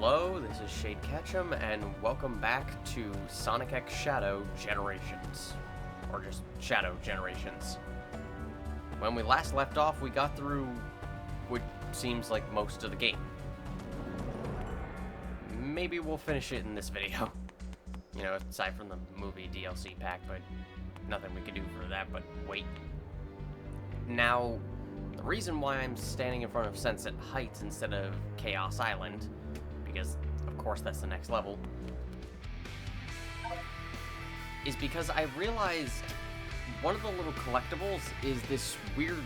Hello, this is Shade Ketchum, and welcome back to Sonic X Shadow Generations. Or just Shadow Generations. When we last left off, we got through what seems like most of the game. Maybe we'll finish it in this video. You know, aside from the movie DLC pack, but nothing we can do for that but wait. Now, the reason why I'm standing in front of Sunset Heights instead of Chaos Island, because of course that's the next level, is because I realized one of the little collectibles is this weird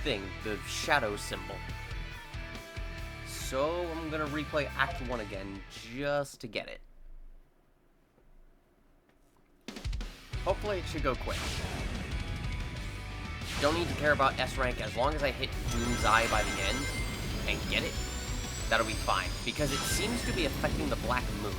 thing, the shadow symbol. So I'm gonna replay Act 1 again just to get it. Hopefully it should go quick. Don't need to care about S rank as long as I hit Doom's Eye by the end and get it. That'll be fine, because it seems to be affecting the Black Moon.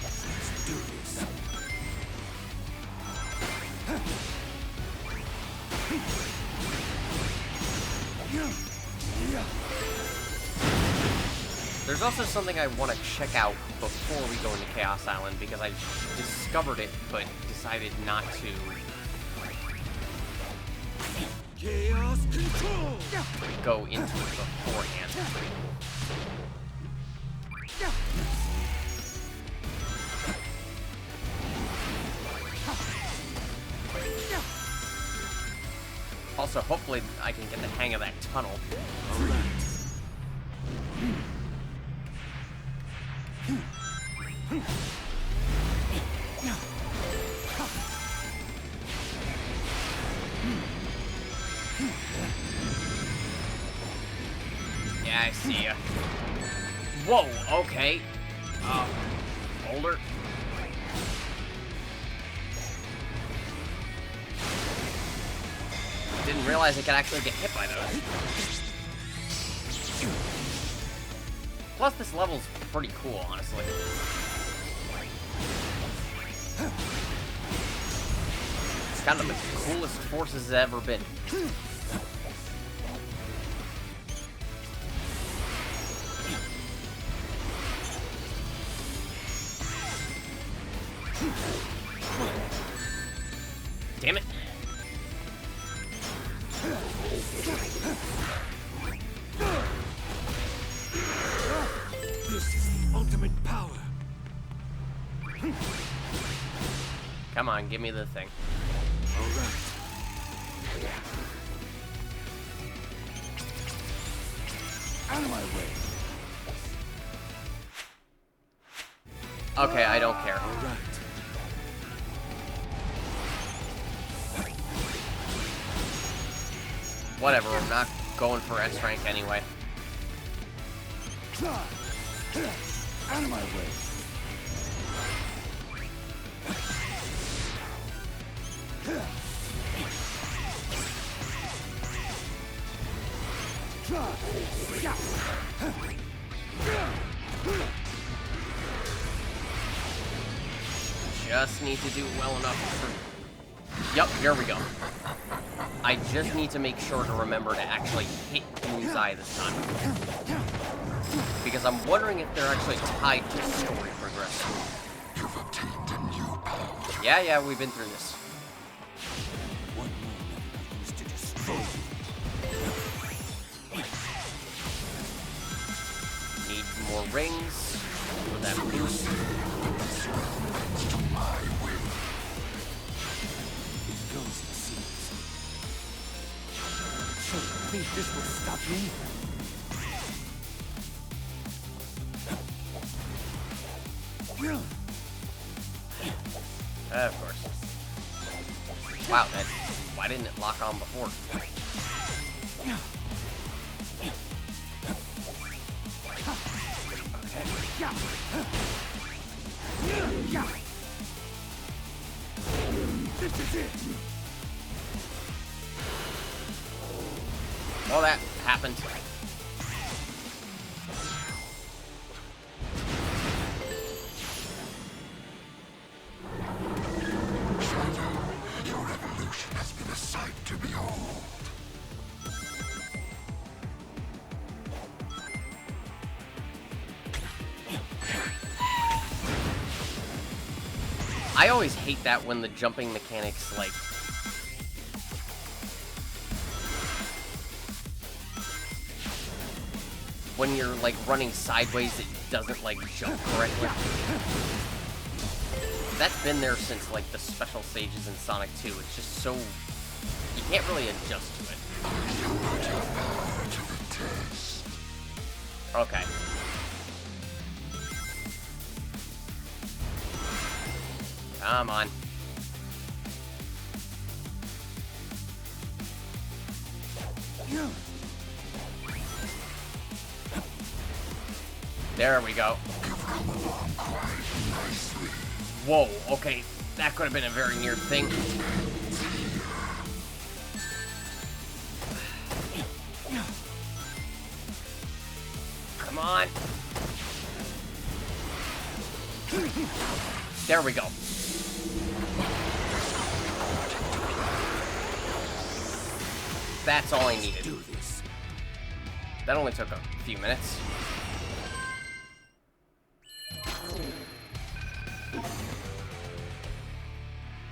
Let's do this. There's also something I want to check out before we go into Chaos Island, because I discovered it, but decided not to. Chaos control. Go into it beforehand. Also, hopefully I can get the hang of that tunnel. Yeah, I see ya. Whoa, okay. Boulder. Didn't realize I could actually get hit by those. Plus, this level's pretty cool, honestly. It's kind of the coolest force it's ever been. Damn it. This is the ultimate power. Come on, give me the thing. All right. Out of my way. Okay, I don't care. All right. Whatever, I'm not going for S rank anyway. Out of my way. Just need to do well enough for... Yup, here we go. I just need to make sure to remember to actually hit Doom's Eye this time. Because I'm wondering if they're actually tied to story progression. You've obtained a new power. Yeah, we've been through this. One moment used to destroy you. Need more rings for that boost. To my will. It goes, it seems. So you think this will stop me? Of course. Wow, why didn't it lock on before? This is it. Well, that happened. I always hate that when the jumping mechanics, like... when you're, like, running sideways, it doesn't, like, jump correctly. That's been there since, like, the special stages in Sonic 2. It's just so... you can't really adjust to it. Okay. Come on. There we go. Whoa, okay. That could have been a very near thing. Come on. There we go. That's all I needed. That only took a few minutes.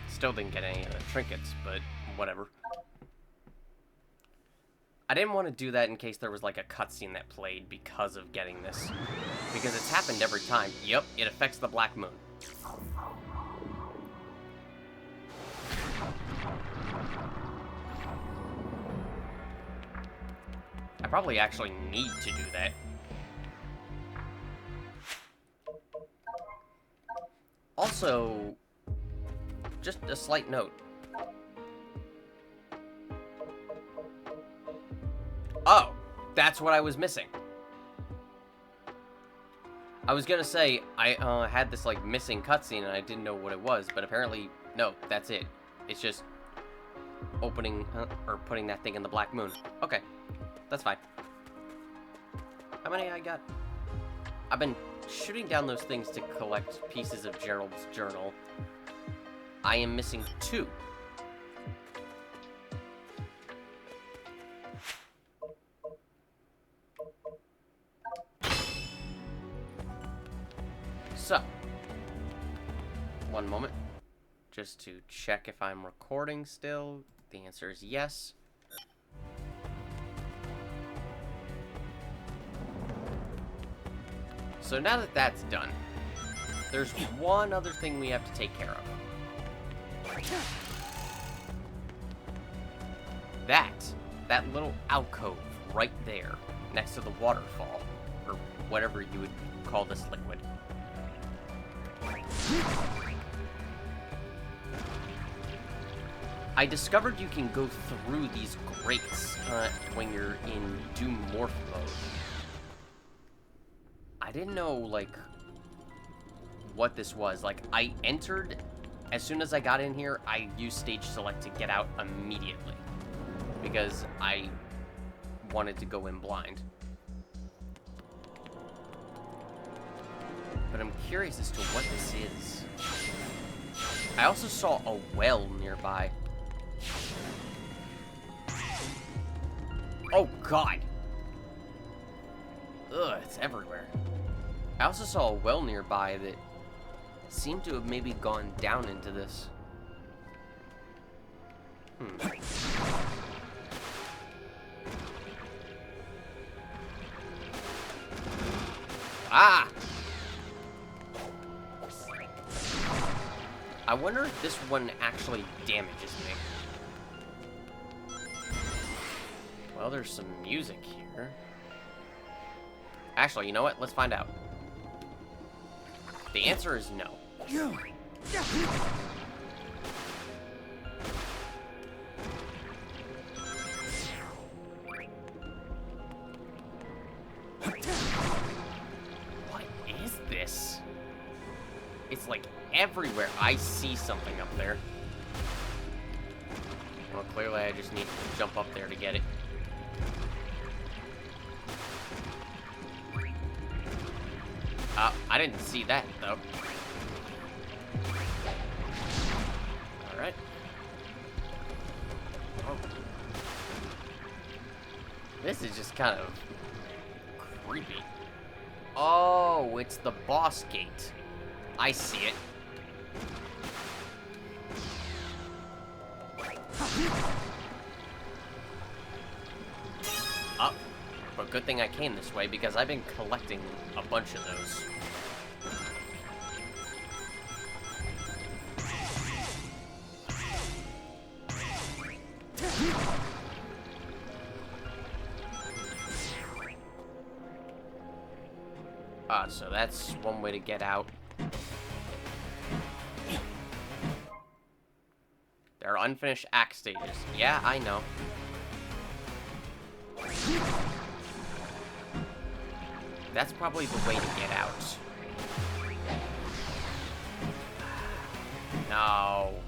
Still didn't get any of the trinkets, but whatever. I didn't want to do that in case there was like a cutscene that played because of getting this. Because it's happened every time. Yep, it affects the Black Moon. I probably actually need to do that. Also, just a slight note. Oh, that's what I was missing. I was gonna say, I had this, like, missing cutscene and I didn't know what it was, but apparently, no, that's it. It's just opening, or putting that thing in the Black Moon. Okay, that's fine. How many I got? I've been shooting down those things to collect pieces of Gerald's journal. I am missing 2. So, one moment, just to check if I'm recording still. The answer is yes. So now that that's done, there's one other thing we have to take care of. That little alcove right there, next to the waterfall, or whatever you would call this liquid. I discovered you can go through these grates when you're in Doom Morph mode. I didn't know, like, what this was. Like, I entered, as soon as I got in here, I used stage select to get out immediately. Because I wanted to go in blind. But I'm curious as to what this is. I also saw a well nearby. Oh, God! Ugh, it's everywhere. I also saw a well nearby that seemed to have maybe gone down into this. Ah! I wonder if this one actually damages me. Well, there's some music here. Actually, you know what? Let's find out. The answer is no. What is this? It's like everywhere. I see something up there. Well, clearly I just need to jump up there to get it. I didn't see that, though. Alright. Oh. This is just kind of creepy. Oh, it's the boss gate. I see it. Up. But good thing I came this way because I've been collecting a bunch of those. So that's one way to get out. There are unfinished act stages. Yeah, I know. That's probably the way to get out. No.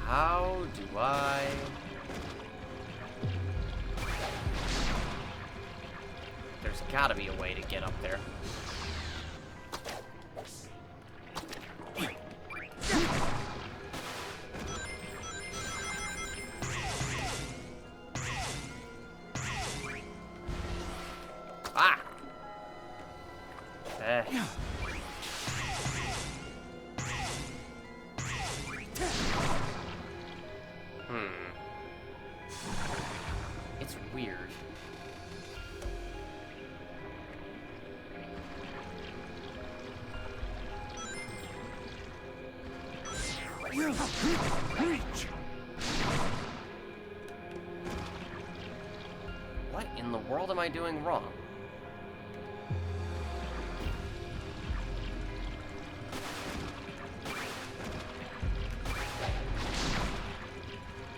How do I... There's gotta be a way to get up there. Ah! It's weird. Reach. What in the world am I doing wrong?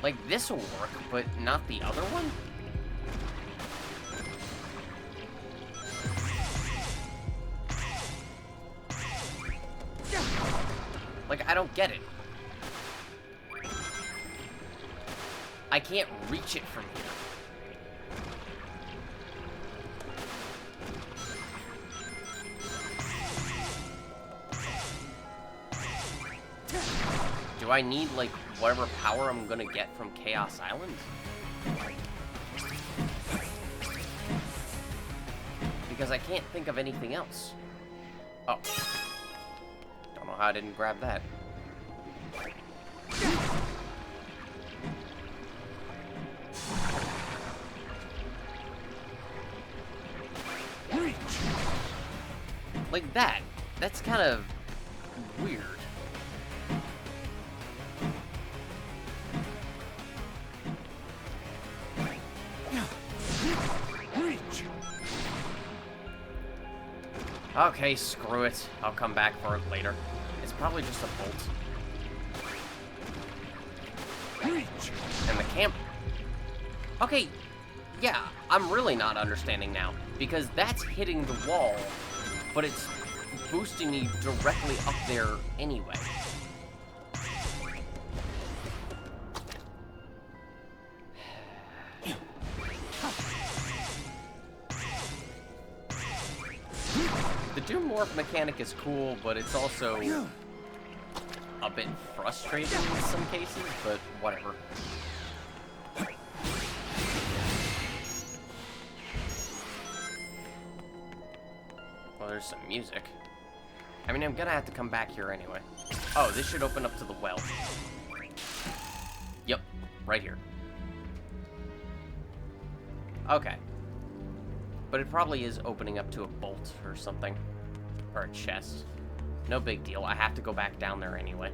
Like, this'll work, but not the other one? Like, I don't get it. I can't reach it from here. Do I need, like, whatever power I'm gonna get from Chaos Island? Because I can't think of anything else. Oh. Don't know how I didn't grab that. Like that. That's kind of weird. Okay, screw it. I'll come back for it later. It's probably just a bolt. And the camp... Okay, yeah, I'm really not understanding now. Because that's hitting the wall, but it's boosting me directly up there anyway. The Doom Morph mechanic is cool, but it's also a bit frustrating in some cases, but whatever. Well, there's some music. I mean, I'm gonna have to come back here anyway. Oh, this should open up to the well. Yep, right here. Okay. But it probably is opening up to a bolt or something. Or a chest. No big deal. I have to go back down there anyway.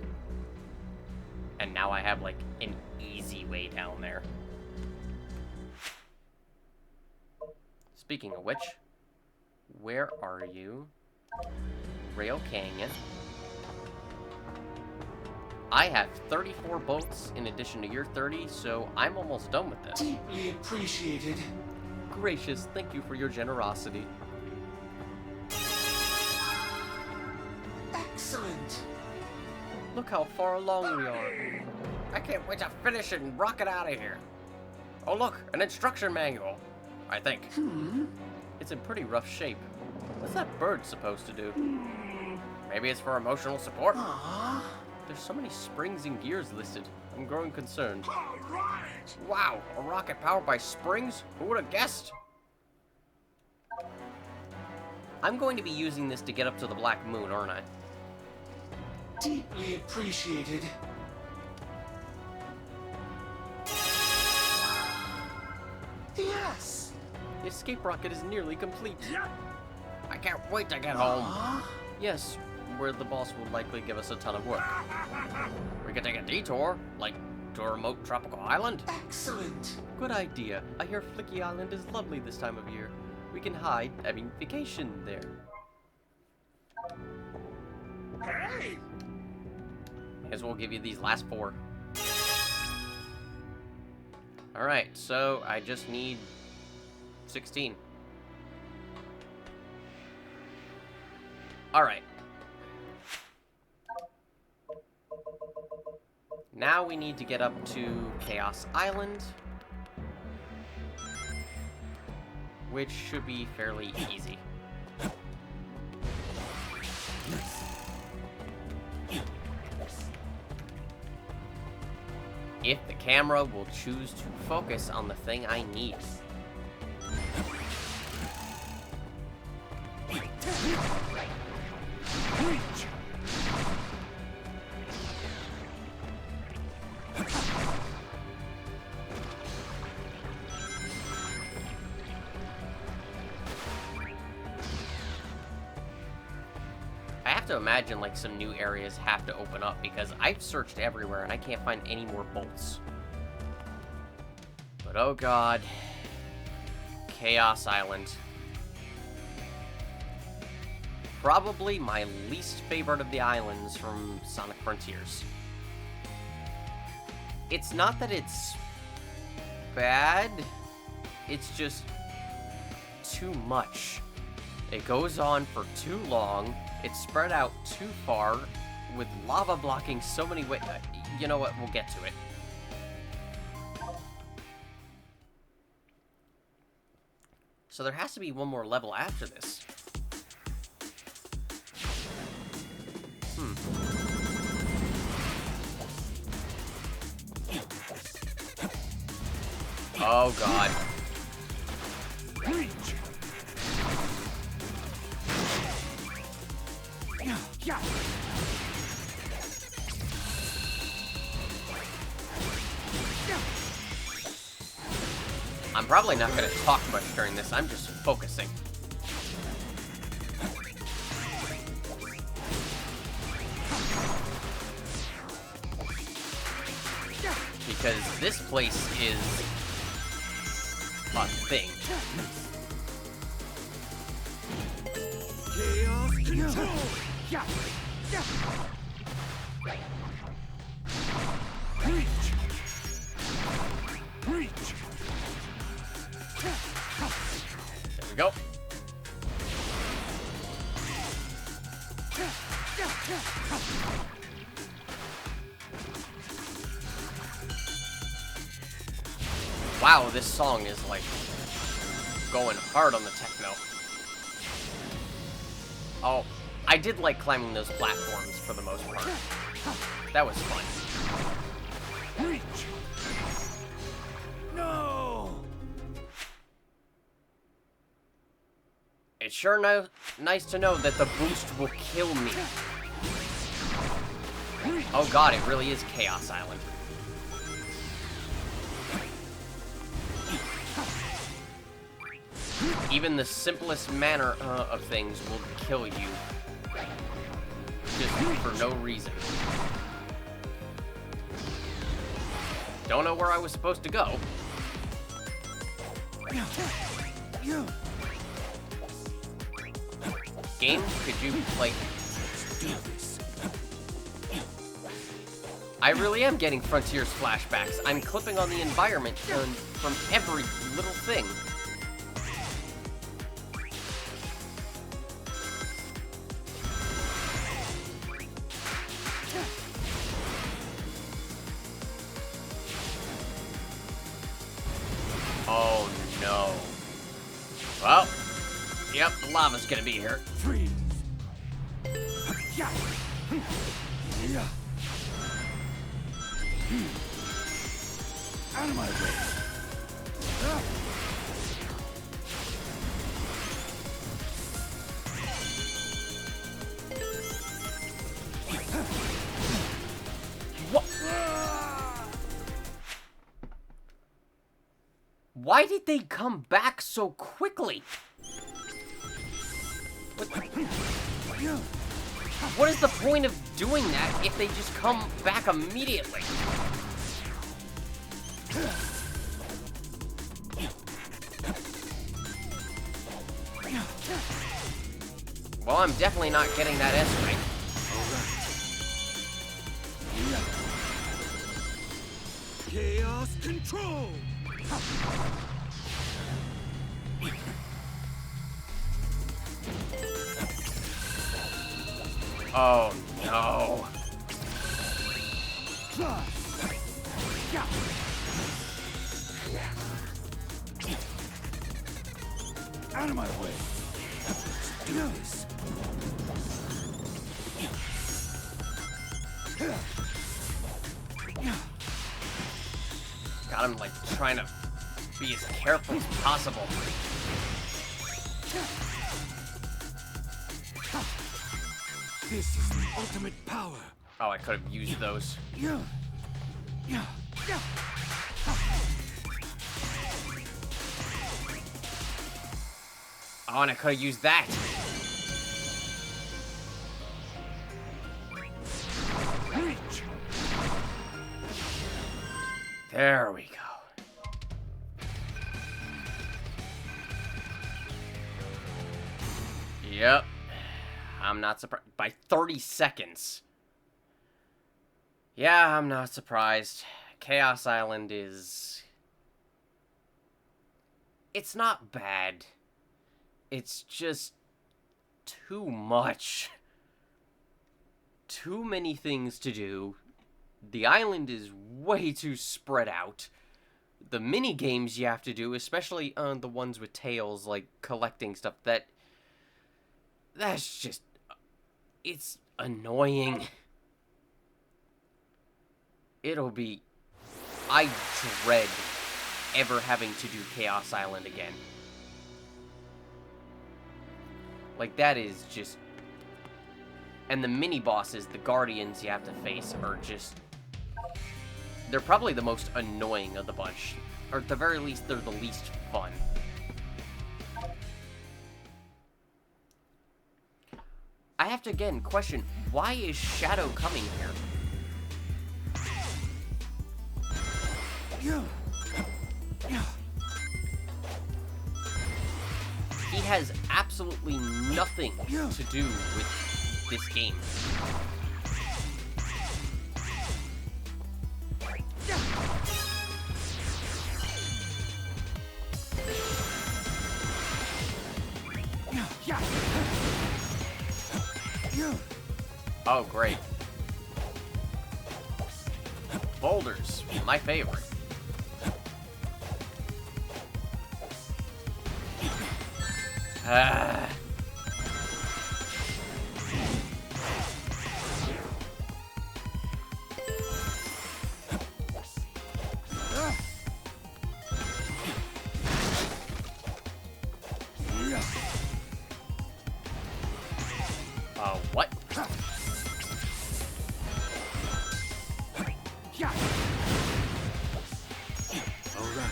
And now I have, like, an easy way down there. Speaking of which, where are you? Rail Canyon. I have 34 bolts in addition to your 30, so I'm almost done with this. Deeply appreciated. Gracious, thank you for your generosity. Excellent. Look how far along we are. I can't wait to finish it and rock it out of here. Oh look, an instruction manual. I think. It's in pretty rough shape. What's that bird supposed to do? Maybe it's for emotional support? Aww. There's so many springs and gears listed. I'm growing concerned. All right. Wow, a rocket powered by springs? Who would have guessed? I'm going to be using this to get up to the Black Moon, aren't I? Deeply appreciated. Yes. The escape rocket is nearly complete. I can't wait to get home. Yes, where the boss will likely give us a ton of work. We could take a detour, like to a remote tropical island. Excellent. Good idea. I hear Flicky Island is lovely this time of year. We can vacation there. Hey. As we'll give you these last 4. Alright, so I just need 16. Alright. Now we need to get up to Chaos Island, which should be fairly easy. If the camera will choose to focus on the thing I need. I have to imagine like some new areas have to open up because I've searched everywhere and I can't find any more bolts. But oh god. Chaos Island. Probably my least favorite of the islands from Sonic Frontiers. It's not that it's bad, it's just too much. It goes on for too long, it's spread out too far, with lava blocking so many ways. You know what, we'll get to it. So there has to be one more level after this. Oh god. I'm probably not going to talk much during this, I'm just focusing. Because this place is a thing. There we go. Wow, this song is like going hard on the techno. Oh, I did like climbing those platforms for the most part. That was fun. No. It's sure nice to know that the boost will kill me. Oh god, it really is Chaos Island. Even the simplest manner of things will kill you. Just for no reason. Don't know where I was supposed to go. Game, could you, like... I really am getting Frontiers flashbacks. I'm clipping on the environment from every little thing. Oh no. Well, yep, the lava's gonna be here. Freeze. Out of my way. Why did they come back so quickly? What is the point of doing that if they just come back immediately? Well, I'm definitely not getting that S rank. Chaos control. Oh no. Out of my way. Let's do this. God, I'm like trying to be as careful as possible. This is the ultimate power. Oh, I could have used those. Oh, and I could have used that. Reach. There we go. Yep. I'm not surprised. By 30 seconds. Yeah, I'm not surprised. Chaos Island is... It's not bad. It's just... too much. Too many things to do. The island is way too spread out. The mini games you have to do, especially the ones with tails, like collecting stuff, that's just... it's annoying. It'll be... I dread ever having to do Chaos Island again. Like, that is just... And the mini-bosses, the guardians you have to face, are just... They're probably the most annoying of the bunch. Or at the very least, they're the least fun. I have to, again, question, why is Shadow coming here? He has absolutely nothing to do with this game. Oh, great. Boulders, my favorite. What? All right.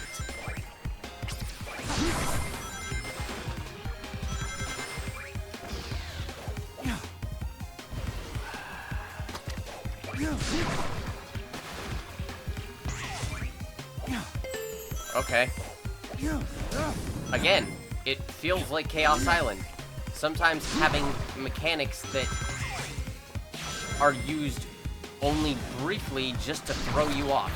Okay. Again, it feels like Chaos Island. Sometimes having mechanics that are used only briefly just to throw you off.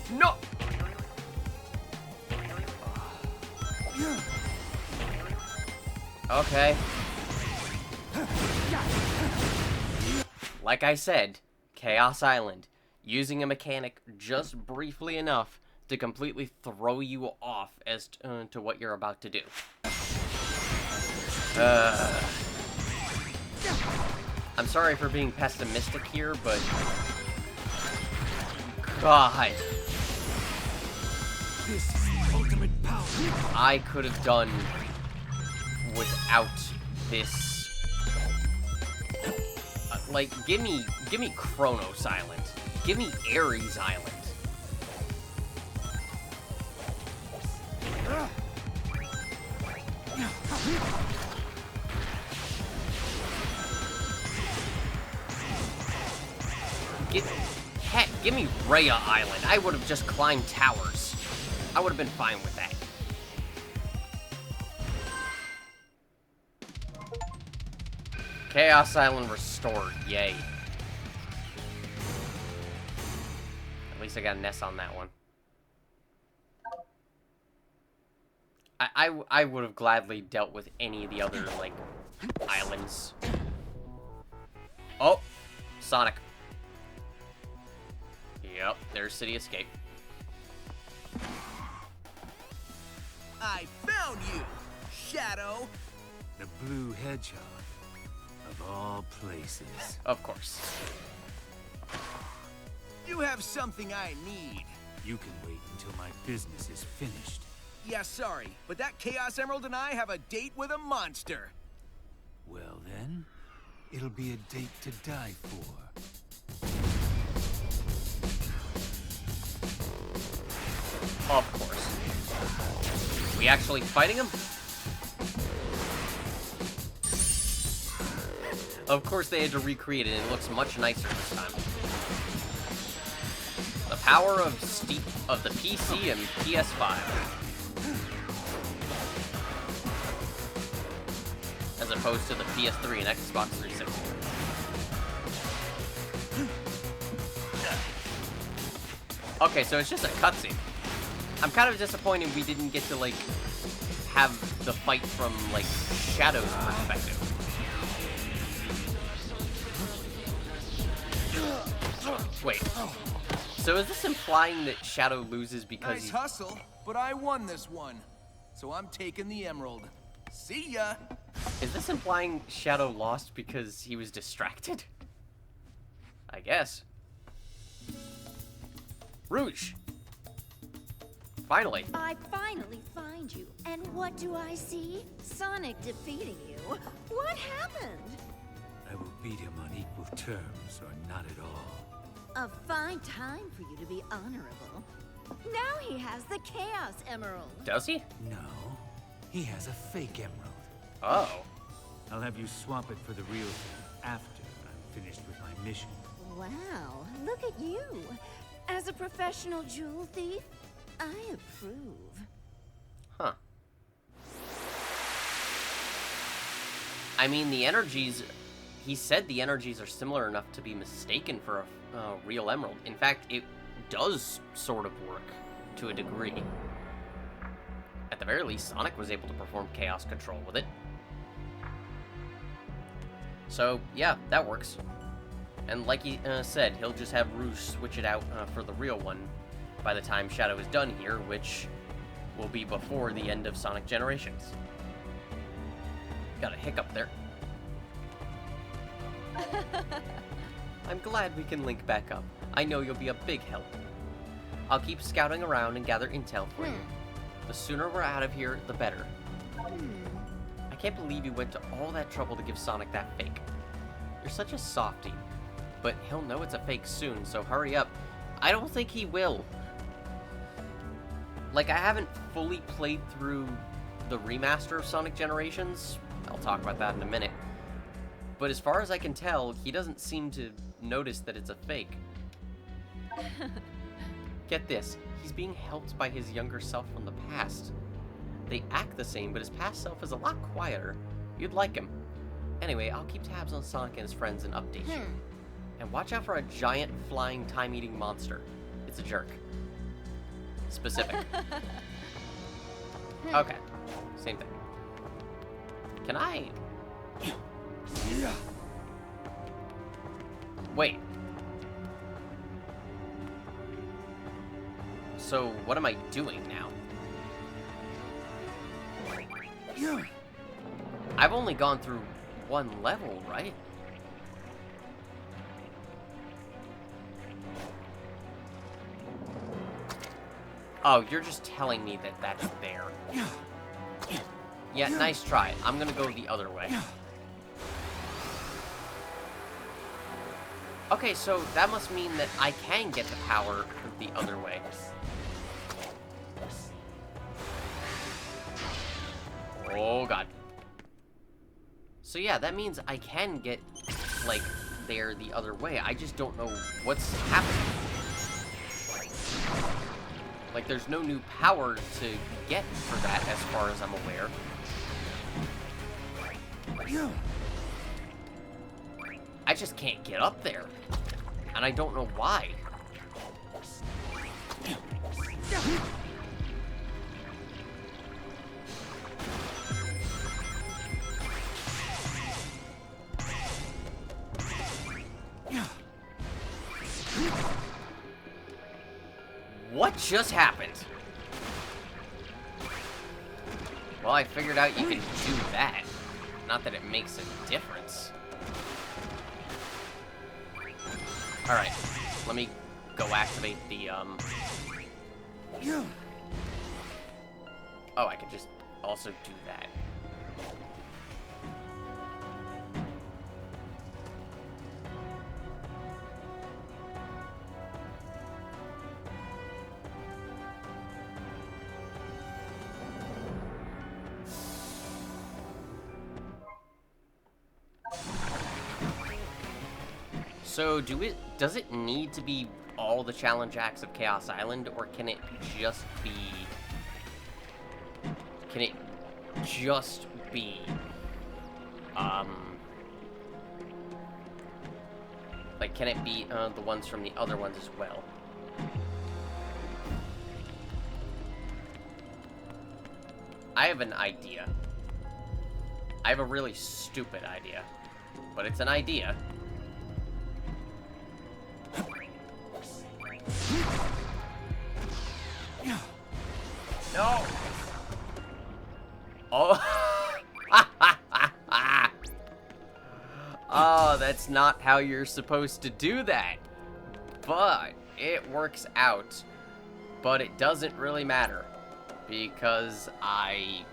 No! Okay. Like I said, Chaos Island, using a mechanic just briefly enough to completely throw you off as to what you're about to do. I'm sorry for being pessimistic here, but God. This is the ultimate power. I could have done without this. Like, give me Chronos Island. Give me Ares Island. Heck, give me Rhea Island. I would have just climbed towers. I would have been fine with that. Chaos Island restored. Yay. At least I got an S on that one. I would have gladly dealt with any of the other, like, islands. Oh! Sonic. Yep, there's City Escape. I found you, Shadow! The blue hedgehog. Of all places. Of course. You have something I need. You can wait until my business is finished. Yeah, sorry, but that Chaos Emerald and I have a date with a monster. Well then, it'll be a date to die for. Of course. We actually fighting him? Of course they had to recreate it, and it looks much nicer this time. The power of the PC and PS5. As opposed to the PS3 and Xbox 360. Okay, so it's just a cutscene. I'm kind of disappointed we didn't get to, like, have the fight from, like, Shadow's perspective. Wait. So is this implying that Shadow loses because Nice hustle, but I won this one. So I'm taking the emerald. See ya! Is this implying Shadow lost because he was distracted? I guess. Rouge! Finally. I finally find you. And what do I see? Sonic defeating you. What happened? I will beat him on equal terms, or not at all. A fine time for you to be honorable. Now he has the Chaos Emerald. Does he? No, he has a fake emerald. Oh. I'll have you swap it for the real thing after I'm finished with my mission. Wow, look at you. As a professional jewel thief, I approve. Huh. I mean, the energies... He said the energies are similar enough to be mistaken for a real emerald. In fact, it does sort of work to a degree. At the very least, Sonic was able to perform chaos control with it. So, yeah, that works. And like he said, he'll just have Rouge switch it out for the real one by the time Shadow is done here, which will be before the end of Sonic Generations. Got a hiccup there. I'm glad we can link back up. I know you'll be a big help. I'll keep scouting around and gather intel for you. The sooner we're out of here, the better. I can't believe you went to all that trouble to give Sonic that fake. You're such a softie. But he'll know it's a fake soon, so hurry up. I don't think he will. Like, I haven't fully played through the remaster of Sonic Generations. I'll talk about that in a minute. But as far as I can tell, he doesn't seem to notice that it's a fake. Get this, he's being helped by his younger self from the past. They act the same, but his past self is a lot quieter. You'd like him. Anyway, I'll keep tabs on Sonic and his friends and update you. And watch out for a giant flying time-eating monster. It's a jerk. Specific. Okay, same thing. Can I... Wait. So, what am I doing now? I've only gone through one level, right? Oh, you're just telling me that that's there. Yeah, nice try. I'm gonna go the other way. Okay, so that must mean that I can get the power the other way. Oh, God. So yeah, that means I can get, like, there the other way. I just don't know what's happening. Like, there's no new power to get for that, as far as I'm aware. I just can't get up there. And I don't know why. What just happened? Well, I figured out you can do that. Not that it makes a difference. Alright, let me go activate the, Oh, I could just also do that. So, does it need to be all the challenge acts of Chaos Island, or can it just be... Like, can it be, the ones from the other ones as well? I have an idea. I have a really stupid idea. But it's an idea. No! Oh! Oh, that's not how you're supposed to do that. But it works out. But it doesn't really matter. Because I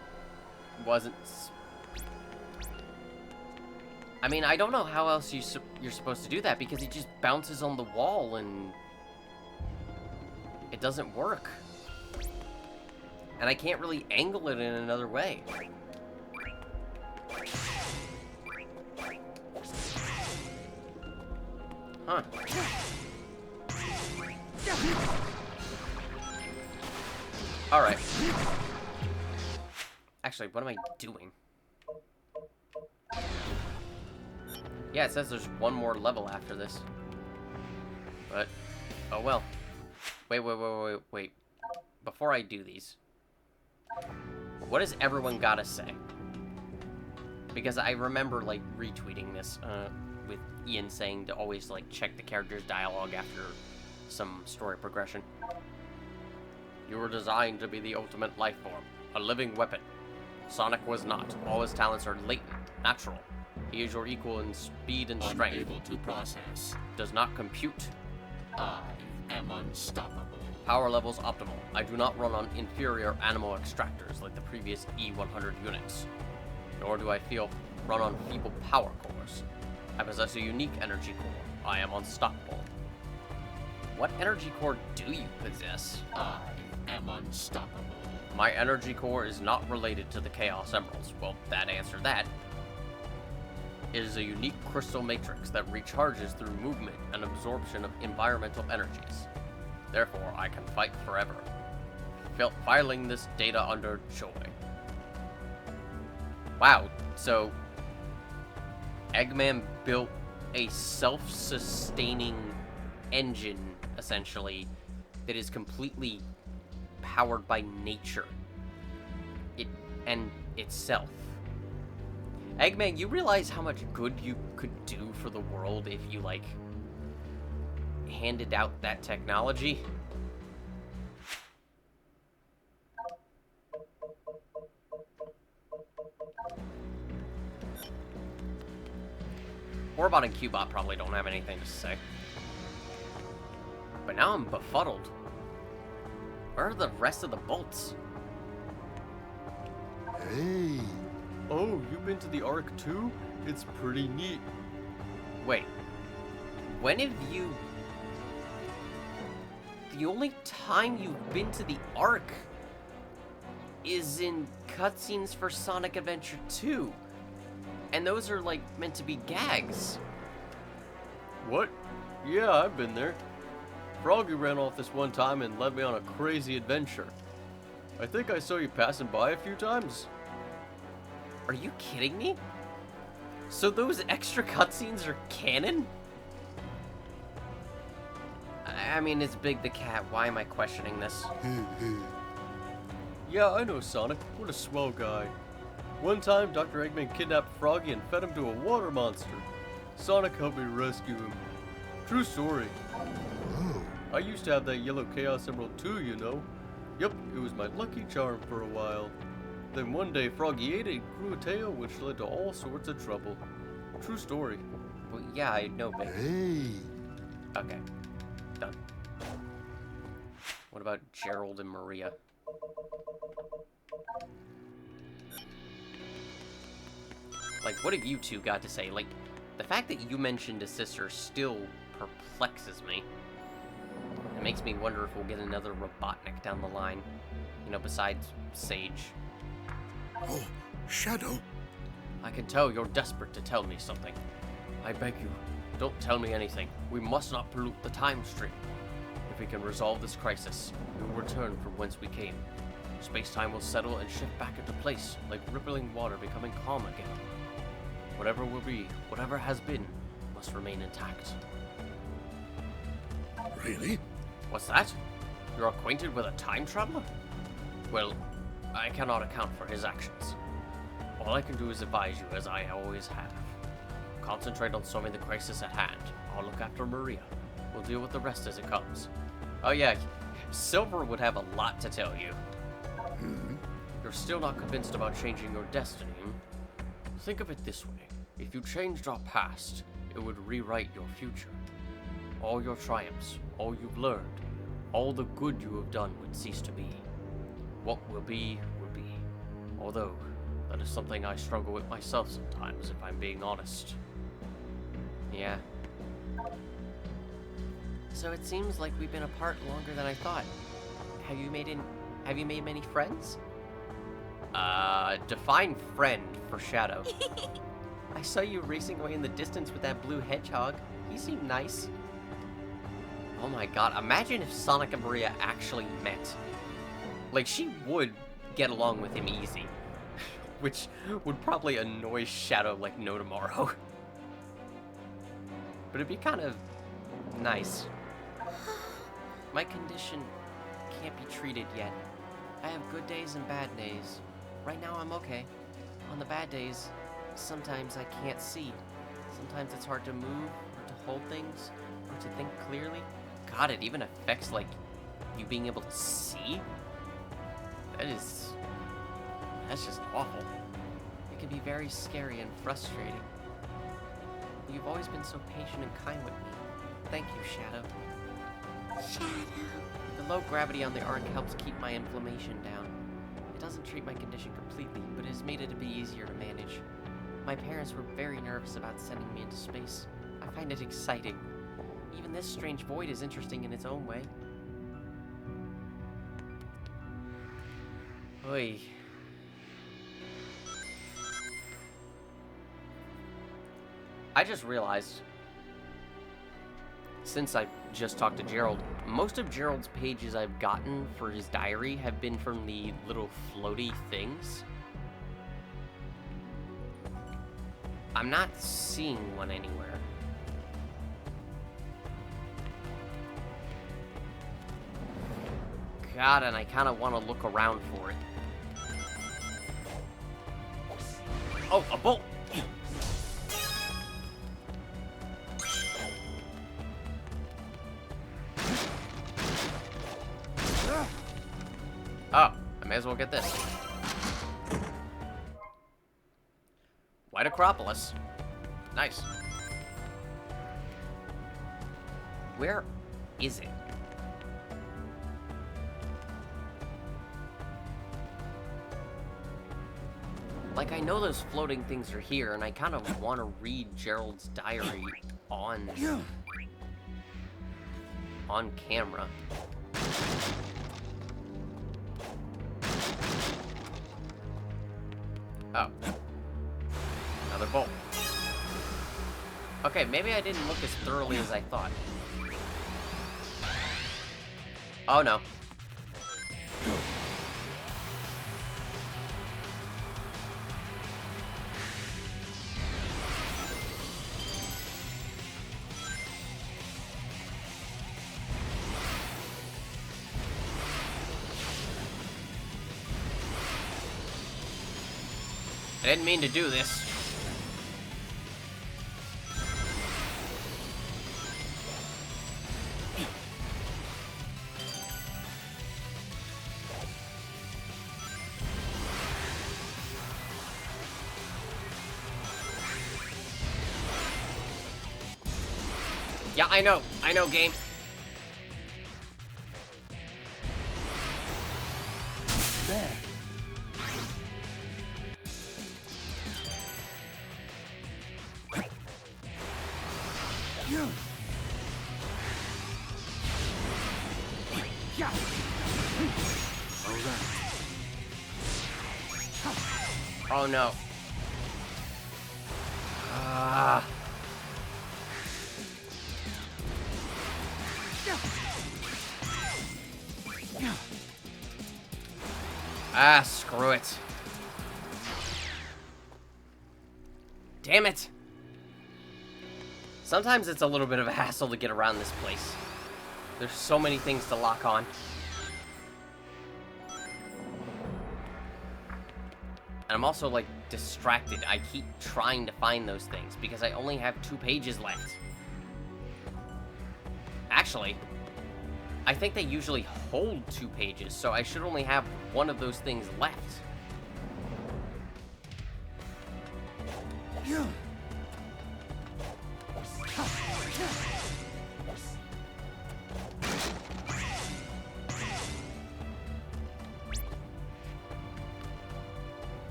wasn't... I mean, I don't know how else you're supposed to do that, because he just bounces on the wall and... it doesn't work. And I can't really angle it in another way. Huh. Alright. Actually, what am I doing? Yeah, it says there's one more level after this. But, oh well. Wait. Before I do these, what does everyone gotta say? Because I remember, like, retweeting this, with Ian saying to always, like, check the character's dialogue after some story progression. You were designed to be the ultimate life form, a living weapon. Sonic was not. All his talents are latent, natural. He is your equal in speed and strength. Unable to process. Does not compute. I am unstoppable. Power levels optimal. I do not run on inferior animal extractors like the previous E100 units. Nor do I run on feeble power cores. I possess a unique energy core. I am unstoppable. What energy core do you possess? I am unstoppable. My energy core is not related to the Chaos Emeralds. Well, that answered that. It is a unique crystal matrix that recharges through movement and absorption of environmental energies. Therefore, I can fight forever. Filing this data under joy. Wow, so Eggman built a self-sustaining engine, essentially, that is completely powered by nature. And itself. Eggman, you realize how much good you could do for the world if you, like, handed out that technology? Orbot and Cubot probably don't have anything to say. But now I'm befuddled. Where are the rest of the bolts? Hey. Oh, you've been to the Ark too? It's pretty neat. Wait. When have you... The only time you've been to the Ark is in cutscenes for Sonic Adventure 2. And those are, like, meant to be gags. What? Yeah, I've been there. Froggy ran off this one time and led me on a crazy adventure. I think I saw you passing by a few times. Are you kidding me? So those extra cutscenes are canon? I mean, it's Big the Cat. Why am I questioning this? Yeah, I know Sonic. What a swell guy. One time, Dr. Eggman kidnapped Froggy and fed him to a water monster. Sonic helped me rescue him. True story. I used to have that yellow Chaos Emerald too, you know. Yep, it was my lucky charm for a while. Then one day Froggy ate it and grew a tail, which led to all sorts of trouble. True story. Well, yeah, I know, Big. Hey. Okay. Done. What about Gerald and Maria? Like, what have you two got to say? Like, the fact that you mentioned a sister still perplexes me. It makes me wonder if we'll get another Robotnik down the line. You know, besides Sage. Oh, Shadow. I can tell you're desperate to tell me something. I beg you, don't tell me anything. We must not pollute the time stream. If we can resolve this crisis, we will return from whence we came. Space-time will settle and shift back into place, like rippling water becoming calm again. Whatever will be, whatever has been, must remain intact. Really? What's that? You're acquainted with a time traveler? Well, I cannot account for his actions. All I can do is advise you, as I always have. Concentrate on solving the crisis at hand. I'll look after Maria. We'll deal with the rest as it comes. Oh yeah, Silver would have a lot to tell you. You're still not convinced about changing your destiny, hmm? Think of it this way. If you changed our past, it would rewrite your future. All your triumphs, all you've learned, all the good you have done would cease to be. What will be, will be. Although, that is something I struggle with myself sometimes, if I'm being honest. Yeah. So it seems like we've been apart longer than I thought. Have you made many friends? Define friend for Shadow. I saw you racing away in the distance with that blue hedgehog. He seemed nice. Oh my god, imagine if Sonic and Maria actually met. Like, she would get along with him easy. Which would probably annoy Shadow like no tomorrow. But it'd be kind of nice. My condition can't be treated yet. I have good days and bad days. Right now I'm okay. On the bad days, sometimes I can't see. Sometimes it's hard to move, or to hold things, or to think clearly. God, it even affects, like, you being able to see? That's just awful. It can be very scary and frustrating. You've always been so patient and kind with me. Thank you, Shadow. Shadow. The low gravity on the Ark helps keep my inflammation down. It doesn't treat my condition completely, but it has made it a bit easier to manage. My parents were very nervous about sending me into space. I find it exciting. Even this strange void is interesting in its own way. Oy. I just realized, since I just talked to Gerald, most of Gerald's pages I've gotten for his diary have been from the little floaty things. I'm not seeing one anywhere. God, and I kind of want to look around for it. Oh, a bolt! Oh, I may as well get this. White Acropolis. Nice. Where is it? Like, I know those floating things are here, and I kind of want to read Gerald's diary on camera. Oh. Another bolt. Okay, maybe I didn't look as thoroughly as I thought. Oh, no. I didn't mean to do this. Yeah, I know, game. There. Oh no. Ah. Ah, screw it. Damn it. Sometimes it's a little bit of a hassle to get around this place. There's so many things to lock on. And I'm also, like, distracted. I keep trying to find those things because I only have 2 pages left. Actually, I think they usually hold 2 pages, so I should only have 1 of those things left.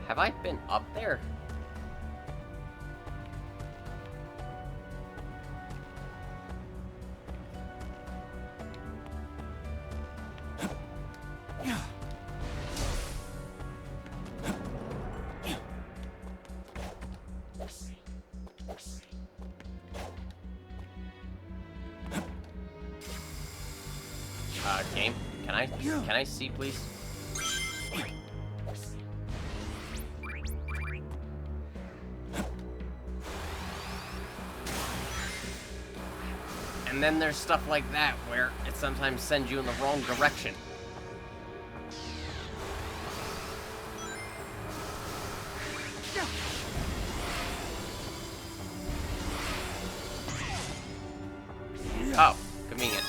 Have I been up there? Game, can I see, please? And then there's stuff like that, where it sometimes sends you in the wrong direction. Oh, convenient.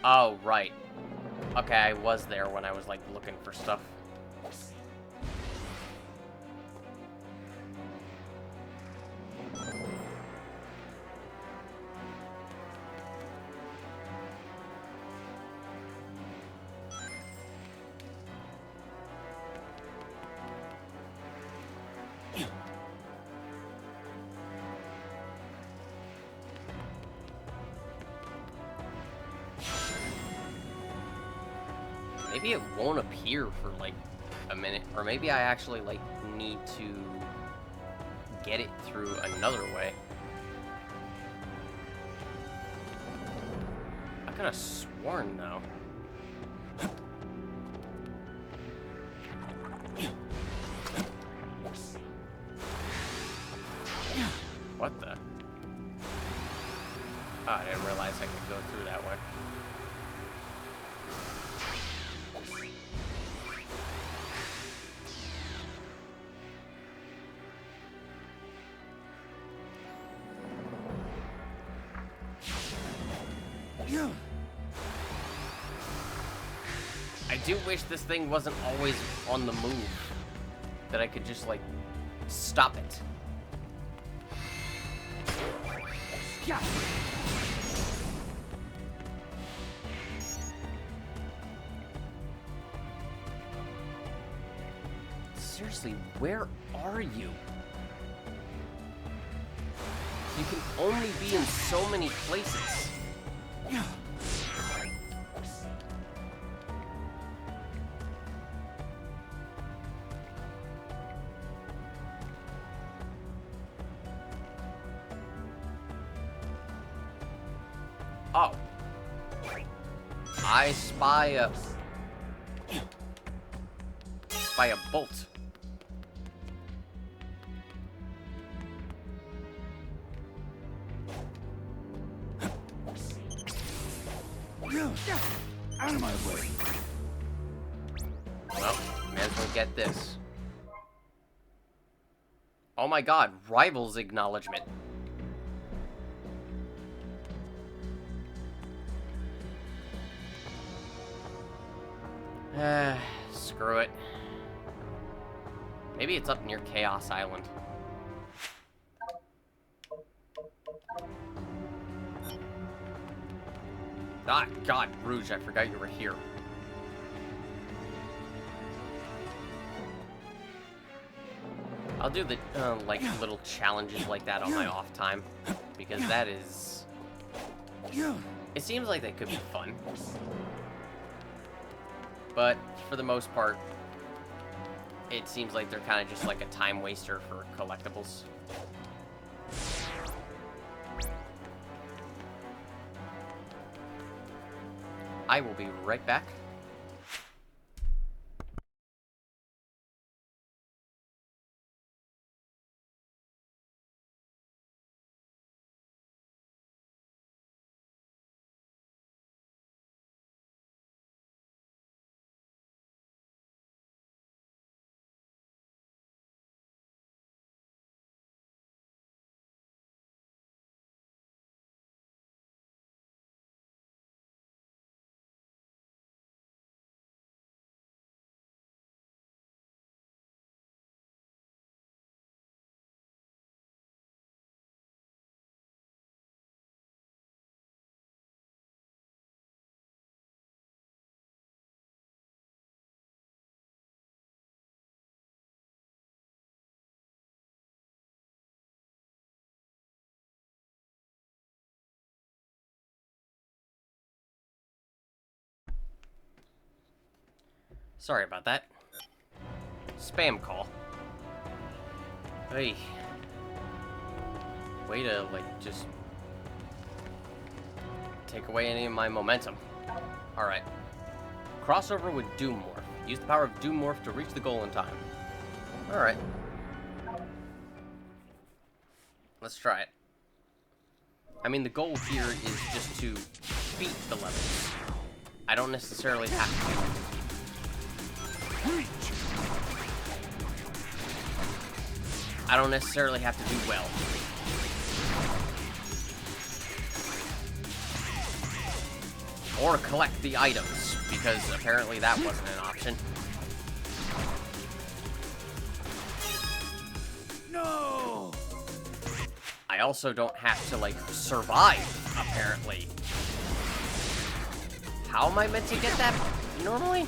Oh, right. Okay, I was there when I was, like, looking for stuff. Maybe it won't appear for, like, a minute. Or maybe I actually, like, need to get it through another way. I could have sworn, though. What the? Oh, I didn't realize I could go through that way. I do wish this thing wasn't always on the move. That I could just, like, stop it. seriously, where are you? You can only be in so many places. Oh. I spy a bolt. Out of my way. Well, may as well get this. Oh my god, Rivals Acknowledgement. Screw it. Maybe it's up near Chaos Island. Ah, God, Rouge, I forgot you were here. I'll do the, like, little challenges like that on my off time, because that is... It seems like they could be fun. But, for the most part, it seems like they're kind of just like a time waster for collectibles. I will be right back. Sorry about that. Spam call. Hey. Way to, like, just take away any of my momentum. Alright. Crossover with Doom Morph. Use the power of Doom Morph to reach the goal in time. Alright. Let's try it. I mean, the goal here is just to beat the levels. I don't necessarily have to... I don't necessarily have to do well. Or collect the items, because apparently that wasn't an option. No! I also don't have to, like, survive, apparently. How am I meant to get that normally?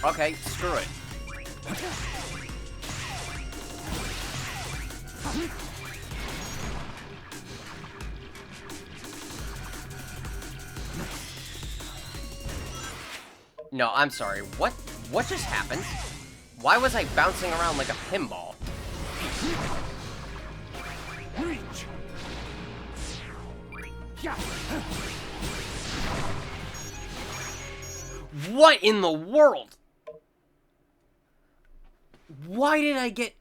Okay, screw it. No, I'm sorry. What just happened? Why was I bouncing around like a pinball? What in the world? Why did I get...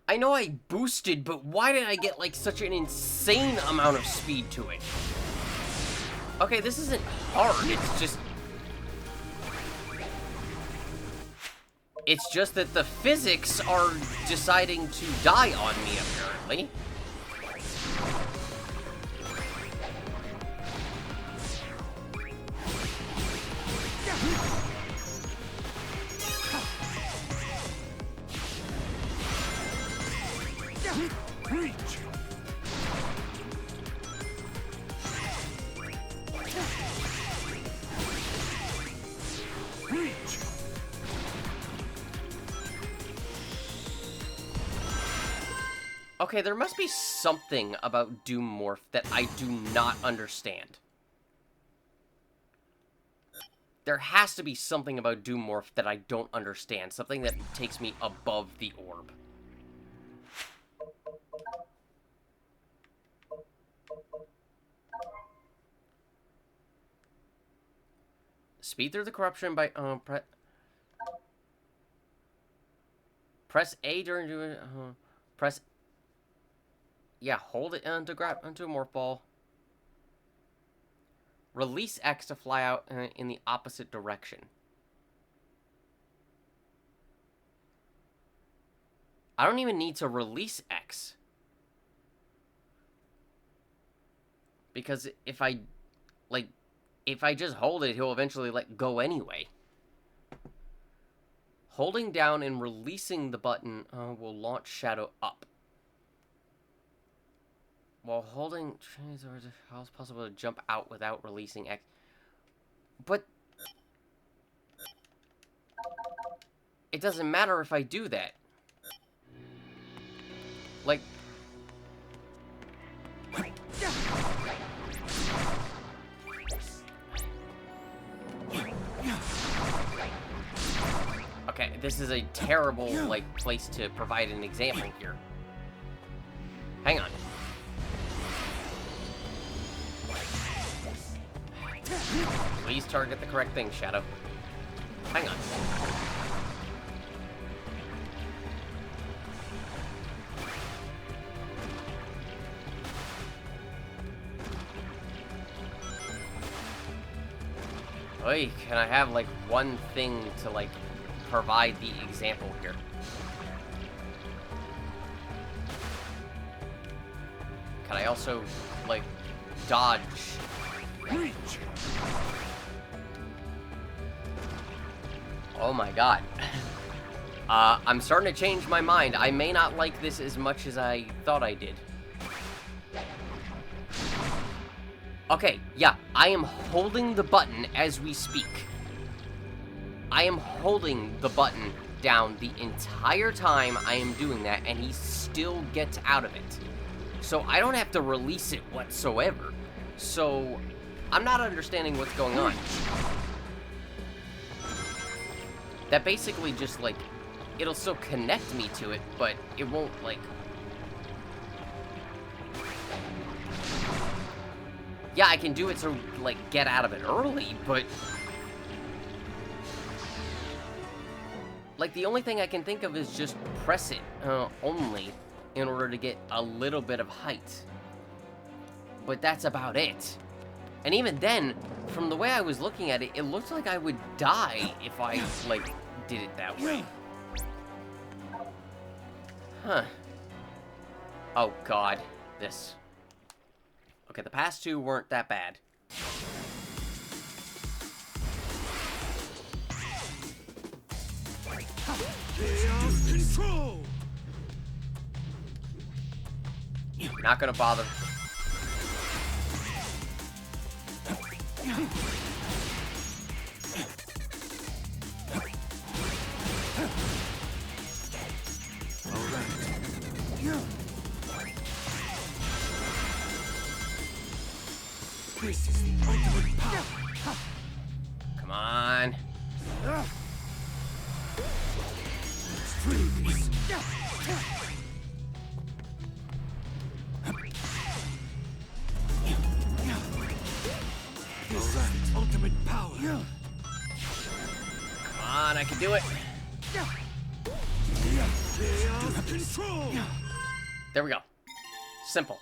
I know I boosted, but why did I get, like, such an insane amount of speed to it? Okay, this isn't hard, it's just... It's just that the physics are deciding to die on me, apparently. Okay, there must be something about Doom Morph that I do not understand. There has to be something about Doom Morph that I don't understand. Something that takes me above the orb. Speed through the corruption by... press A during... press... Yeah, hold it to grab onto a morph ball. Release X to fly out in the opposite direction. I don't even need to release X. Because if I, like, if I just hold it, he'll eventually let go anyway. Holding down and releasing the button will launch Shadow up. While holding, how is it possible to jump out without releasing X? But it doesn't matter if I do that. Like, okay, this is a terrible, like, place to provide an example here. Hang on. Please target the correct thing, Shadow. Hang on. Oy, can I have, like, one thing to, like, provide the example here? Can I also, like, dodge? Reach. Oh my god. I'm starting to change my mind. I may not like this as much as I thought I did. Okay, yeah, I am holding the button as we speak. I am holding the button down the entire time I am doing that, and he still gets out of it. So I don't have to release it whatsoever. So I'm not understanding what's going on. That basically just, like, it'll still connect me to it, but it won't, like... Yeah, I can do it to, like, get out of it early, but... Like, the only thing I can think of is just press it, only, in order to get a little bit of height. But that's about it. And even then, from the way I was looking at it, it looked like I would die if I, like, did it that way. Huh. Oh, God. This. Okay, the past two weren't that bad. Chaos control. Not gonna bother. This is the ultimate power. Come on. Let's freeze. This is the ultimate power. Come on, I can do it. Chaos control. There we go. Simple.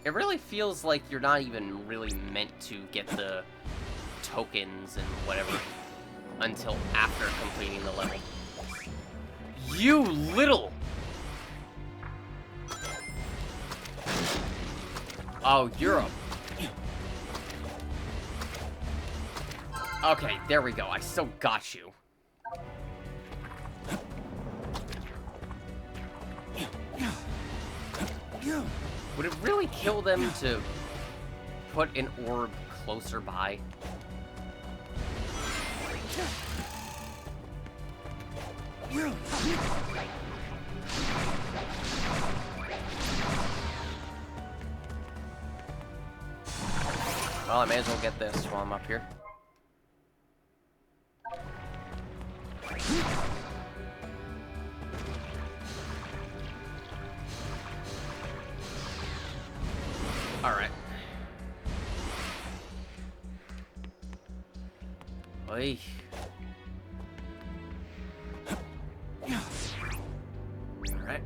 It really feels like you're not even really meant to get the tokens and whatever until after completing the level. You little... Oh, you're a... Okay, there we go. I still got you. Would it really kill them to put an orb closer by? Well, I may as well get this while I'm up here. Alright. Oy. Alright.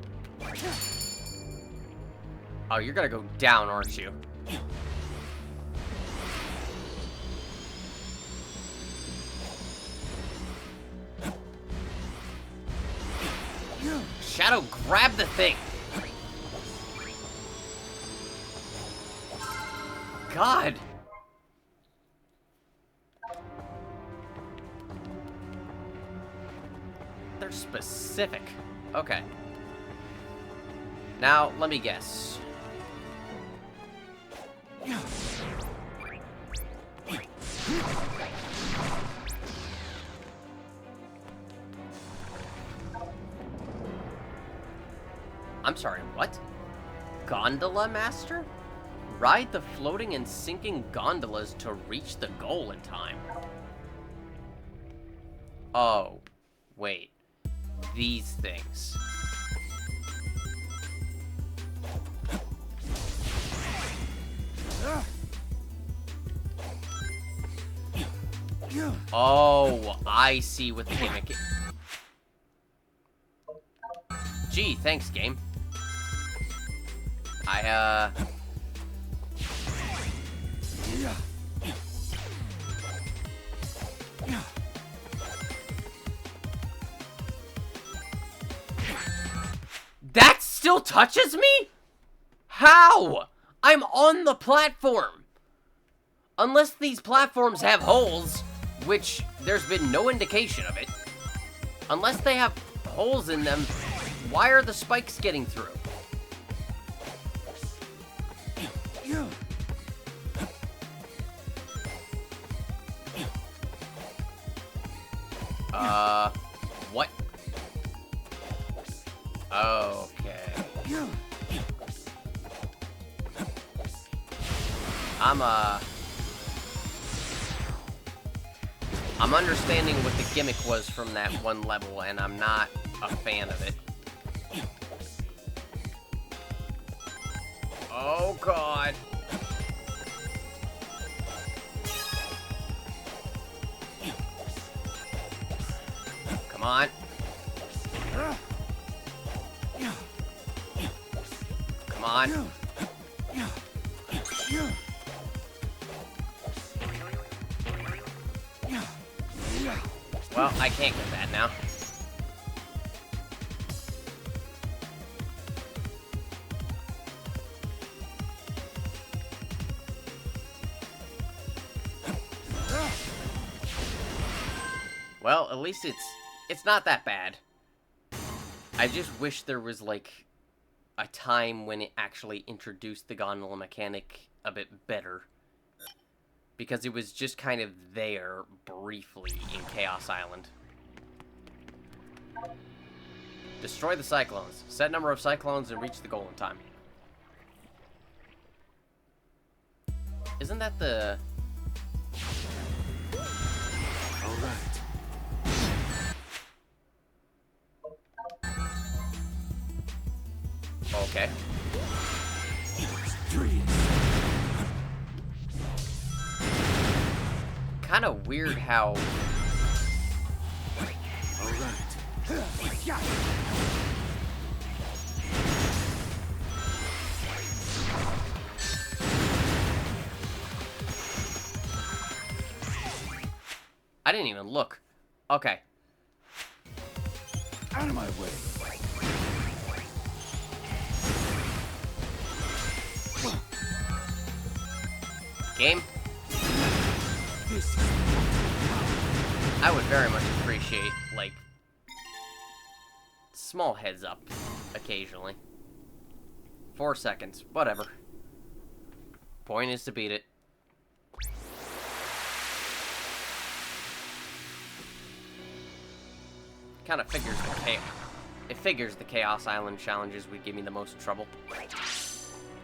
Oh, you're gonna go down, aren't you? Shadow, grab the thing! God! They're specific. Okay. Now, let me guess. I'm sorry, what? Gondola Master? Ride the floating and sinking gondolas to reach the goal in time. Oh, wait. These things. Oh, I see what the gimmick is. Gee, thanks, game. That still touches me? How? I'm on the platform. Unless these platforms have holes, which there's been no indication of it. Unless they have holes in them, why are the spikes getting through? What? Okay. I'm understanding what the gimmick was from that one level, and I'm not a fan of it. Oh, God. Come on. Come on. Well, I can't get that now. Well, at least it's not that bad. I just wish there was, like, a time when it actually introduced the gondola mechanic a bit better. Because it was just kind of there briefly in Chaos Island. Destroy the cyclones. Set number of cyclones and reach the goal in time. Isn't that the... All right. Okay. Kind of weird how... All right. I didn't even look. Okay. Out of my way. Game? I would very much appreciate, like, small heads up occasionally 4 seconds. Whatever. Point is to beat it. Kind of figures the chaos. It figures the Chaos Island challenges would give me the most trouble.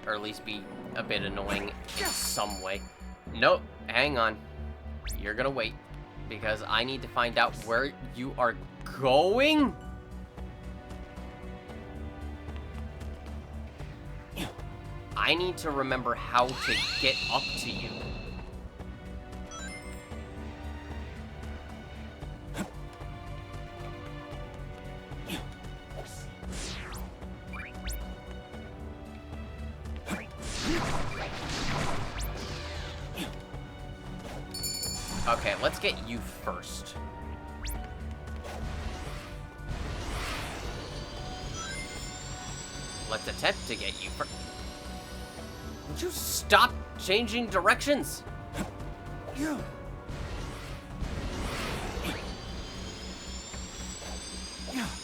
Or at least be a bit annoying in some way. Nope, hang on. You're gonna wait. Because I need to find out where you are going? I need to remember how to get up to you. Okay, let's get you first. Let's attempt to get you first. Would you stop changing directions?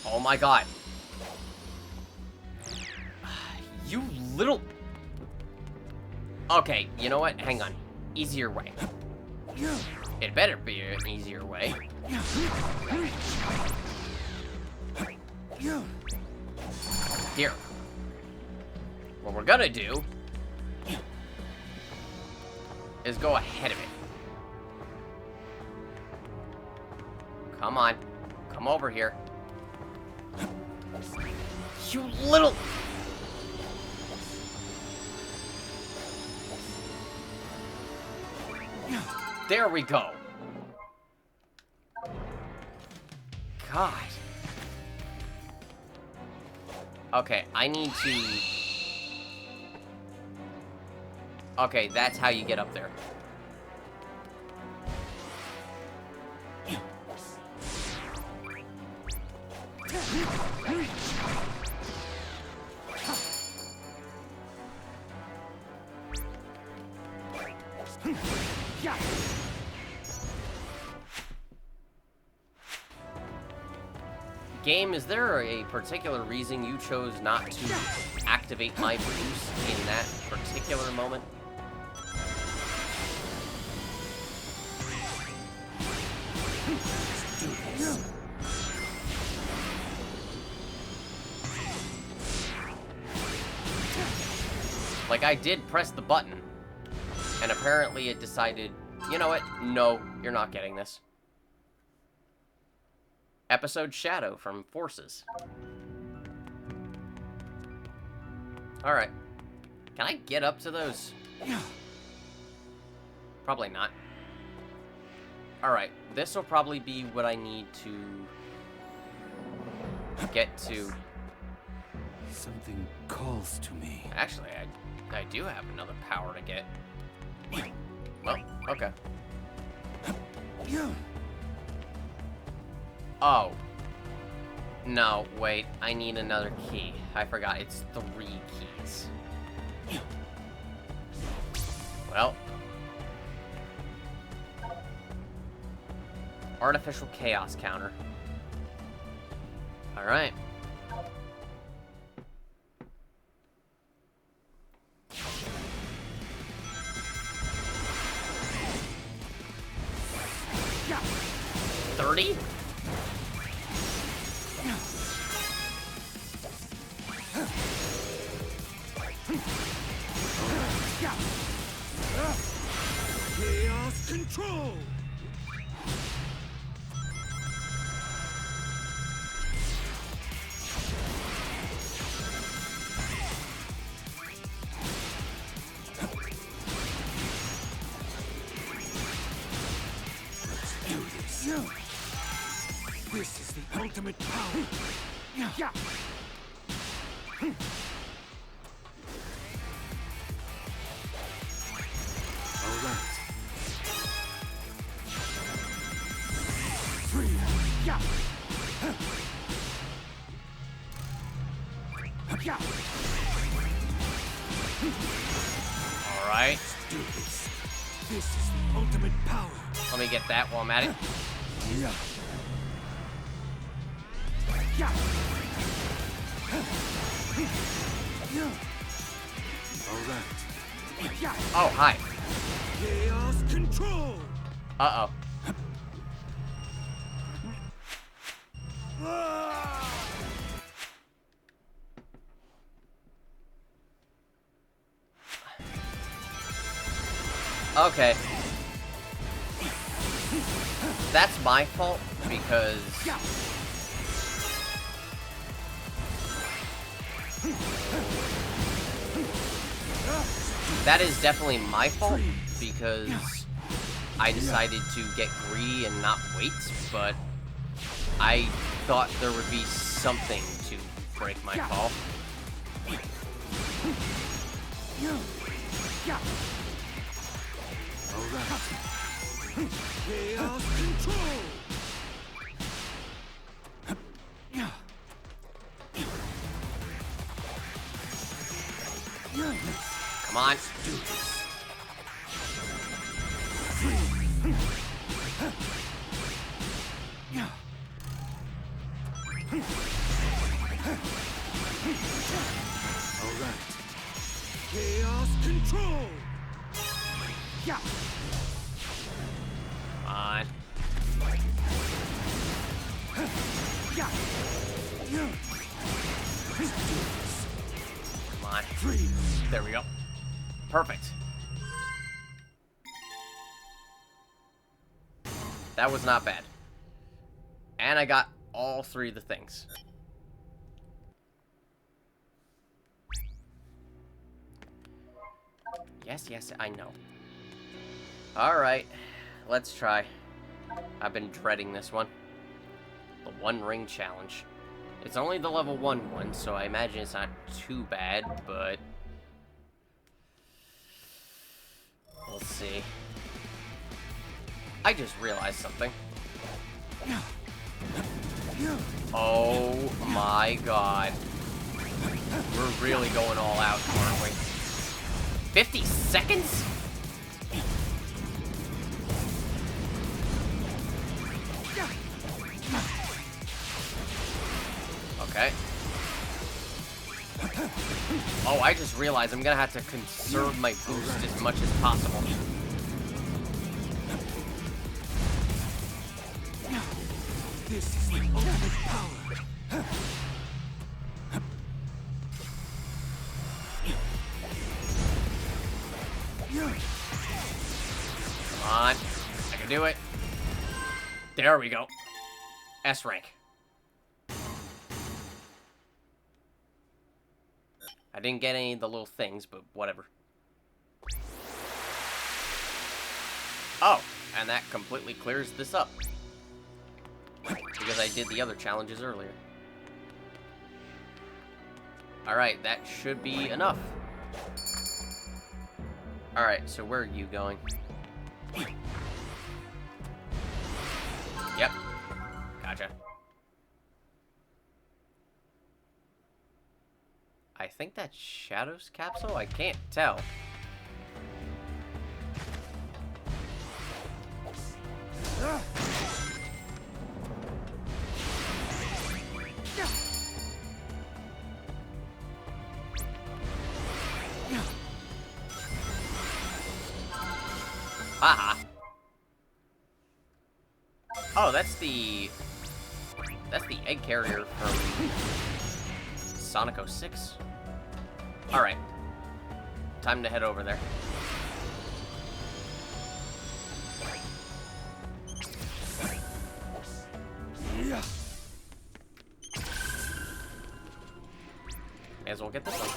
Oh my god. You little... Okay, you know what? Hang on. Easier way. It better be an easier way. Here. What we're gonna do is go ahead of it. Come on. Come over here. You little... There we go. God. Okay, I need to... Okay, that's how you get up there. Game, is there a particular reason you chose not to activate my boost in that particular moment? Like, I did press the button, and apparently it decided, you know what? No, you're not getting this. Episode Shadow from Forces. Alright. Can I get up to those? Probably not. Alright, this will probably be what I need to get to. Something calls to me. Actually, I do have another power to get. Well, okay. Oh. No, wait. I need another key. I forgot. It's 3 keys. Well. Artificial chaos counter. Alright. Yeah. 30? Chaos control! Let's do this. This is the ultimate power. Yeah. All right. 3. Yeah. Yeah. All right. Let's do this. This is the ultimate power. Let me get that while I'm at it. Yeah. Yeah. Alright. Oh, hi. Chaos control! Uh-oh. Okay. That's my fault, because... That is definitely my fault, because I decided to get greedy and not wait, but I thought there would be something to break my fall. Alright. Chaos control! Come on. Alright. Chaos control! Come on. Come on. There we go. Perfect. That was not bad. And I got all three of the things. Yes, I know. Alright, let's try. I've been dreading this one. The One Ring Challenge. It's only the level 1 one, so I imagine it's not too bad, but... We'll see. I just realized something. Oh my god. We're really going all out, aren't we? 50 seconds? Okay. Oh, I just realized I'm gonna have to conserve my boost as much as possible. This is the ultimate power. Come on. I can do it. There we go. S rank. I didn't get any of the little things, but whatever. Oh, and that completely clears this up. Because I did the other challenges earlier. Alright, that should be enough. Alright, so where are you going? Yep. Gotcha. I think that's Shadow's capsule? I can't tell. Haha. Oh, that's the egg carrier from Sonic 06. Alright. Time to head over there. May as well get this one.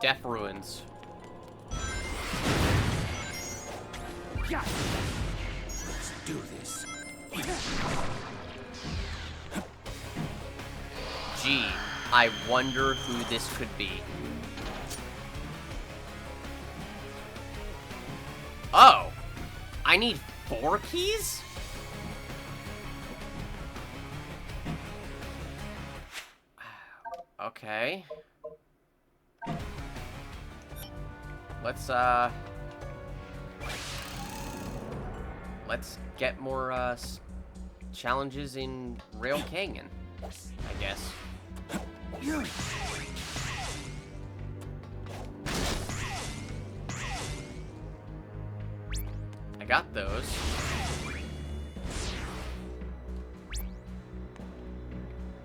Death Ruins. Let's do this. Gee, I wonder who this could be. Oh! I need 4 keys? Okay. Let's get more, challenges in Rail Canyon, I guess. got those.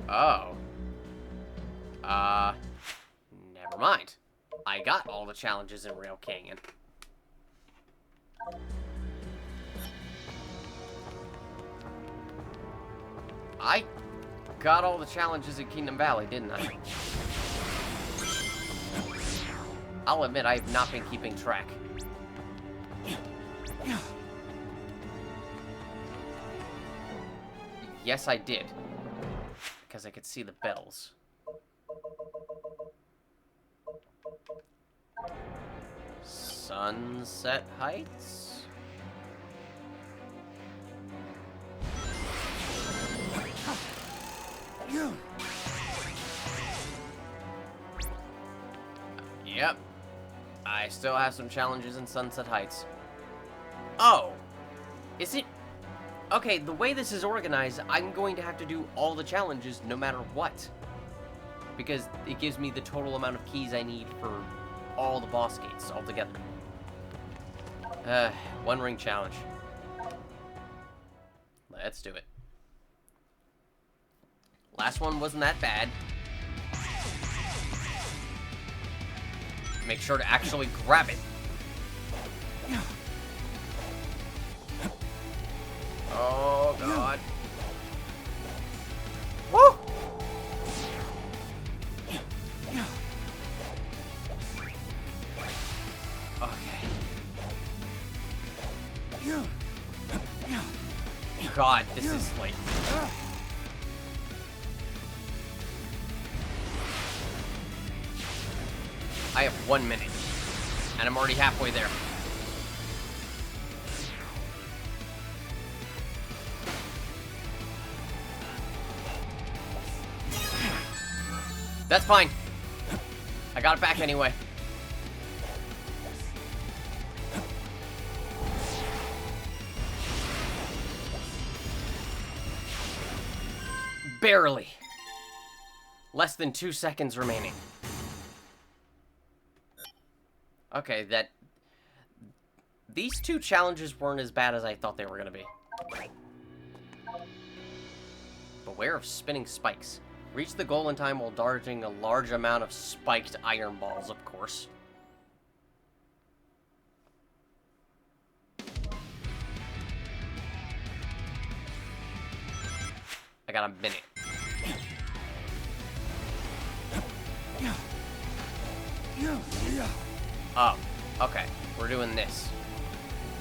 Oh. Never mind. I got all the challenges in Rail Canyon. I got all the challenges in Kingdom Valley, didn't I? I'll admit I have not been keeping track. Yes, I did. Because I could see the bells. Sunset Heights? Yep. I still have some challenges in Sunset Heights. Oh! Is it... Okay, the way this is organized, I'm going to have to do all the challenges no matter what. Because it gives me the total amount of keys I need for all the boss gates altogether. One ring challenge. Let's do it. Last one wasn't that bad. Make sure to actually grab it. Oh, God. Woo! Okay. God, this is like... I have 1 minute, and I'm already halfway there. That's fine. I got it back anyway. Barely. Less than 2 seconds remaining. Okay, these two challenges weren't as bad as I thought they were gonna be. Beware of spinning spikes. Reach the goal in time while dodging a large amount of spiked iron balls, of course. I got a minute. Oh, okay. We're doing this.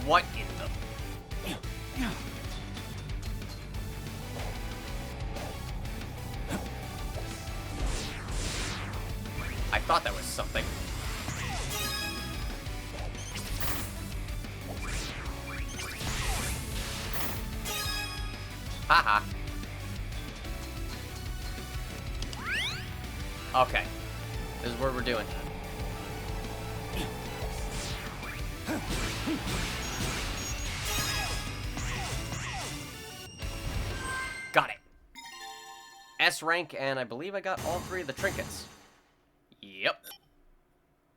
What in the... I thought that was something. Haha. Okay. This is what we're doing. Got it. S rank, and I believe I got all 3 of the trinkets. Yep.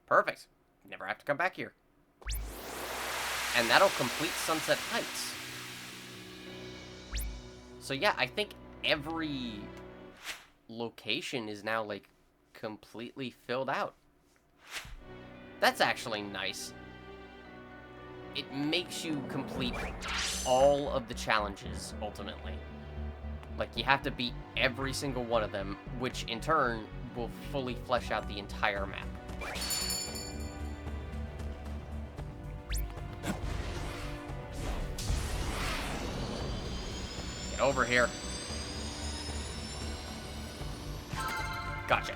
Perfect. Never have to come back here. And that'll complete Sunset Heights. So yeah, I think every location is now, like, completely filled out. That's actually nice. It makes you complete all of the challenges, ultimately. Like, you have to beat every single one of them, which in turn will fully flesh out the entire map. Get over here. Gotcha.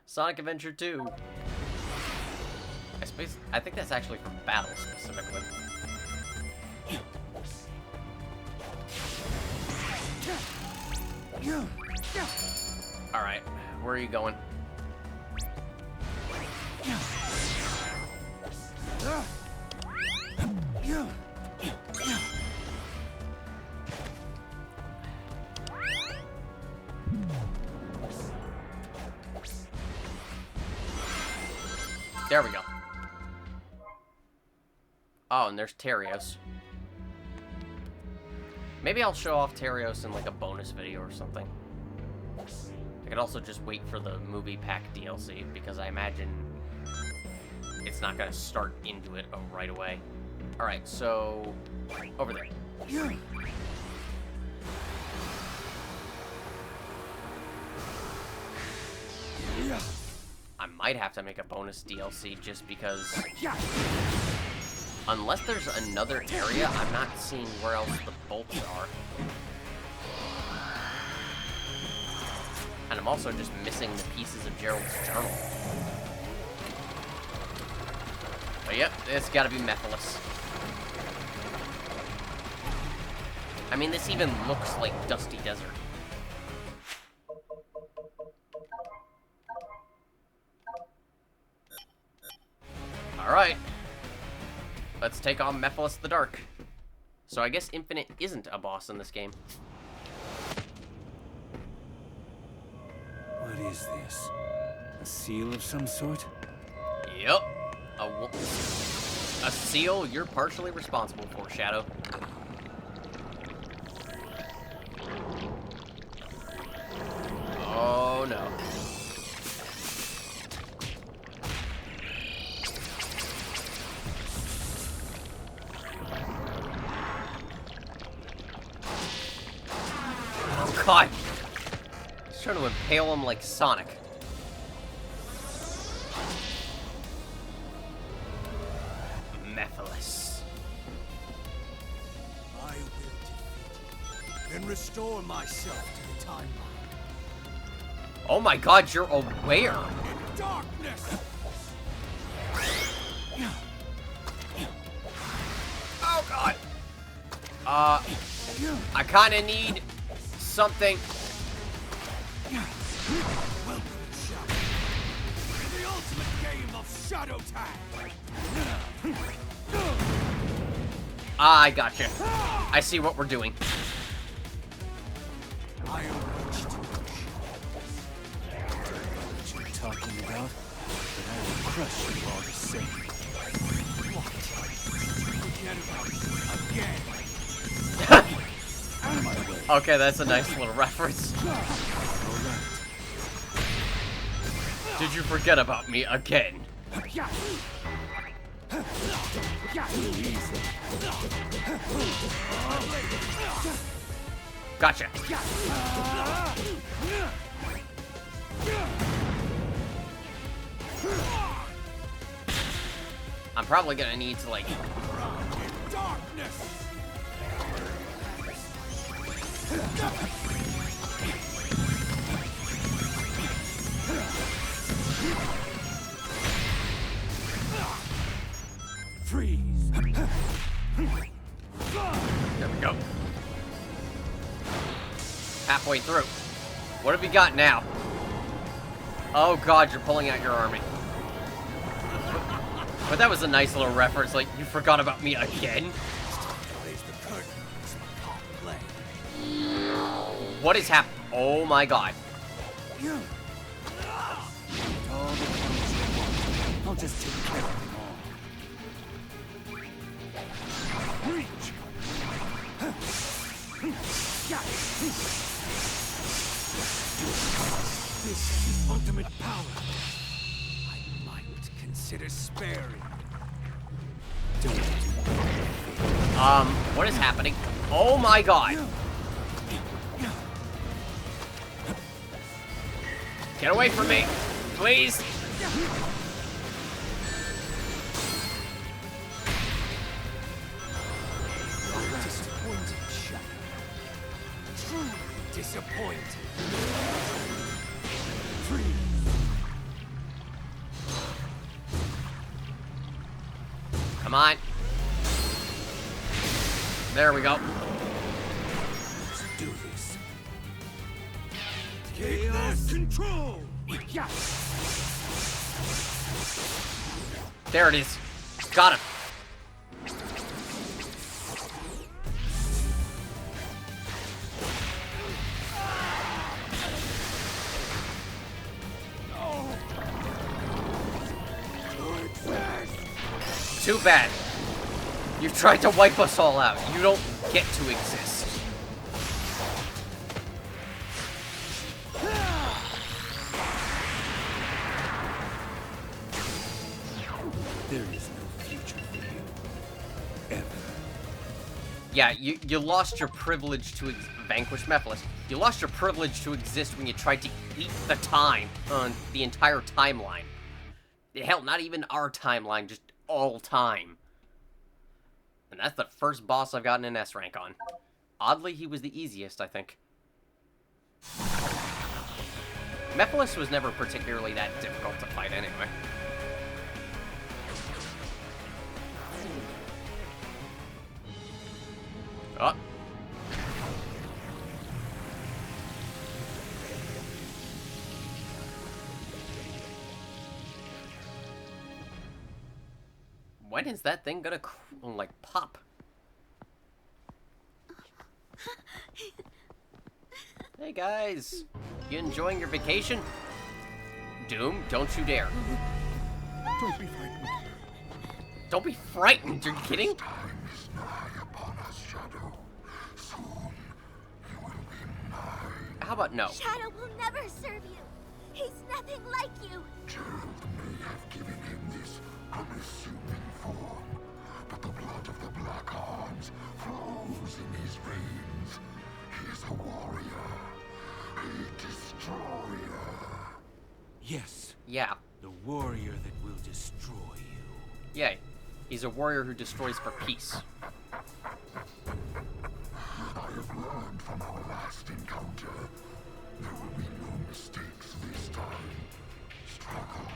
Sonic Adventure 2. I think that's actually for battle specifically. Alright, where are you going? There we go. Oh, and there's Terios. Maybe I'll show off Terios in like a bonus video or something. I could also just wait for the movie pack DLC because I imagine it's not gonna start into it right away. Alright, so over there. I might have to make a bonus DLC just because unless there's another area, I'm not seeing where else the bolts are. And I'm also just missing the pieces of Gerald's journal. But yep, it's gotta be Mephiles. I mean, this even looks like Dusty Desert. Alright. Let's take on Mephiles the Dark. So I guess Infinite isn't a boss in this game. What is this? A seal of some sort? Yep. A seal you're partially responsible for, Shadow. Oh no. Oh god. He's trying to impale him like Sonic. Mephiles. I will defeat and restore myself to the timeline. Oh my god, you're aware. In darkness! Oh god. I kinda need something. Welcome, Shadow. The ultimate game of Shadow Tag! I gotcha. I see what we're doing. I am reached. What you're talking about? But I will crush you all the same. What? Forget about it again. Out of my way. Okay, that's a nice little reference. Alright. Did you forget about me again? Gotcha. I'm probably gonna need to, like... Darkness! Freeze. There we go. Halfway through. What have we got now? Oh god, you're pulling out your army. But that was a nice little reference, like, you forgot about me again? Raise the curtain. It's my top play. What is happening? Oh my god. All the things you want. I'll just take care of them all. Reach. This is ultimate power. I might consider sparing. Don't do that. What is happening? Oh my god. Get away from me, please. Disappointed, Shadow. Truly disappointed. Come on. There we go. Let's do this. Chaos control. There it is. Got him. Too bad. You've tried to wipe us all out. You don't get to exist. There is no future for you. Ever. Yeah, you lost your privilege to vanquish Mephiles. You lost your privilege to exist when you tried to eat the time on the entire timeline. Hell, not even our timeline, just all time. And that's the first boss I've gotten an S rank on. Oddly, he was the easiest, I think. Mephiles was never particularly that difficult to fight anyway. Oh. When is that thing gonna, like, pop? Hey guys, you enjoying your vacation? Doom, don't you dare. Don't be frightened. Don't be frightened, you're kidding? Time is nigh upon us, Shadow. Soon you will be mine. How about no? Shadow will never serve you. He's nothing like you. Gerald may have given him this unassuming form, but the blood of the Black Arms flows in his veins. He is a warrior, a destroyer. Yes, Yeah. the warrior that will destroy you. Yeah. He's a warrior who destroys for peace. I have learned from our last encounter. There will be no mistakes this time. Struggle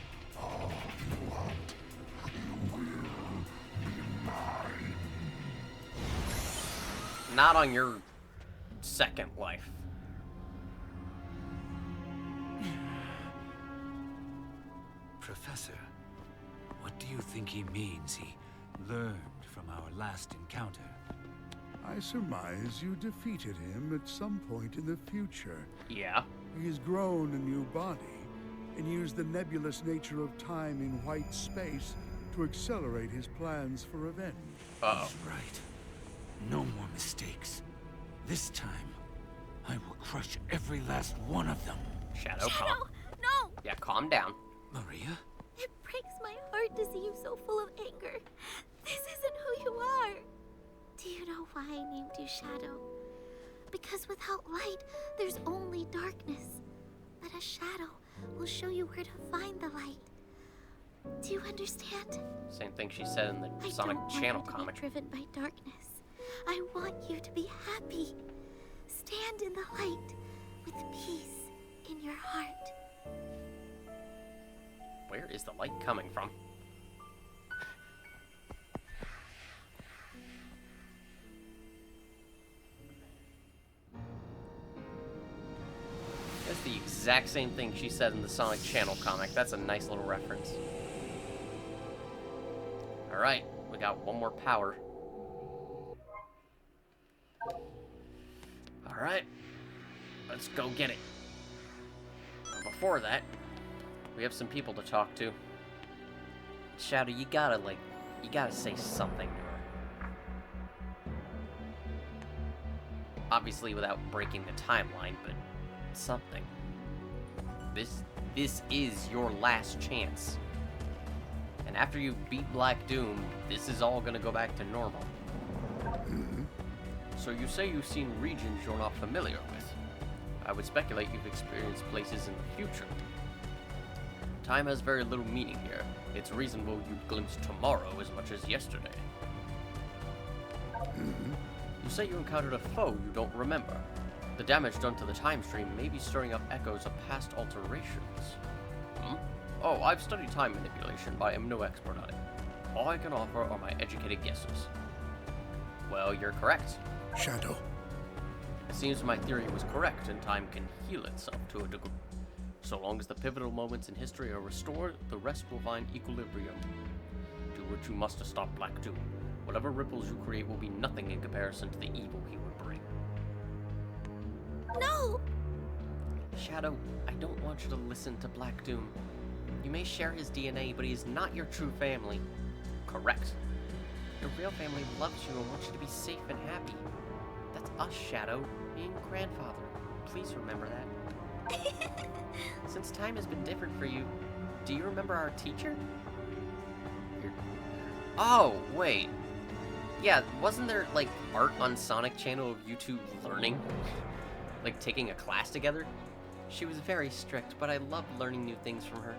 all you want. You will be mine. Not on your second life. Professor, what do you think he means he learned from our last encounter? I surmise you defeated him at some point in the future. Yeah. He has grown a new body and used the nebulous nature of time in white space to accelerate his plans for revenge. Uh-oh. He's right. No more mistakes. This time, I will crush every last one of them. Shadow, Shadow, calm. no! Yeah, calm down. Maria? It breaks my heart to see you so full of anger. This isn't who you are. Do you know why I named you Shadow? Because without light, there's only darkness. But a shadow will show you where to find the light. Do you understand? Same thing she said in the I Sonic don't Channel want you to comic. be driven by darkness. I want you to be happy. Stand in the light with peace in your heart. Where is the light coming from? That's the exact same thing she said in the Sonic Channel comic. That's a nice little reference. Alright, we got one more power. Alright, let's go get it. But before that, we have some people to talk to. Shadow, you gotta say something to her. Obviously without breaking the timeline, but something. This is your last chance. And after you beat Black Doom, this is all gonna go back to normal. So you say you've seen regions you're not familiar with. I would speculate you've experienced places in the future. Time has very little meaning here. It's reasonable you'd glimpse tomorrow as much as yesterday. You say you encountered a foe you don't remember. The damage done to the time stream may be stirring up echoes of past alterations. Oh, I've studied time manipulation, but I am no expert on it. All I can offer are my educated guesses. Well, you're correct. Shadow. It seems my theory was correct, and time can heal itself to a degree. So long as the pivotal moments in history are restored, the rest will find equilibrium. Do what you must to stop Black Doom. Whatever ripples you create will be nothing in comparison to the evil he would bring. No! Shadow, I don't want you to listen to Black Doom. You may share his DNA, but he is not your true family. Correct. Your real family loves you and wants you to be safe and happy. That's us, Shadow, being grandfather. Please remember that. Since time has been different for you, do you remember our teacher? Oh, wait. Yeah, wasn't there, like, art on Sonic Channel of you two learning? Like, taking a class together? She was very strict, but I loved learning new things from her.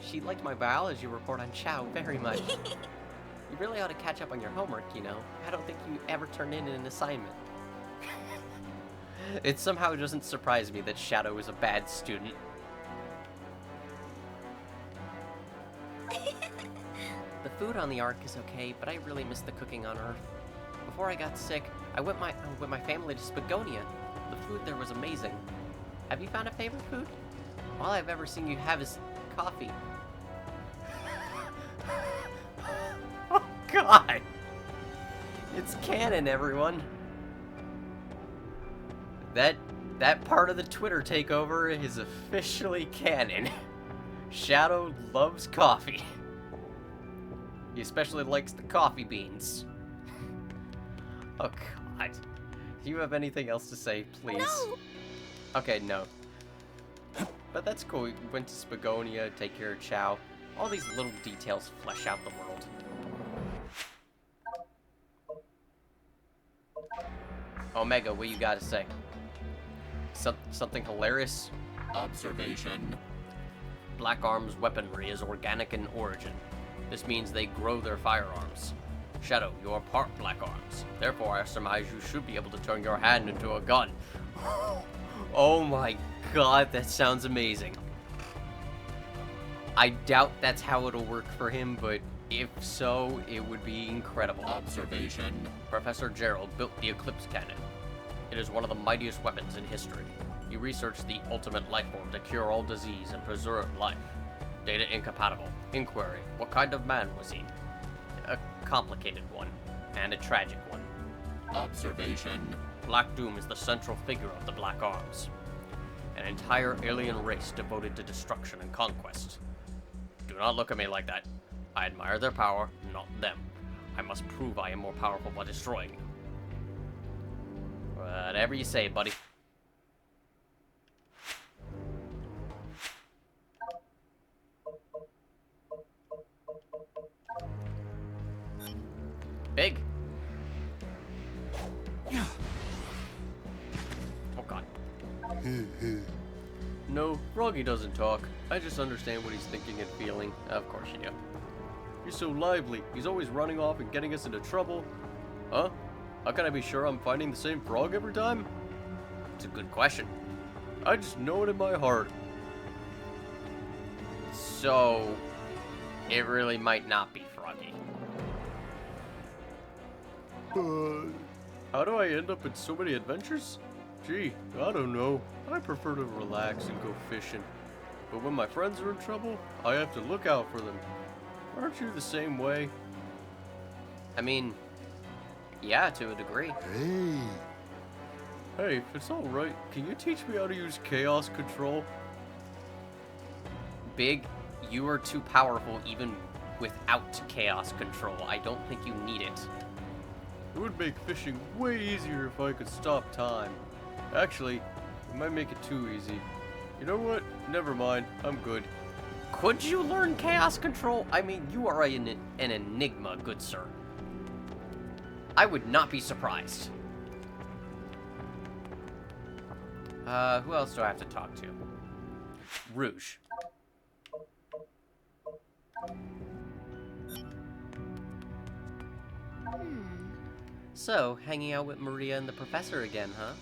She liked my biology report on Chow very much. You really ought to catch up on your homework, you know. I don't think you ever turned in an assignment. It somehow doesn't surprise me that Shadow is a bad student. The food on the Ark is okay, but I really miss the cooking on Earth. Before I got sick, I went with my family to Spagonia. The food there was amazing. Have you found a favorite food? All I've ever seen you have is coffee. Oh God! It's canon, everyone. That part of the Twitter takeover is officially canon. Shadow loves coffee. He especially likes the coffee beans. Oh God. Do you have anything else to say, please? No! Okay, no. But that's cool. We went to Spagonia, take care of Chow. All these little details flesh out the world. Omega, what you gotta say? Something hilarious? Observation. Black Arm's weaponry is organic in origin. This means they grow their firearms. Shadow, you are part Black Arms. Therefore, I surmise you should be able to turn your hand into a gun. Oh my God, that sounds amazing. I doubt that's how it'll work for him, but if so, it would be incredible. Observation. Professor Gerald built the Eclipse cannon. It is one of the mightiest weapons in history. He researched the ultimate life form to cure all disease and preserve life. Data incompatible. Inquiry. What kind of man was he? A complicated one, and a tragic one. Observation. Black Doom is the central figure of the Black Arms. An entire alien race devoted to destruction and conquest. Do not look at me like that. I admire their power, not them. I must prove I am more powerful by destroying you. Whatever you say, buddy. Big. Oh God. No, Froggy doesn't talk. I just understand what he's thinking and feeling. Of course you do. He's so lively. He's always running off and getting us into trouble. Huh? How can I be sure I'm finding the same frog every time? It's a good question. I just know it in my heart. So, it really might not be Froggy. How do I end up in so many adventures? Gee, I don't know. I prefer to relax and go fishing. But when my friends are in trouble, I have to look out for them. Aren't you the same way? I mean, yeah, to a degree. Hey, if it's alright, can you teach me how to use chaos control? Big, you are too powerful even without chaos control. I don't think you need it. It would make fishing way easier if I could stop time. Actually, it might make it too easy. You know what? Never mind. I'm good. Could you learn chaos control? I mean, you are an enigma, good sir. I would not be surprised. Who else do I have to talk to? Rouge. So, hanging out with Maria and the professor again, huh?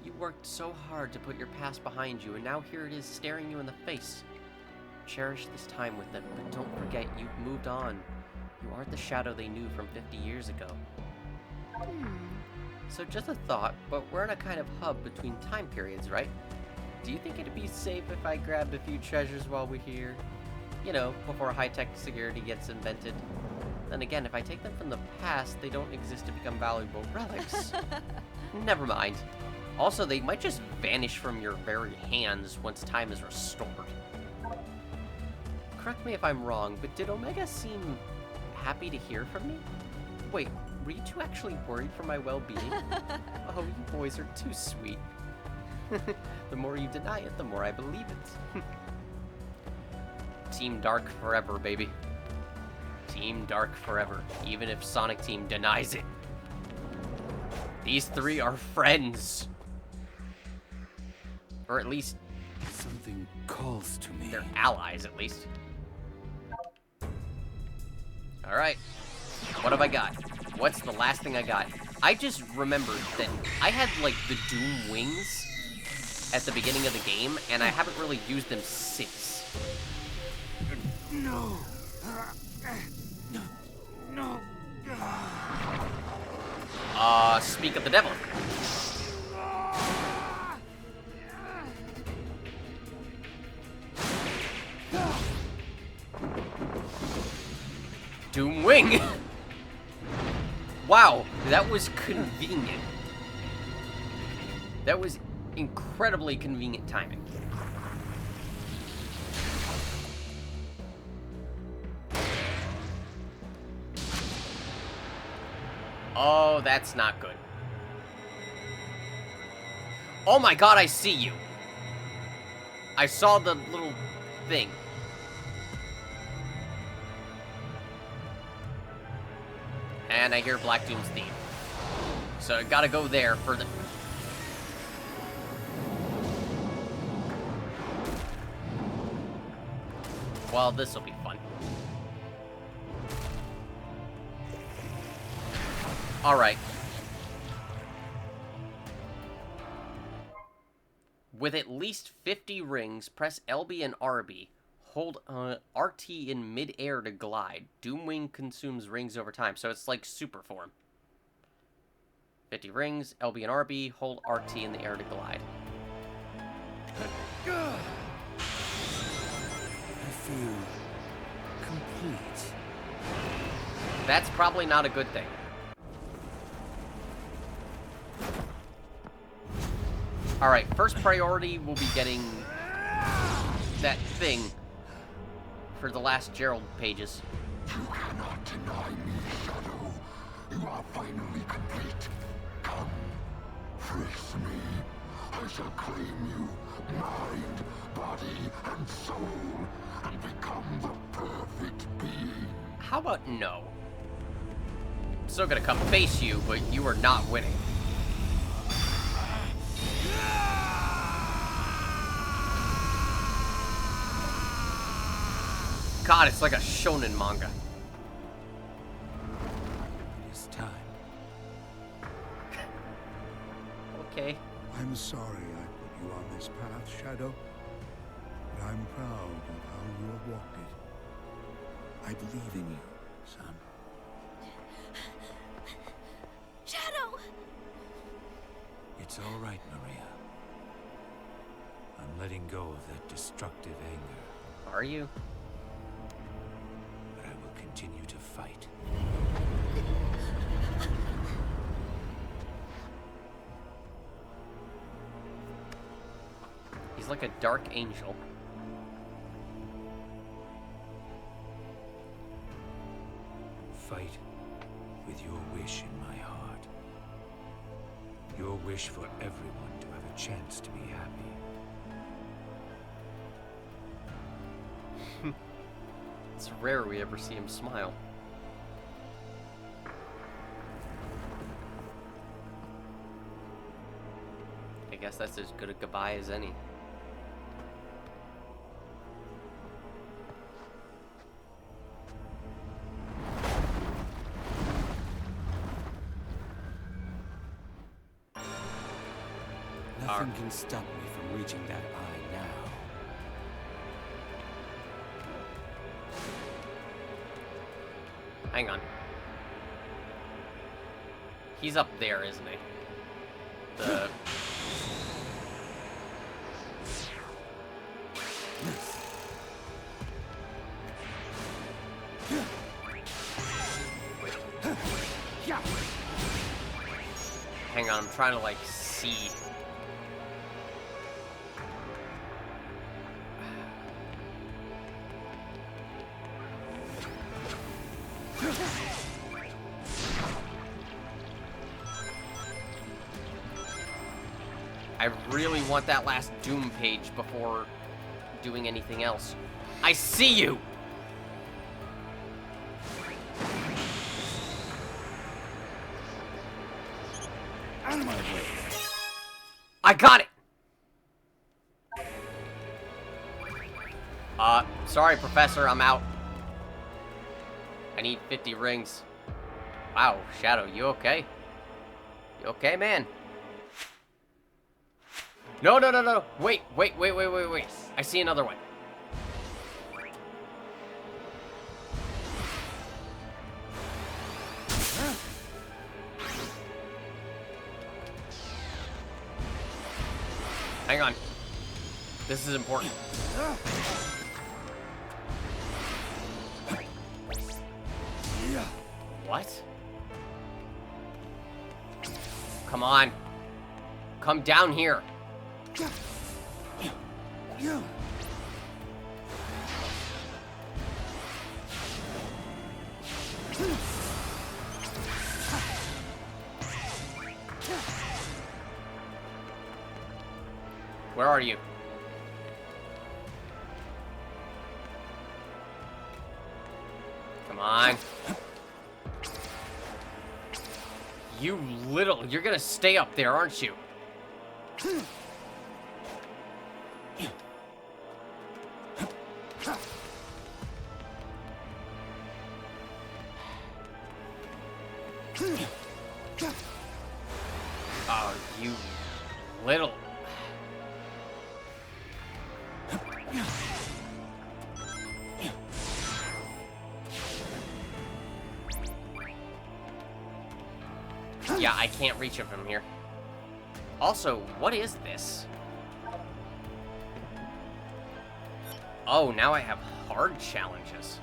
You worked so hard to put your past behind you, and now here it is staring you in the face. Cherish this time with them, but don't forget you've moved on. You aren't the Shadow they knew from 50 years ago. So just a thought, but we're in a kind of hub between time periods, right? Do you think it'd be safe if I grabbed a few treasures while we're here? You know, before high-tech security gets invented. Then again, if I take them from the past, they don't exist to become valuable relics. Never mind. Also, they might just vanish from your very hands once time is restored. Correct me if I'm wrong, but did Omega seem happy to hear from me? Wait, were you two actually worried for my well-being? Oh, you boys are too sweet. The more you deny it, the more I believe it. Team Dark forever, baby. Team Dark forever, even if Sonic Team denies it. These three are friends. Or at least... Something calls to me. they're allies, at least. Alright. What have I got? What's the last thing I got? I just remembered that I had, like, the Doom wings at the beginning of the game, and I haven't really used them since. No. No. Speak of the devil. Doom wing! Wow, that was convenient. That was incredibly convenient timing. Oh, that's not good. Oh my god, I see you. I saw the little thing. And I hear Black Doom's theme. So I gotta go there for the... Well, this'll be fun. Alright. With at least 50 rings, press LB and RB. Hold RT in mid-air to glide. Doomwing consumes rings over time, so it's like super form. 50 rings, LB and RB, hold RT in the air to glide. I feel complete. That's probably not a good thing. Alright, first priority will be getting that thing for the last Gerald pages. You cannot deny me, Shadow. You are finally complete. Come, face me. I shall claim you, mind, body, and soul, and become the perfect being. How about no? I'm still gonna come face you, but you are not winning. God, it's like a shonen manga. It's time. Okay. I'm sorry I put you on this path, Shadow. But I'm proud of how you have walked it. I believe in you, son. Shadow! It's all right, Maria. I'm letting go of that destructive anger, Are you? but I will continue to fight. He's like a dark angel. Fight with your wish in my heart. Your wish for everyone to have a chance to be happy. It's rare we ever see him smile. I guess that's as good a goodbye as any. Nothing can stop me from reaching that eye now. Hang on. He's up there, isn't he? The... Hang on, I'm trying to, like, see. I really want that last Doom page before doing anything else. I see you! Out of my way. I got it! Sorry, Professor, I'm out. I need 50 rings. Wow, Shadow, you okay? You okay, man? No, no, no, no. Wait. I see another one. Hang on. This is important. What? Come on. Come down here. Where are you? Come on. You little... You're gonna stay up there, aren't you? Oh, you little... Yeah, I can't reach it from here. Also, what is this? Oh, now I have hard challenges.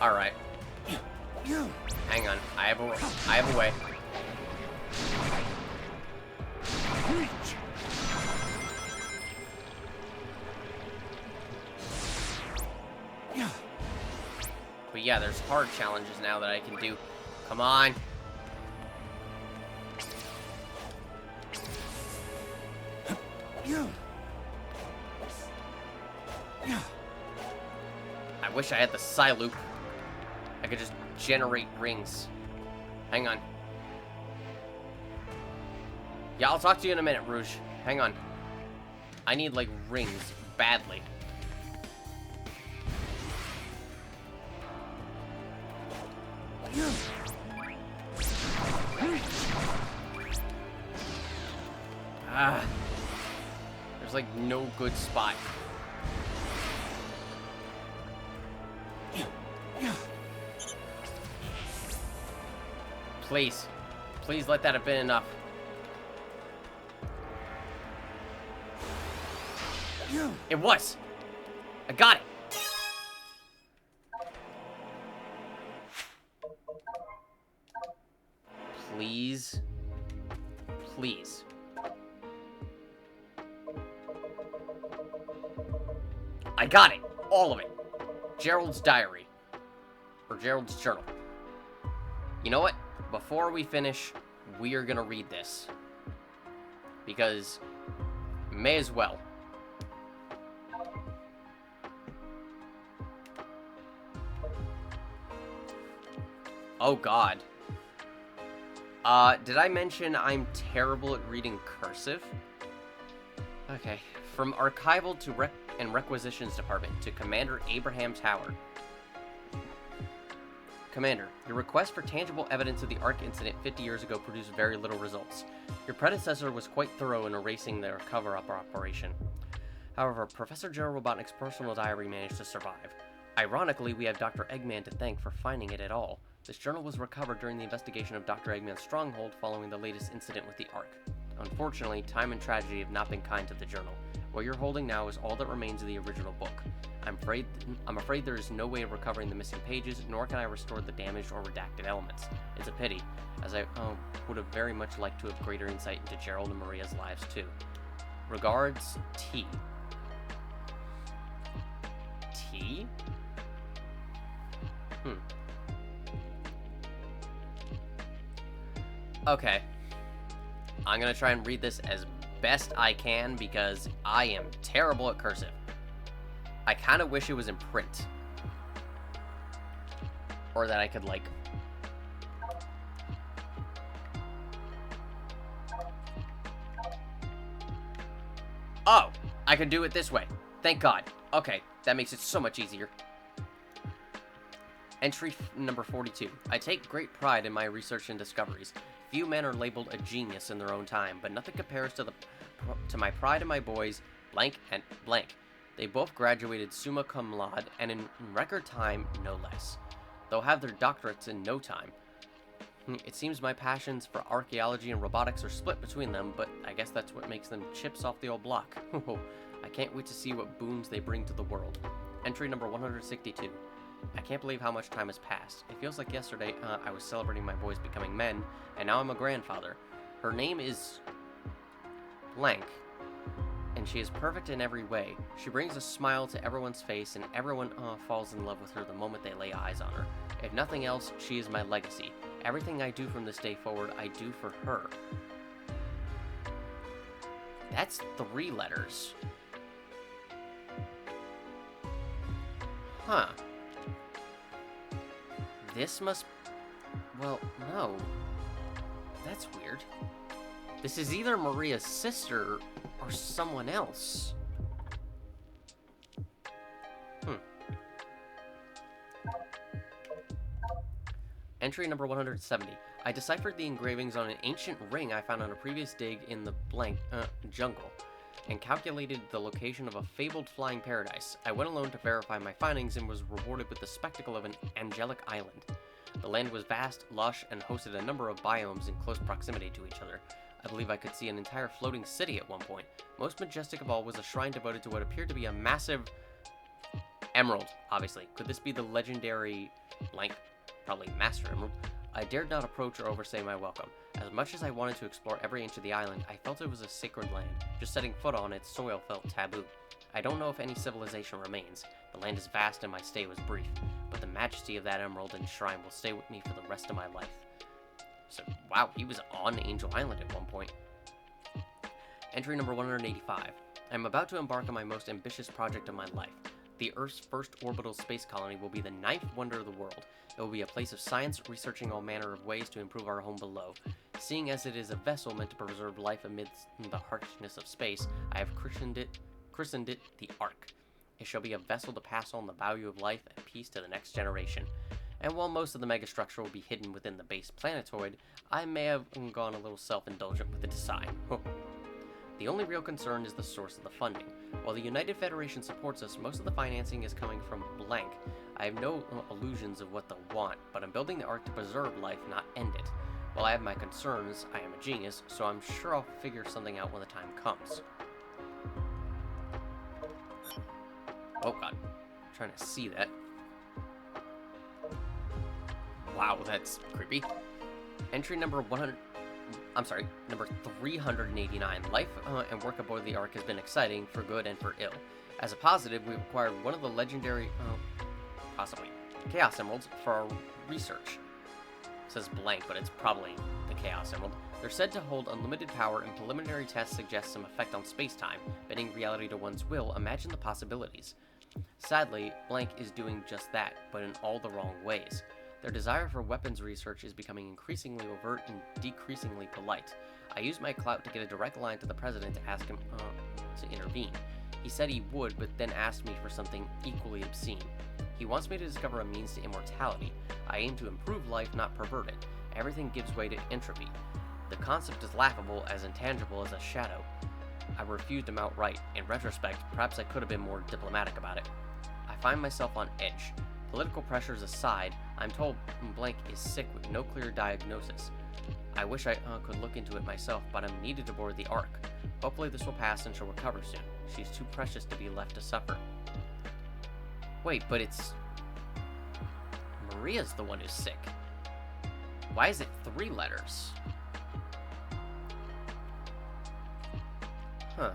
Alright. Hang on. I have a way. But yeah, there's hard challenges now that I can do. Come on. I wish I had the Psy Loop. I could just generate rings. Hang on. Yeah, I'll talk to you in a minute, Rouge. Hang on. I need, like, rings badly. There's like no good spot. Please. Please let that have been enough. It was. I got it. Please. Please. I got it. All of it. Gerald's diary. Or Gerald's journal. You know what? Before we finish, we are gonna read this. Because may as well. Oh God. Did I mention I'm terrible at reading cursive? Okay. From Archival to Requisitions Department to Commander Abraham Tower. Commander, your request for tangible evidence of the Ark incident 50 years ago produced very little results. Your predecessor was quite thorough in erasing their cover-up operation. However, Professor General Robotnik's personal diary managed to survive. Ironically, we have Dr. Eggman to thank for finding it at all. This journal was recovered during the investigation of Dr. Eggman's stronghold following the latest incident with the Ark. Unfortunately, time and tragedy have not been kind to the journal. What you're holding now is all that remains of the original book. I'm afraid there is no way of recovering the missing pages, nor can I restore the damaged or redacted elements. It's a pity, as I would have very much liked to have greater insight into Gerald and Maria's lives too. Regards, T. T? Okay. I'm gonna try and read this as best I can because I am terrible at cursive. I kind of wish it was in print. Or that I could, like... Oh! I can do it this way. Thank God. Okay, that makes it so much easier. Entry number 42. I take great pride in my research and discoveries. Few men are labeled a genius in their own time, but nothing compares to my pride in my boys, blank and blank. They both graduated summa cum laude, and in record time, no less. They'll have their doctorates in no time. It seems my passions for archaeology and robotics are split between them, but I guess that's what makes them chips off the old block. I can't wait to see what boons they bring to the world. Entry number 162. I can't believe how much time has passed. It feels like yesterday I was celebrating my boys becoming men, and now I'm a grandfather. Her name is... blank. And she is perfect in every way. She brings a smile to everyone's face, and everyone falls in love with her the moment they lay eyes on her. If nothing else, she is my legacy. Everything I do from this day forward, I do for her. That's 3 letters. Huh. This must... well, no. That's weird. This is either Maria's sister or someone else. Entry number 170. I deciphered the engravings on an ancient ring I found on a previous dig in the blank jungle, and calculated the location of a fabled flying paradise. I went alone to verify my findings and was rewarded with the spectacle of an angelic island. The land was vast, lush, and hosted a number of biomes in close proximity to each other. I believe I could see an entire floating city at one point. Most majestic of all was a shrine devoted to what appeared to be a massive emerald, obviously. Could this be the legendary blank? Probably Master Emerald. I dared not approach or overstay my welcome. As much as I wanted to explore every inch of the island, I felt it was a sacred land. Just setting foot on its soil felt taboo. I don't know if any civilization remains. The land is vast and my stay was brief, but the majesty of that emerald and shrine will stay with me for the rest of my life. So, wow, he was on Angel Island at one point. Entry number 185. I'm about to embark on my most ambitious project of my life. The Earth's first orbital space colony will be the 9th wonder of the world. It will be a place of science, researching all manner of ways to improve our home below. Seeing as it is a vessel meant to preserve life amidst the harshness of space, I have christened it the Ark. It shall be a vessel to pass on the value of life and peace to the next generation. And while most of the megastructure will be hidden within the base planetoid, I may have gone a little self-indulgent with the design. The only real concern is the source of the funding. While the United Federation supports us, most of the financing is coming from blank. I have no illusions of what they'll want, but I'm building the Ark to preserve life, not end it. While I have my concerns, I am a genius, so I'm sure I'll figure something out when the time comes. Oh god, I'm trying to see that. Wow, that's creepy. Entry number number 389. Life and work aboard the Ark has been exciting, for good and for ill. As a positive, we've acquired one of the legendary, possibly, Chaos Emeralds for our research. It says blank, but it's probably the Chaos Emerald. They're said to hold unlimited power, and preliminary tests suggest some effect on space-time. Bending reality to one's will, imagine the possibilities. Sadly, blank is doing just that, but in all the wrong ways. Their desire for weapons research is becoming increasingly overt and decreasingly polite. I used my clout to get a direct line to the president to ask him to intervene. He said he would, but then asked me for something equally obscene. He wants me to discover a means to immortality. I aim to improve life, not pervert it. Everything gives way to entropy. The concept is laughable, as intangible as a shadow. I refused him outright. In retrospect, perhaps I could have been more diplomatic about it. I find myself on edge. Political pressures aside, I'm told blank is sick with no clear diagnosis. I wish I could look into it myself, but I'm needed aboard the Ark. Hopefully this will pass and she'll recover soon. She's too precious to be left to suffer. Wait, but it's... Maria's the one who's sick. Why is it 3 letters? Huh.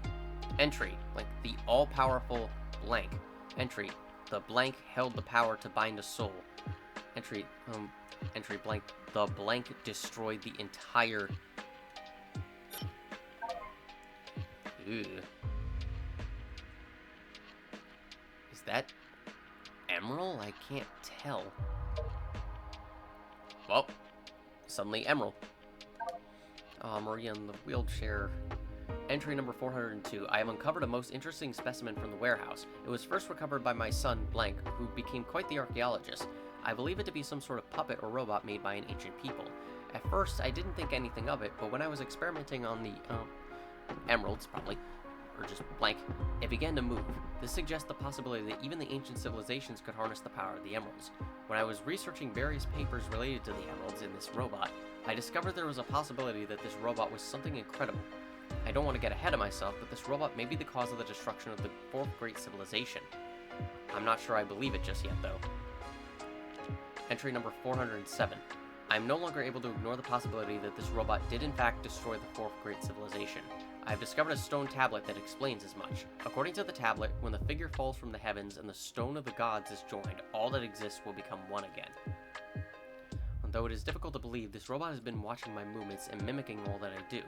Entry, like the all-powerful blank. Entry, the blank held the power to bind a soul. Entry, entry blank. The blank destroyed the entire... Ew. Is that Emerald? I can't tell. Well, suddenly Emerald. Maria in the wheelchair. Entry number 402. I have uncovered a most interesting specimen from the warehouse. It was first recovered by my son, Blank, who became quite the archaeologist. I believe it to be some sort of puppet or robot made by an ancient people. At first, I didn't think anything of it, but when I was experimenting on the, emeralds, probably, or just Blank, it began to move. This suggests the possibility that even the ancient civilizations could harness the power of the emeralds. When I was researching various papers related to the emeralds in this robot, I discovered there was a possibility that this robot was something incredible. I don't want to get ahead of myself, but this robot may be the cause of the destruction of the fourth great civilization. I'm not sure I believe it just yet, though. Entry number 407. I am no longer able to ignore the possibility that this robot did in fact destroy the fourth great civilization. I have discovered a stone tablet that explains as much. According to the tablet, when the figure falls from the heavens and the stone of the gods is joined, all that exists will become one again. Though it is difficult to believe, this robot has been watching my movements and mimicking all that I do.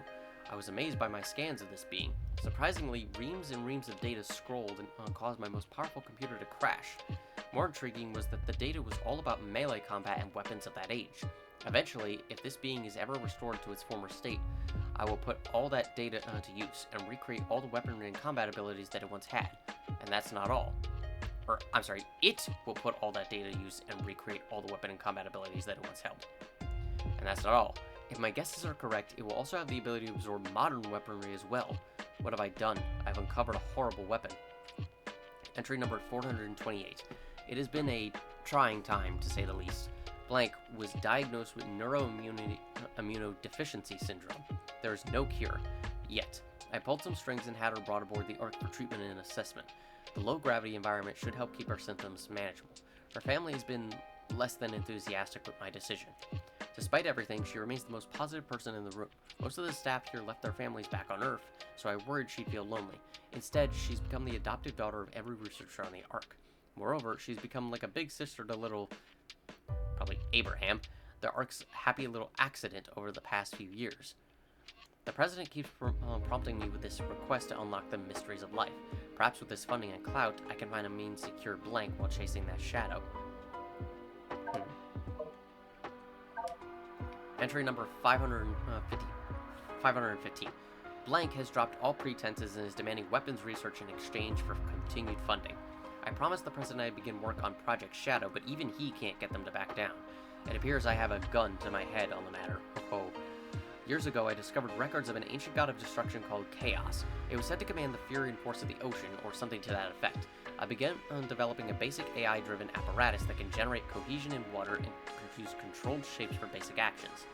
I was amazed by my scans of this being. Surprisingly, reams and reams of data scrolled and caused my most powerful computer to crash. More intriguing was that the data was all about melee combat and weapons of that age. Eventually, if this being is ever restored to its former state, I will put all that data to use and recreate all the weaponry and combat abilities that it once had. And that's not all. It will put all that data to use and recreate all the weapon and combat abilities that it once held. And that's not all. If my guesses are correct, it will also have the ability to absorb modern weaponry as well. What have I done? I've uncovered a horrible weapon. Entry number 428. It has been a trying time, to say the least. Blank was diagnosed with neuroimmunodeficiency syndrome. There is no cure, yet. I pulled some strings and had her brought aboard the Ark for treatment and assessment. The low-gravity environment should help keep her symptoms manageable. Her family has been less than enthusiastic with my decision. Despite everything, she remains the most positive person in the room. Most of the staff here left their families back on Earth, so I worried she'd feel lonely. Instead, she's become the adopted daughter of every researcher on the Ark. Moreover, she's become like a big sister to little... probably Abraham, the Ark's happy little accident over the past few years. The President keeps prompting me with this request to unlock the mysteries of life. Perhaps with this funding and clout, I can find a means to cure Blank while chasing that shadow. Entry number 515. Blank has dropped all pretenses and is demanding weapons research in exchange for continued funding. I promised the President I'd begin work on Project Shadow, but even he can't get them to back down. It appears I have a gun to my head on the matter. Oh. Years ago, I discovered records of an ancient god of destruction called Chaos. It was said to command the fury and force of the ocean, or something to that effect. I began developing a basic AI-driven apparatus that can generate cohesion in water and produce controlled shapes for basic actions.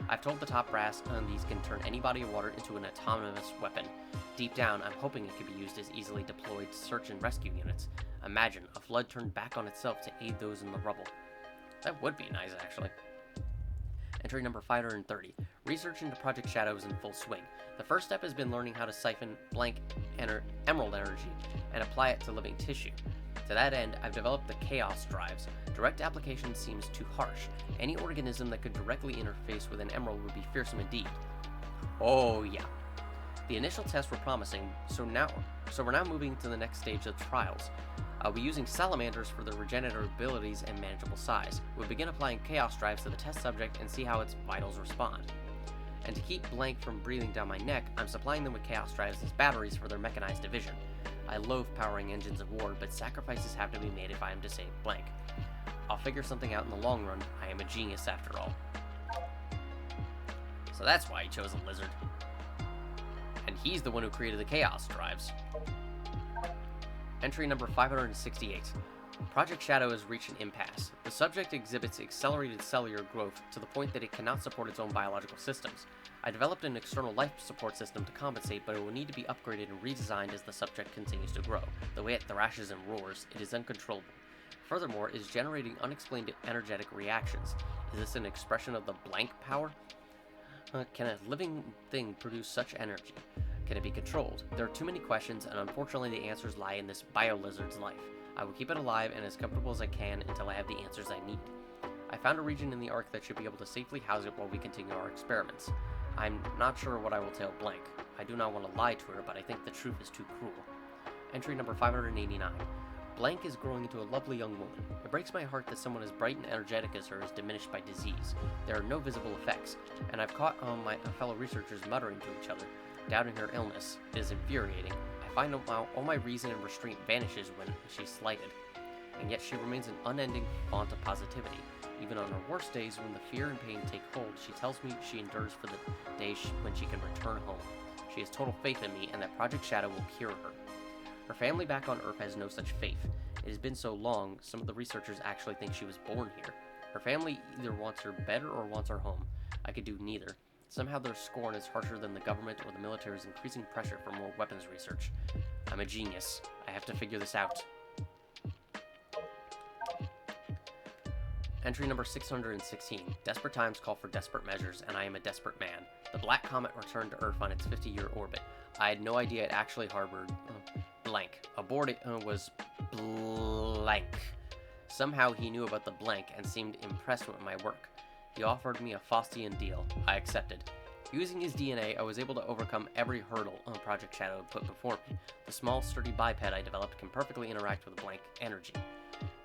I've told the top brass these can turn any body of water into an autonomous weapon. Deep down, I'm hoping it can be used as easily deployed search and rescue units. Imagine a flood turned back on itself to aid those in the rubble. That would be nice, actually. Entry number 530. Research into Project Shadow is in full swing. The first step has been learning how to siphon Blank emerald energy and apply it to living tissue. To that end, I've developed the Chaos Drives. Direct application seems too harsh. Any organism that could directly interface with an emerald would be fearsome indeed. Oh yeah. The initial tests were promising, so we're now moving to the next stage of trials. I'll be using salamanders for their regenerative abilities and manageable size. We'll begin applying Chaos Drives to the test subject and see how its vitals respond. And to keep Blank from breathing down my neck, I'm supplying them with Chaos Drives as batteries for their mechanized division. I loathe powering engines of war, but sacrifices have to be made if I am to save Blank. I'll figure something out in the long run. I am a genius after all. So that's why he chose a lizard. And he's the one who created the Chaos Drives. Entry number 568. Project Shadow has reached an impasse. The subject exhibits accelerated cellular growth to the point that it cannot support its own biological systems. I developed an external life support system to compensate, but it will need to be upgraded and redesigned as the subject continues to grow. The way it thrashes and roars, it is uncontrollable. Furthermore, it is generating unexplained energetic reactions. Is this an expression of the Blank power? Can a living thing produce such energy? Can it be controlled? There are too many questions, and unfortunately the answers lie in this bio-lizard's life. I will keep it alive and as comfortable as I can until I have the answers I need. I found a region in the Ark that should be able to safely house it while we continue our experiments. I'm not sure what I will tell Blank. I do not want to lie to her, but I think the truth is too cruel. Entry number 589. Blank is growing into a lovely young woman. It breaks my heart that someone as bright and energetic as her is diminished by disease. There are no visible effects, and I've caught my fellow researchers muttering to each other, doubting her illness. It is infuriating. I find all my reason and restraint vanishes when she's slighted, and yet she remains an unending font of positivity. Even on her worst days, when the fear and pain take hold, she tells me she endures for the day when she can return home. She has total faith in me, and that Project Shadow will cure her. Her family back on Earth has no such faith. It has been so long, some of the researchers actually think she was born here. Her family either wants her better or wants her home. I could do neither. Somehow their scorn is harsher than the government or the military's increasing pressure for more weapons research. I'm a genius. I have to figure this out. Entry number 616. Desperate times call for desperate measures, and I am a desperate man. The Black Comet returned to Earth on its 50-year orbit. I had no idea it actually harbored blank. Aboard it was blank. Somehow he knew about the blank and seemed impressed with my work. He offered me a Faustian deal. I accepted. Using his DNA, I was able to overcome every hurdle Project Shadow had put before me. The small, sturdy biped I developed can perfectly interact with blank energy.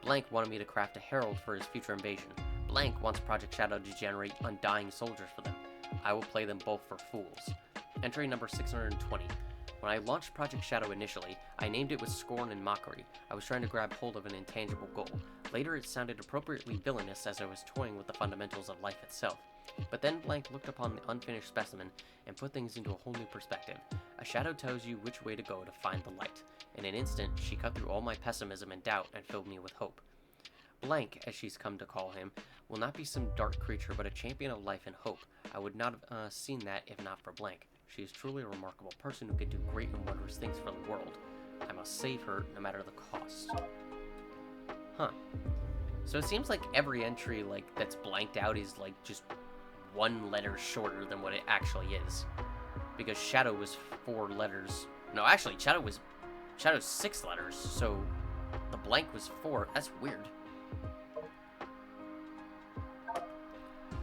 Blank wanted me to craft a herald for his future invasion. Blank wants Project Shadow to generate undying soldiers for them. I will play them both for fools. Entry number 620. When I launched Project Shadow initially, I named it with scorn and mockery. I was trying to grab hold of an intangible goal. Later it sounded appropriately villainous as I was toying with the fundamentals of life itself. But then Blank looked upon the unfinished specimen and put things into a whole new perspective. A shadow tells you which way to go to find the light. In an instant, she cut through all my pessimism and doubt and filled me with hope. Blank, as she's come to call him, will not be some dark creature but a champion of life and hope. I would not have seen that if not for Blank. She is truly a remarkable person who can do great and wondrous things for the world. I must save her no matter the cost. Huh. So it seems like every entry that's blanked out is just one letter shorter than what it actually is. Because Shadow was 4 letters. No, actually, Shadow's 6 letters, so the blank was 4. That's weird.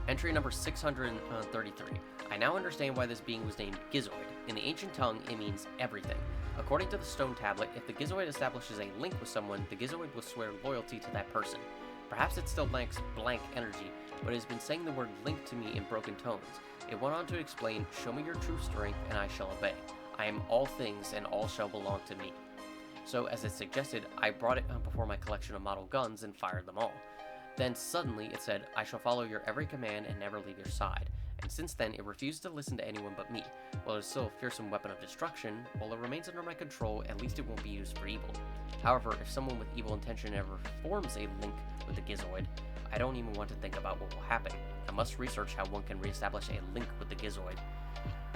Entry number 633. I now understand why this being was named Gizoid. In the ancient tongue, it means everything. According to the stone tablet, if the Gizoid establishes a link with someone, the Gizoid will swear loyalty to that person. Perhaps it still lacks blank energy, but it has been saying the word link to me in broken tones. It went on to explain, show me your true strength, and I shall obey. I am all things, and all shall belong to me. So, as it suggested, I brought it before my collection of model guns and fired them all. Then suddenly it said, I shall follow your every command and never leave your side. And since then, it refused to listen to anyone but me. While it is still a fearsome weapon of destruction, while it remains under my control, at least it won't be used for evil. However, if someone with evil intention ever forms a link with the Gizoid, I don't even want to think about what will happen. I must research how one can reestablish a link with the Gizoid.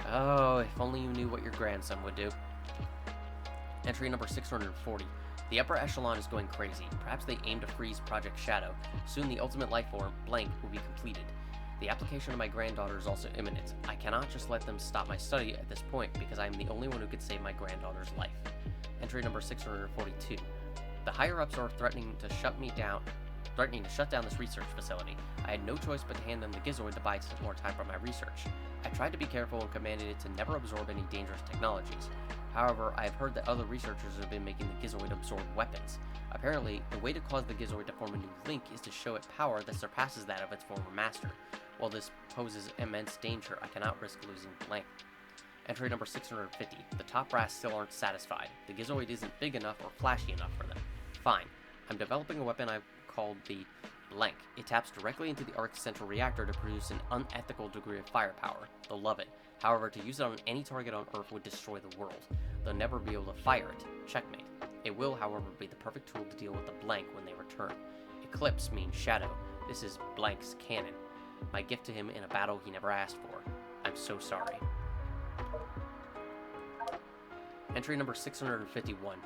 Oh, if only you knew what your grandson would do. Entry number 640. The upper echelon is going crazy. Perhaps they aim to freeze Project Shadow. Soon the ultimate life form, Blank, will be completed. The application of my granddaughter is also imminent. I cannot just let them stop my study at this point because I am the only one who could save my granddaughter's life. Entry number 642. The higher-ups are threatening to shut down this research facility. I had no choice but to hand them the Gizoid to buy some more time for my research. I tried to be careful and commanded it to never absorb any dangerous technologies. However, I have heard that other researchers have been making the Gizoid absorb weapons. Apparently, the way to cause the Gizoid to form a new link is to show it power that surpasses that of its former master. While this poses immense danger, I cannot risk losing Blank. Entry number 650. The top brass still aren't satisfied. The Gizoid isn't big enough or flashy enough for them. Fine. I'm developing a weapon I've called the Blank. It taps directly into the Ark's central reactor to produce an unethical degree of firepower. They'll love it. However, to use it on any target on Earth would destroy the world. They'll never be able to fire it. Checkmate. It will, however, be the perfect tool to deal with the Blank when they return. Eclipse means shadow. This is Blank's cannon. My gift to him in a battle he never asked for. I'm so sorry. Entry number 651.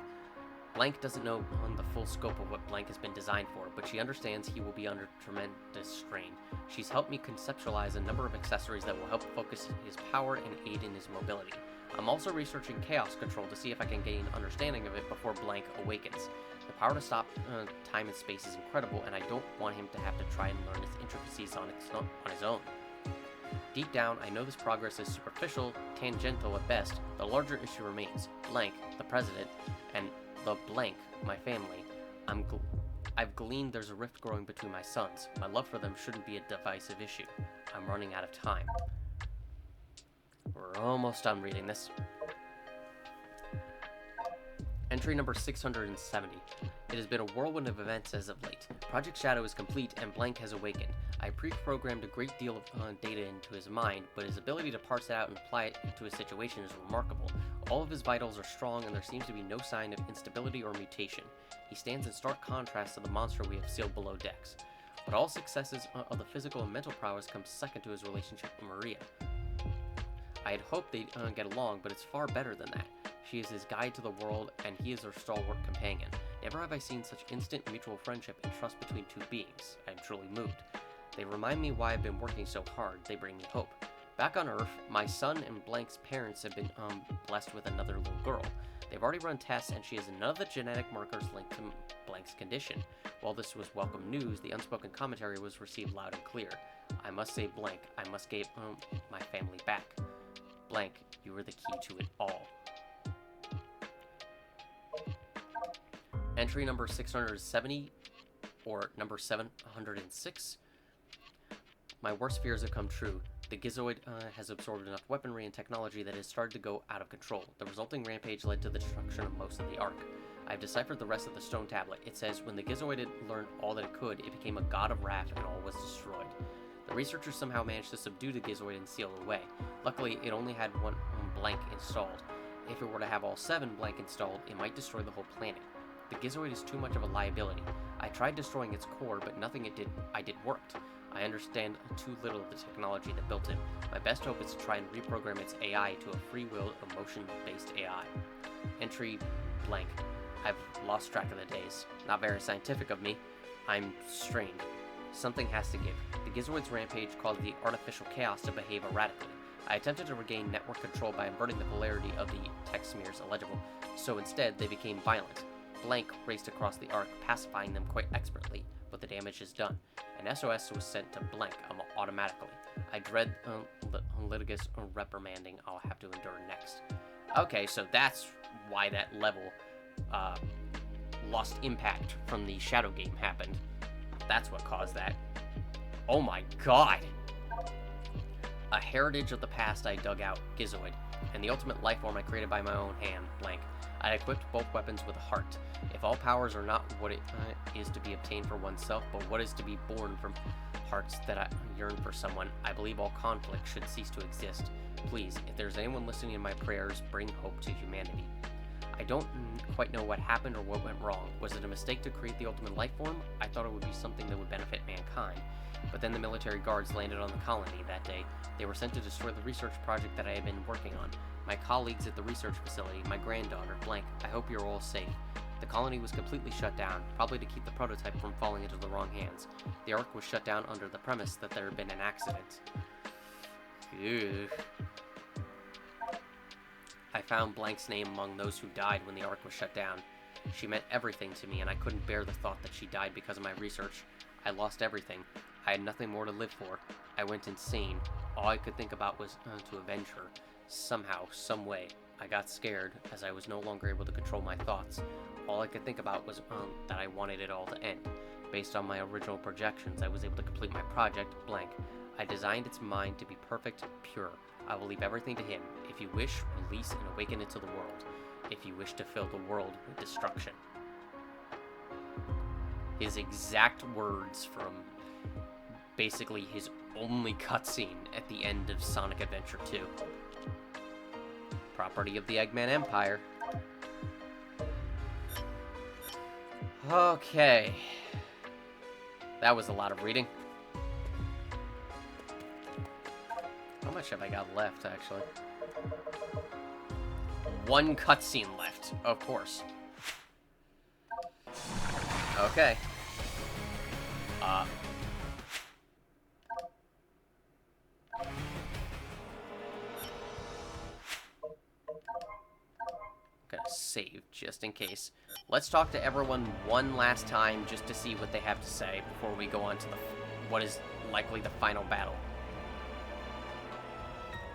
Blank doesn't know the full scope of what Blank has been designed for, but she understands he will be under tremendous strain. She's helped me conceptualize a number of accessories that will help focus his power and aid in his mobility. I'm also researching chaos control to see if I can gain understanding of it before Blank awakens. The power to stop time and space is incredible, and I don't want him to have to try and learn its intricacies on his own. Deep down, I know this progress is superficial, tangential at best. The larger issue remains. Blank, the president, and the Blank, my family. I've gleaned there's a rift growing between my sons. My love for them shouldn't be a divisive issue. I'm running out of time. We're almost done reading this. Entry number 670. It has been a whirlwind of events as of late. Project Shadow is complete and Blank has awakened. I pre-programmed a great deal of data into his mind, but his ability to parse it out and apply it into a situation is remarkable. All of his vitals are strong and there seems to be no sign of instability or mutation. He stands in stark contrast to the monster we have sealed below decks. But all successes of the physical and mental prowess come second to his relationship with Maria. I had hoped they'd get along, but it's far better than that. She is his guide to the world, and he is her stalwart companion. Never have I seen such instant mutual friendship and trust between two beings. I am truly moved. They remind me why I've been working so hard. They bring me hope. Back on Earth, my son and Blank's parents have been blessed with another little girl. They've already run tests, and she has none of the genetic markers linked to Blank's condition. While this was welcome news, the unspoken commentary was received loud and clear. I must save Blank. I must get my family back. Blank, you are the key to it all. Entry number 670, or number 706. My worst fears have come true. The Gizoid has absorbed enough weaponry and technology that it has started to go out of control. The resulting rampage led to the destruction of most of the Ark. I have deciphered the rest of the stone tablet. It says, when the Gizoid had learned all that it could, it became a god of wrath and all was destroyed. The researchers somehow managed to subdue the Gizoid and seal it away. Luckily, it only had one Blank installed. If it were to have all 7 Blank installed, it might destroy the whole planet. The Gizoid is too much of a liability. I tried destroying its core, but nothing I did worked. I understand too little of the technology that built it. My best hope is to try and reprogram its AI to a free-will, emotion-based AI. Entry Blank. I've lost track of the days. Not very scientific of me. I'm strained. Something has to give. The Gizoid's rampage caused the artificial chaos to behave erratically. I attempted to regain network control by inverting the polarity of the text smears illegible, so instead they became violent. Blank raced across the Ark, pacifying them quite expertly, but the damage is done. An SOS was sent to Blank automatically. I dread the litigious reprimanding I'll have to endure next. Okay, so that's why that level lost impact from the Shadow game happened. That's what caused that. Oh my god! A heritage of the past I dug out, Gizoid, and the ultimate life form I created by my own hand, Blank. I equipped both weapons with a heart. If all powers are not what it is to be obtained for oneself, but what is to be born from hearts that I yearn for someone, I believe all conflict should cease to exist. Please, if there's anyone listening to my prayers, bring hope to humanity. I don't quite know what happened or what went wrong. Was it a mistake to create the ultimate life form? I thought it would be something that would benefit mankind. But then the military guards landed on the colony that day. They were sent to destroy the research project that I had been working on. My colleagues at the research facility, my granddaughter, Blank, I hope you're all safe. The colony was completely shut down, probably to keep the prototype from falling into the wrong hands. The Ark was shut down under the premise that there had been an accident. Ew. I found Blank's name among those who died when the Ark was shut down. She meant everything to me, and I couldn't bear the thought that she died because of my research. I lost everything. I had nothing more to live for. I went insane. All I could think about was to avenge her. Somehow, some way. I got scared, as I was no longer able to control my thoughts. All I could think about was that I wanted it all to end. Based on my original projections, I was able to complete my project, Blank. I designed its mind to be perfect, pure. I will leave everything to him. If you wish, release and awaken it to the world. If you wish to fill the world with destruction. His exact words from basically his only cutscene at the end of Sonic Adventure 2. Property of the Eggman Empire. Okay. That was a lot of reading. How much have I got left, actually? One cutscene left, of course. Okay. in case. Let's talk to everyone one last time just to see what they have to say before we go on to what is likely the final battle.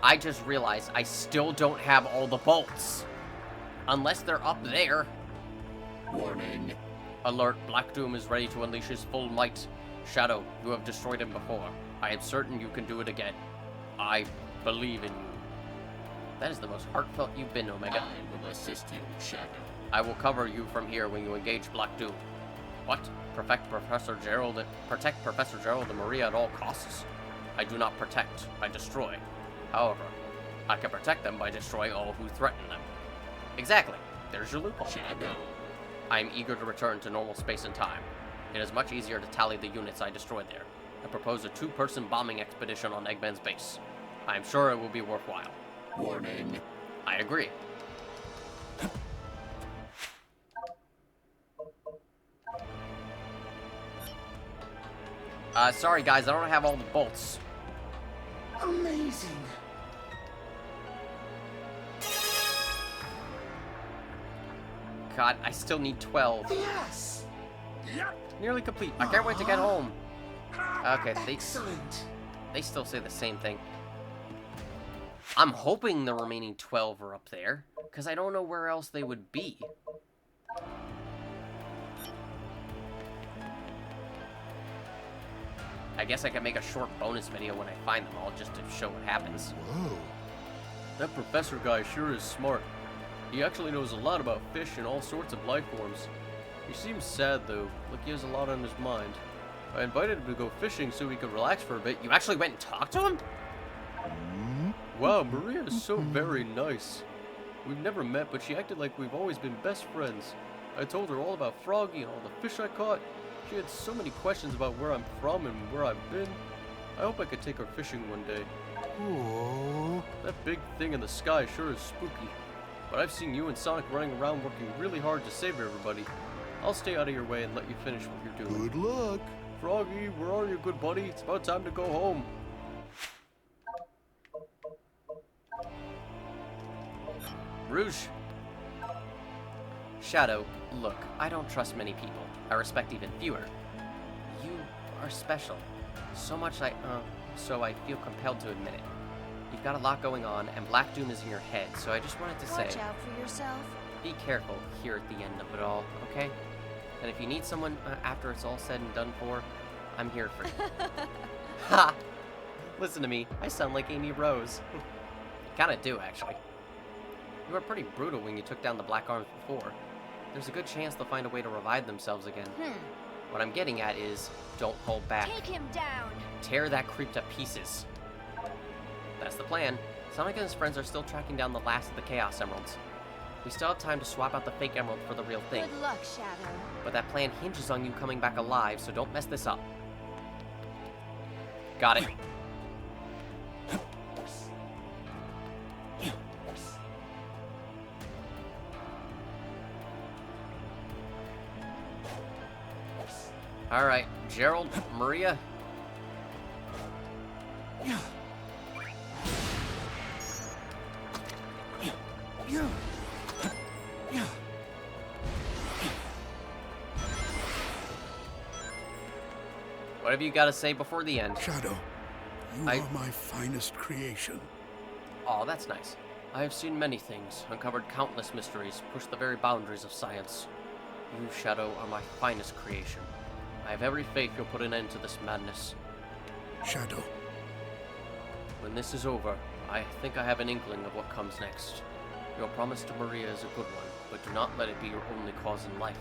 I just realized I still don't have all the bolts. Unless they're up there. Warning. Alert, Black Doom is ready to unleash his full might. Shadow, you have destroyed him before. I am certain you can do it again. I believe in you. That is the most heartfelt you've been, Omega. I will assist you, Shadow. I will cover you from here when you engage Black Doom. What? Protect Professor Gerald and Maria at all costs? I do not protect, I destroy. However, I can protect them by destroying all who threaten them. Exactly. There's your loophole. Shadow. I am eager to return to normal space and time. It is much easier to tally the units I destroyed there. I propose a 2-person bombing expedition on Eggman's base. I am sure it will be worthwhile. Warning. I agree. Sorry guys, I don't have all the bolts. Amazing. God, I still need 12. Yes. Yep. Nearly complete. I can't wait to get home. Okay, Excellent. they still say the same thing. I'm hoping the remaining 12 are up there, because I don't know where else they would be. I guess I can make a short bonus video when I find them all, just to show what happens. Whoa. That professor guy sure is smart. He actually knows a lot about fish and all sorts of life forms. He seems sad, though, like he has a lot on his mind. I invited him to go fishing so he could relax for a bit. You actually went and talked to him? Wow, Maria is so very nice. We've never met, but she acted like we've always been best friends. I told her all about Froggy and all the fish I caught. She had so many questions about where I'm from and where I've been. I hope I could take her fishing one day. Whoa. That big thing in the sky sure is spooky. But I've seen you and Sonic running around working really hard to save everybody. I'll stay out of your way and let you finish what you're doing. Good luck. Froggy, where are you, good buddy? It's about time to go home. Rouge. Shadow, look, I don't trust many people. I respect even fewer. You are special. So I feel compelled to admit it. You've got a lot going on, and Black Doom is in your head, so I just wanted to say... Watch out for yourself. Be careful here at the end of it all, okay? And if you need someone after it's all said and done for, I'm here for you. Ha! Listen to me, I sound like Amy Rose. Kinda do, actually. You were pretty brutal when you took down the Black Arms before. There's a good chance they'll find a way to revive themselves again. What I'm getting at is, don't hold back. Take him down. Tear that creep to pieces. That's the plan. Sonic and his friends are still tracking down the last of the Chaos Emeralds. We still have time to swap out the fake emerald for the real thing. Good luck, Shadow. But that plan hinges on you coming back alive, so don't mess this up. Got it. Alright, Gerald, Maria. What have you got to say before the end? Shadow, you are my finest creation. Oh, that's nice. I have seen many things, uncovered countless mysteries, pushed the very boundaries of science. You, Shadow, are my finest creation. I have every faith you'll put an end to this madness. Shadow. When this is over, I think I have an inkling of what comes next. Your promise to Maria is a good one, but do not let it be your only cause in life.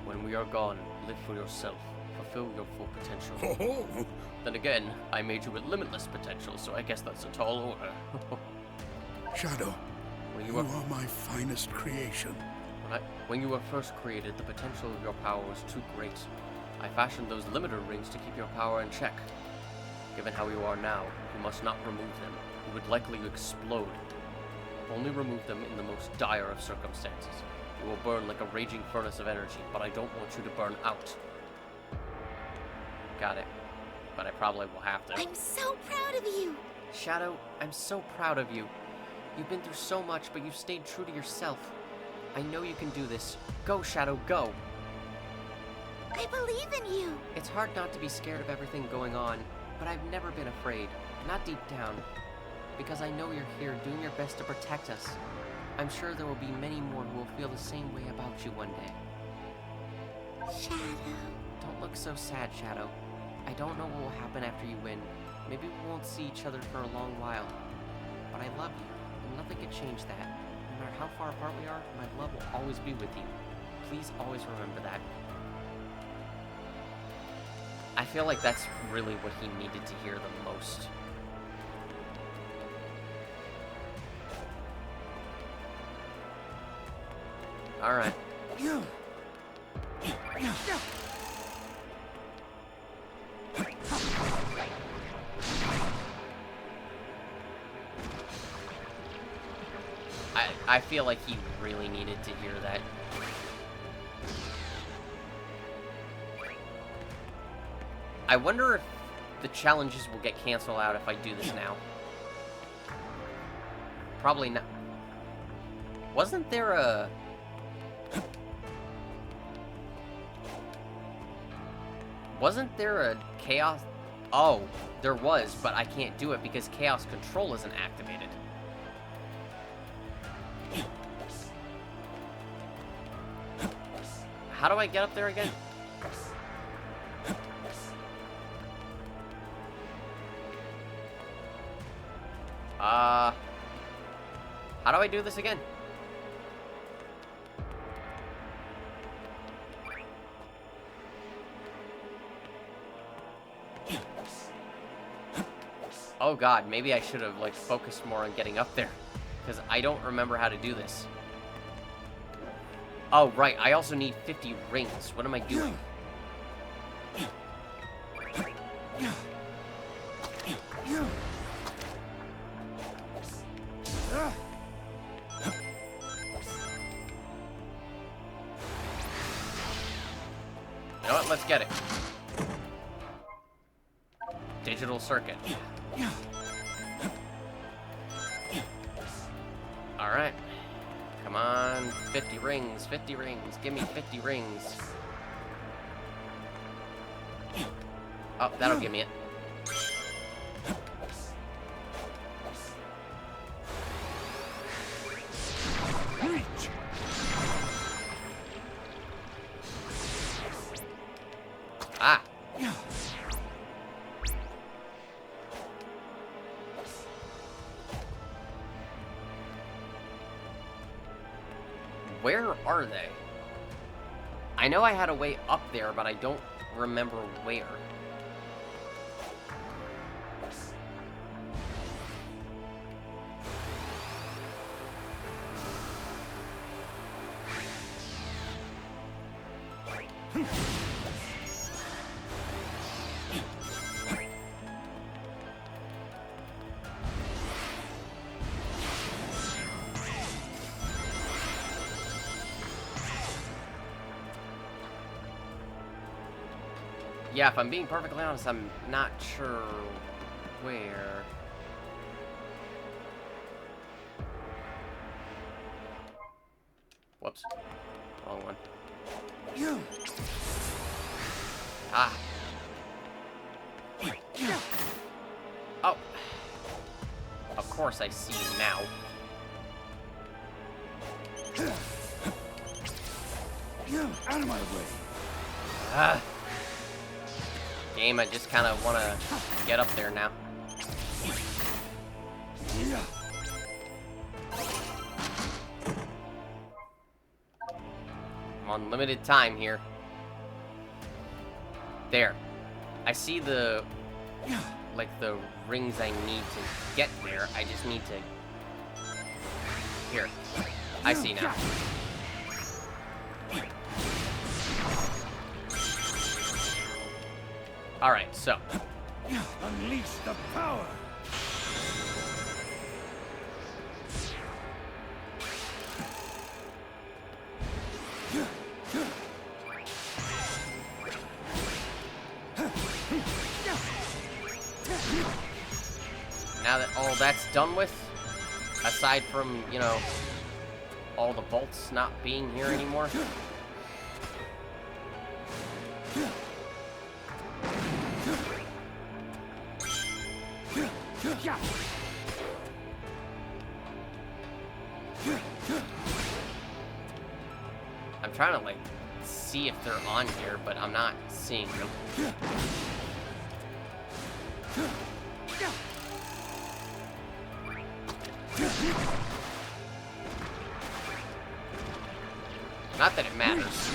When we are gone, live for yourself. Fulfill your full potential. Oh. Then again, I made you with limitless potential, so I guess that's a tall order. Shadow, you are my finest creation. When you were first created, the potential of your power was too great. I fashioned those limiter rings to keep your power in check. Given how you are now, you must not remove them. You would likely explode. Only remove them in the most dire of circumstances. You will burn like a raging furnace of energy, but I don't want you to burn out. Got it. But I probably will have to. I'm so proud of you! Shadow, I'm so proud of you. You've been through so much, but you've stayed true to yourself. I know you can do this. Go, Shadow, go. I believe in you. It's hard not to be scared of everything going on, but I've never been afraid. Not deep down. Because I know you're here doing your best to protect us. I'm sure there will be many more who will feel the same way about you one day. Shadow. Don't look so sad, Shadow. I don't know what will happen after you win. Maybe we won't see each other for a long while. But I love you, and nothing can change that. No matter how far apart we are, my love will always be with you. Please always remember that. I feel like that's really what he needed to hear the most. Alright. I feel like he really needed to hear that. I wonder if the challenges will get canceled out if I do this now. Probably not. Wasn't there a... Wasn't there a Chaos... Oh, there was, but I can't do it because Chaos Control isn't activated. How do I get up there again? How do I do this again? Oh god, maybe I should have, like, focused more on getting up there. Because I don't remember how to do this. Oh, right, I also need 50 rings. What am I doing? You know what? Let's get it. Digital circuit. Alright. Come on. 50 rings. 50 rings. Give me 50 rings. Oh, that'll give me it. Ah! Where are they? I know I had a way up there, but I don't remember where. Yeah, if I'm being perfectly honest, I'm not sure where. Whoops. Wrong one. Ah. Oh. Of course I see you now. Out of my way. Ah. Game, I just kind of want to get up there now. I'm on limited time here. There. I see the, like, the rings I need to get there. I just need to... Here. I see now. Alright, so. Unleash the power! Now that all that's done with, aside from, you know, all the bolts not being here anymore. I'm trying to, like, see if they're on here, but I'm not seeing them. Not that it matters.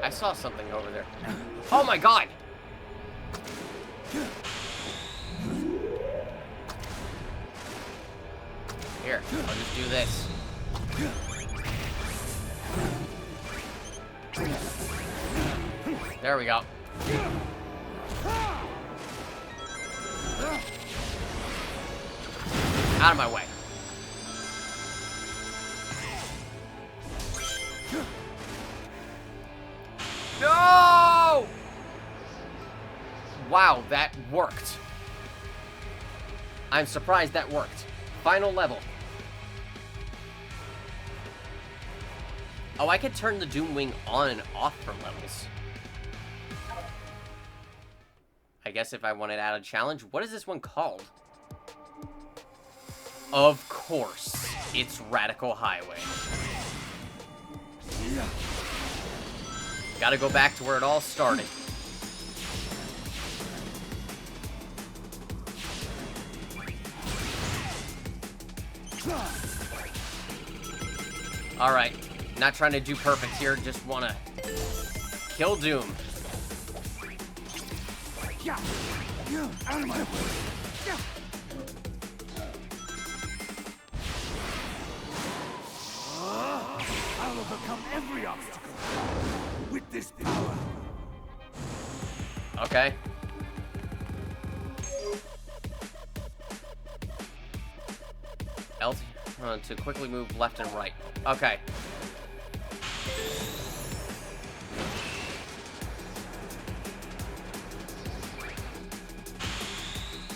I saw something over there. Oh my god! Here, I'll just do this. There we go. Out of my way. No! Wow, that worked. I'm surprised that worked. Final level. Oh, I could turn the Doom Wing on and off for levels. I guess if I wanted to add a challenge. What is this one called? Of course, it's Radical Highway. Gotta go back to where it all started. Alright, not trying to do perfect here, just wanna kill Doom. Out of my way. I'll overcome every obstacle with this power. Okay. L to quickly move left and right. Okay.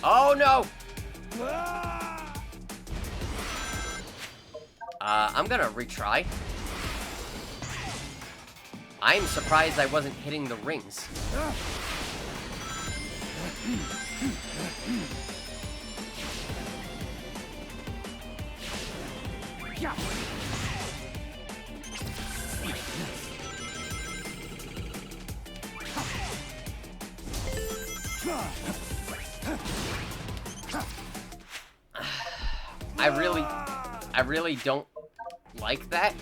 Oh no! I'm gonna retry. I'm surprised I wasn't hitting the rings. I really don't like that.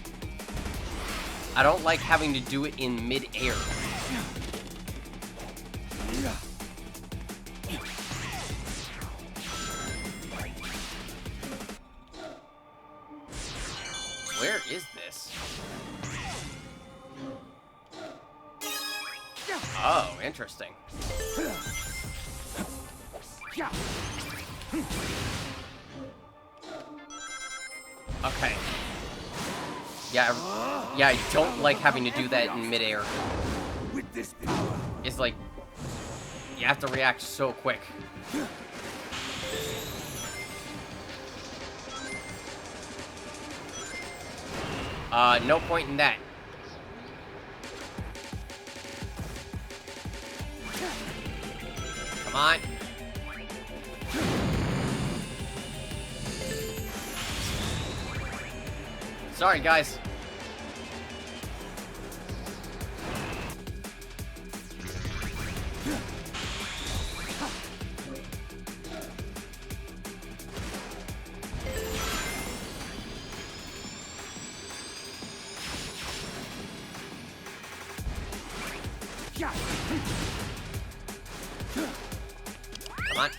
I don't like having to do it in mid-air. Where is this? Oh, interesting. Okay. Yeah, I don't like having to do that in midair. It's like, you have to react so quick. No point in that. Come on. Sorry, guys. Come on.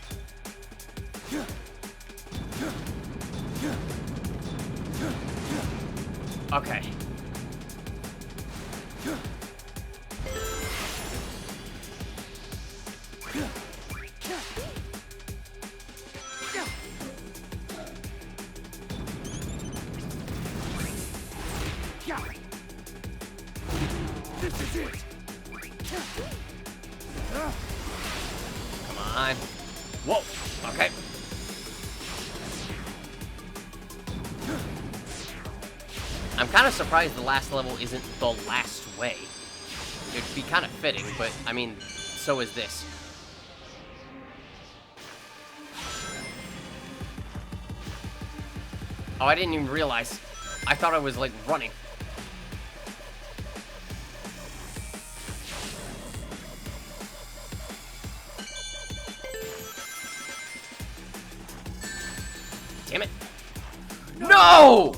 Okay. This is it. time. Whoa, okay. I'm kind of surprised the last level isn't the last way. It'd be kind of fitting, but, I mean, so is this. Oh, I didn't even realize. I thought I was, like, running. Damn it. No!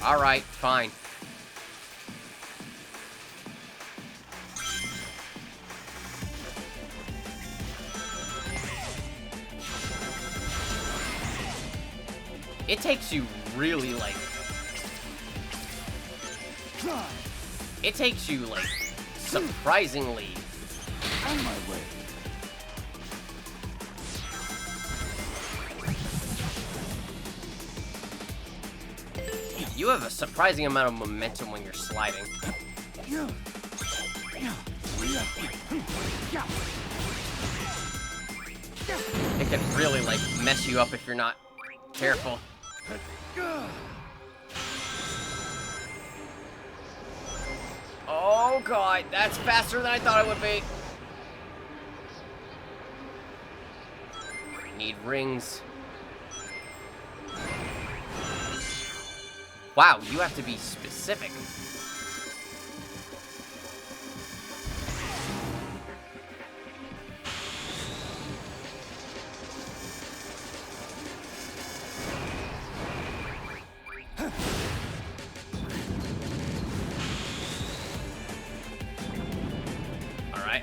Alright, fine. It takes you really, like... It takes you, like, surprisingly... On my way. You have a surprising amount of momentum when you're sliding. It can really, like, mess you up if you're not careful. Oh god, that's faster than I thought it would be. Need rings. Wow, you have to be specific. Alright.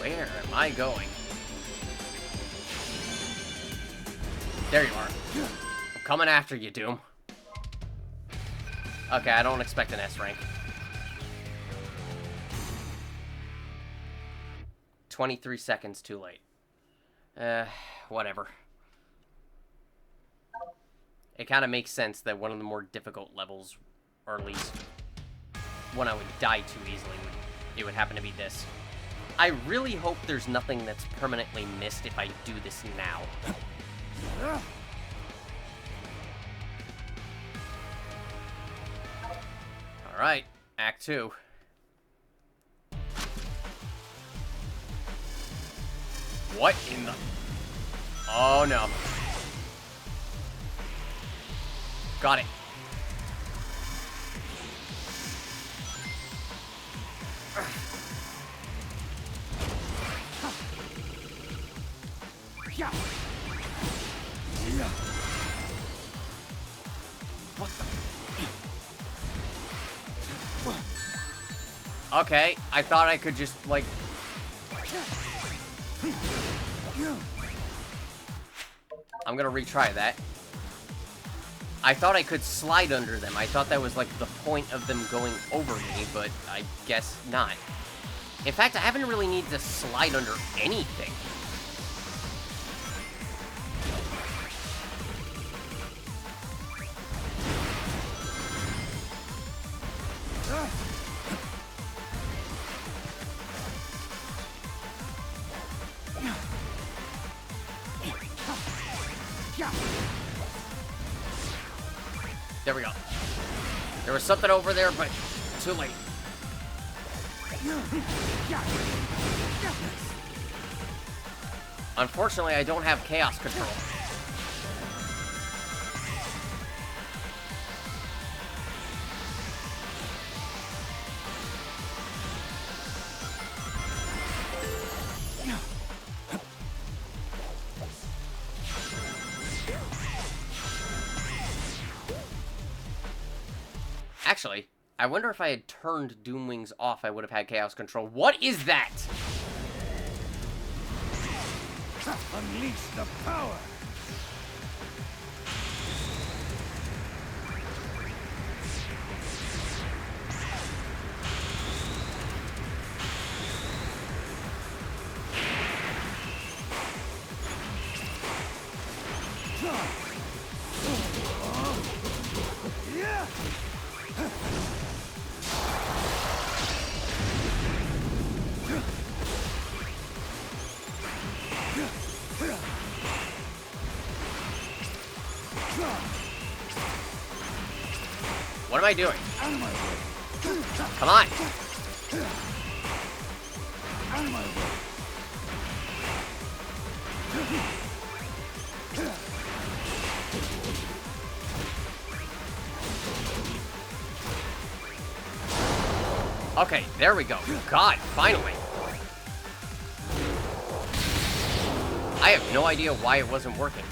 Where am I going? There you are. I'm coming after you, Doom. Okay, I don't expect an S rank. 23 seconds too late. Whatever. It kind of makes sense that one of the more difficult levels, or at least when I would die too easily, it would happen to be this. I really hope there's nothing that's permanently missed if I do this now. Alright, Act 2. What in the... Oh no. Got it. What the... Okay, I thought I could just, like... I'm gonna retry that. I thought I could slide under them. I thought that was, like, the point of them going over me, but I guess not. In fact, I haven't really needed to slide under anything. There we go. There was something over there, but too late. Unfortunately, I don't have chaos control. Actually, I wonder if I had turned Doomwings off, I would have had chaos control. What is that? Unleash the power. I doing? Come on. Out of my way. Okay, there we go. God, finally. I have no idea why it wasn't working.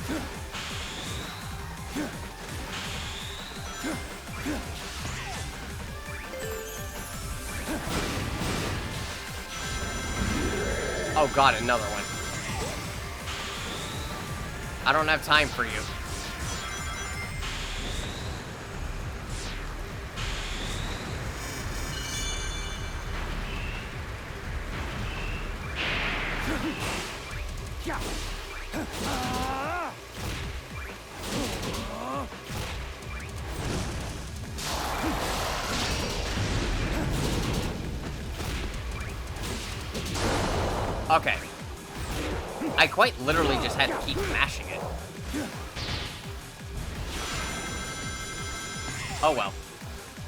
Oh god, another one. I don't have time for you. Okay. I quite literally just had to keep mashing it. Oh well.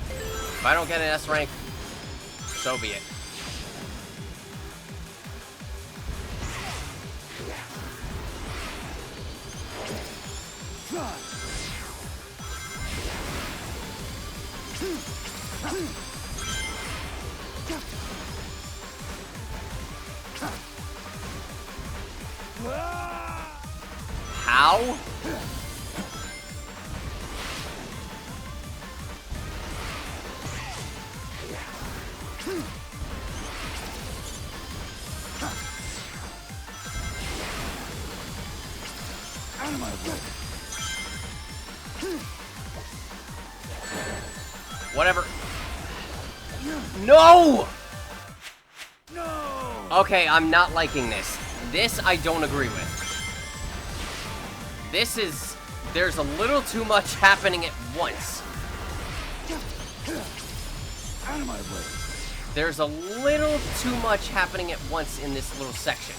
If I don't get an S rank, so be it. How? Out of my way. Whatever. No! No! Okay, I'm not liking this. This I don't agree with. This is... There's a little too much happening at once. Out of my way. There's a little too much happening at once in this little section.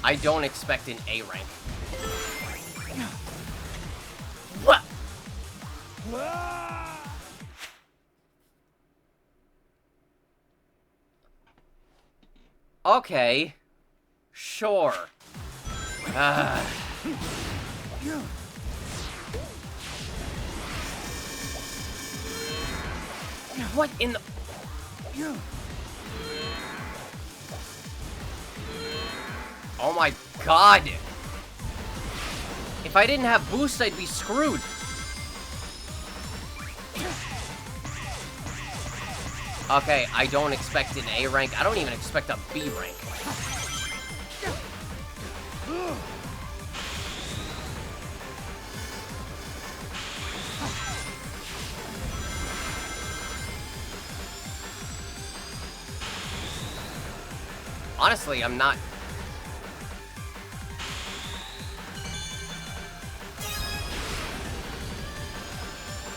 I don't expect an A rank. What? Okay. Sure. What in the... Oh my god! If I didn't have boost, I'd be screwed. Okay, I don't expect an A rank. I don't even expect a B rank. Honestly, I'm not...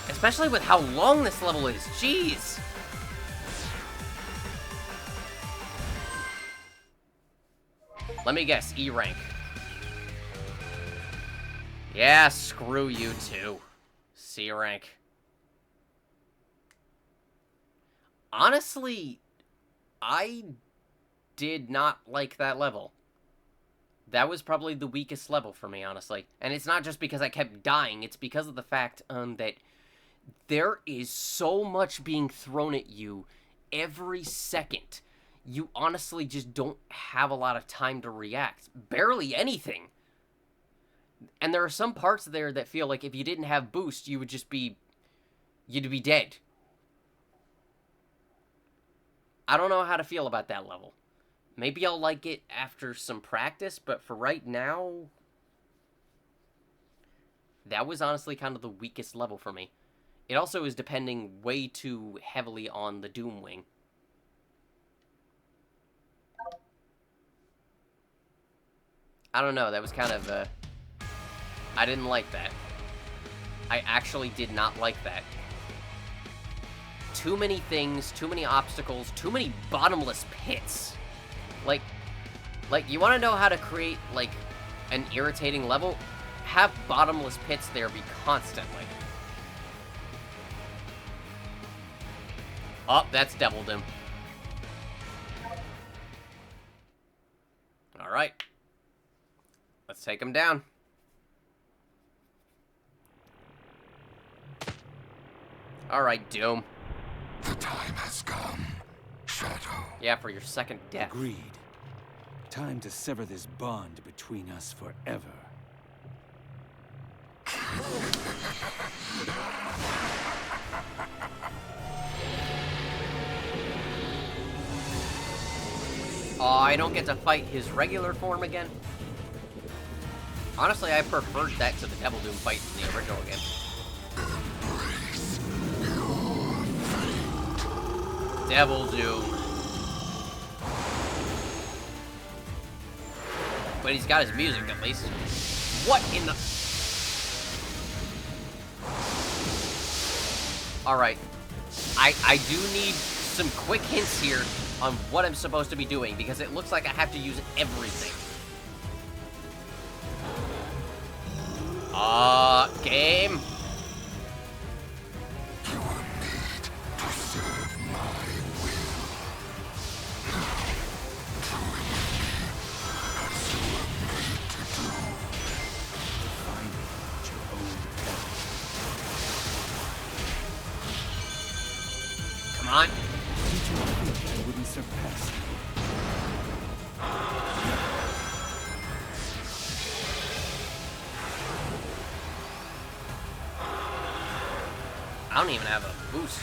Especially with how long this level is. Jeez. Let me guess. E rank. Yeah, screw you too. C rank. Honestly, I did not like that level. That was probably the weakest level for me, honestly. And it's not just because I kept dying, it's because of the fact that there is so much being thrown at you every second. You honestly just don't have a lot of time to react. Barely anything. And there are some parts there that feel like if you didn't have boost, you would just be... you'd be dead. I don't know how to feel about that level. Maybe I'll like it after some practice, but for right now... that was honestly kind of the weakest level for me. It also is depending way too heavily on the Doom Wing. I don't know, that was kind of, I didn't like that. I actually did not like that. too many things, too many obstacles, too many bottomless pits. Like, you want to know how to create, like, an irritating level? Have bottomless pits there be constantly. Oh, that's Devil Doom. Alright. Let's take him down. Alright, Doom. The time has come, Shadow. Yeah, for your second death. Agreed. Time to sever this bond between us forever. Oh, I don't get to fight his regular form again? Honestly, I preferred that to the Devil Doom fight in the original game. Devil Doom. But he's got his music, at least. What in the... Alright. I do need some quick hints here on what I'm supposed to be doing, because it looks like I have to use everything. Game. You were made to serve my will. Doing me as you were made to do. Finding at your own peril. Come on. Did you think I wouldn't surpass you? I don't even have a boost.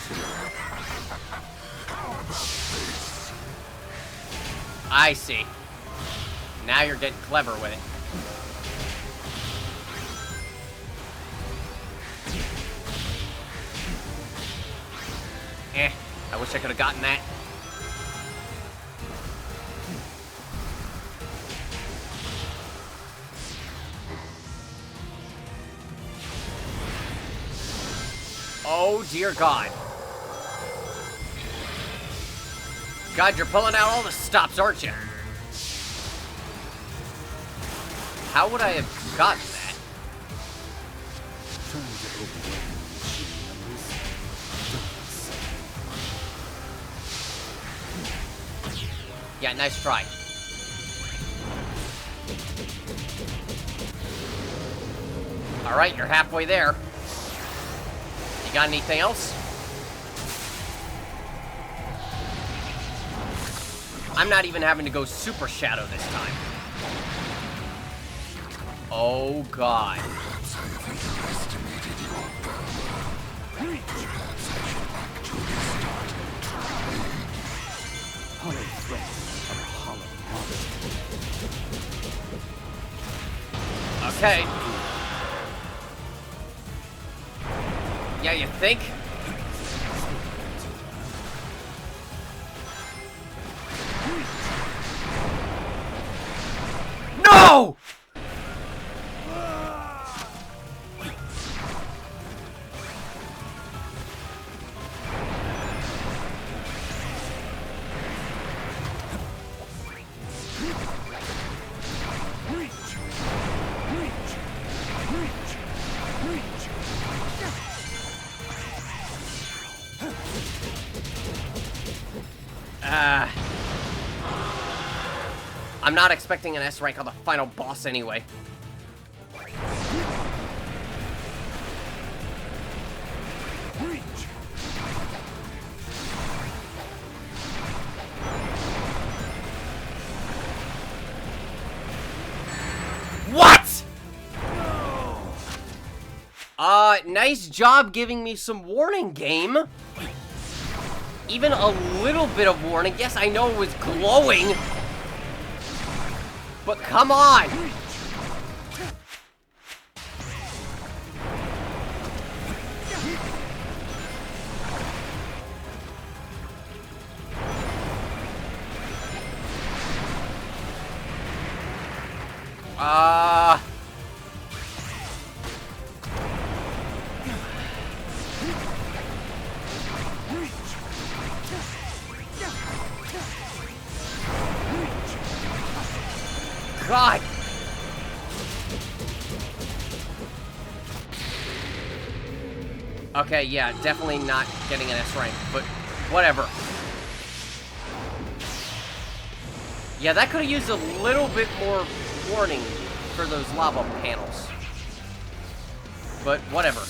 I see. Now you're getting clever with it. I wish I could have gotten that. Oh, dear God. God, you're pulling out all the stops, aren't you? How would I have gotten that? Trying to overwhelm the machine numbers. Don't say. Yeah, nice try. Alright, you're halfway there. You got anything else? I'm not even having to go Super Shadow this time. Oh, God. Perhaps I have underestimated your power. Perhaps I should actually start trying. Hollow threats of a hollow heart. Okay. Yeah, you think? No! I'm not expecting an S rank on the final boss anyway. What? Nice job giving me some warning, game. Even a little bit of warning. Yes, I know it was glowing. But come on! God! Okay, yeah, definitely not getting an S rank, but whatever. Yeah, that could have used a little bit more warning for those lava panels. But whatever.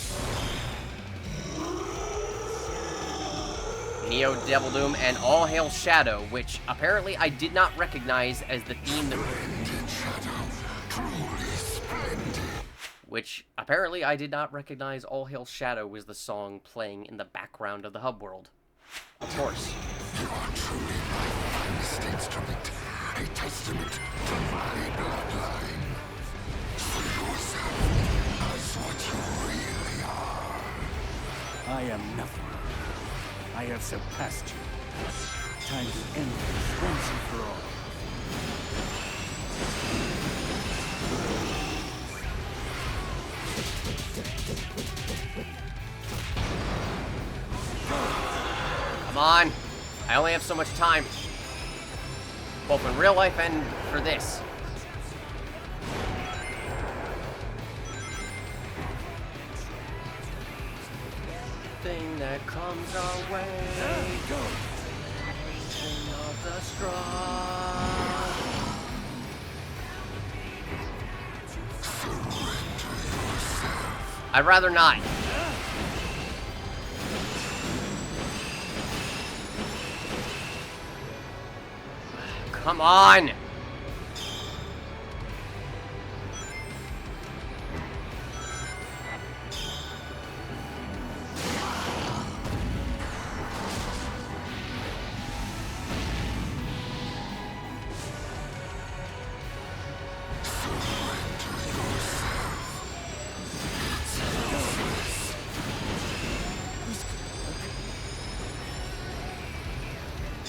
Neo Devil Doom and All Hail Shadow, which apparently I did not recognize as the theme that... Which apparently I did not recognize All Hail Shadow was the song playing in the background of the hub world. Of course. You are truly my finest instrument, a testament to my bloodline. See yourself as what you really are. I am nothing. I have surpassed you. Time to end this once and for all. Come on. I only have so much time. Both in real life and for this. Thing that comes our way. Go. Of the strong. I'd rather not. Come on!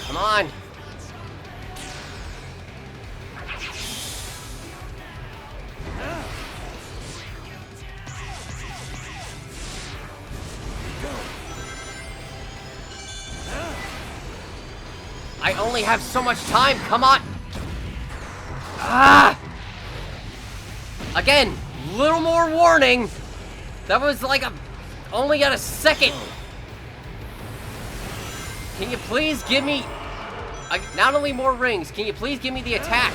Come on! I only have so much time, come on! Ah! Again, little more warning! That was like only got a second! Can you please give me... not only more rings, can you please give me the attack?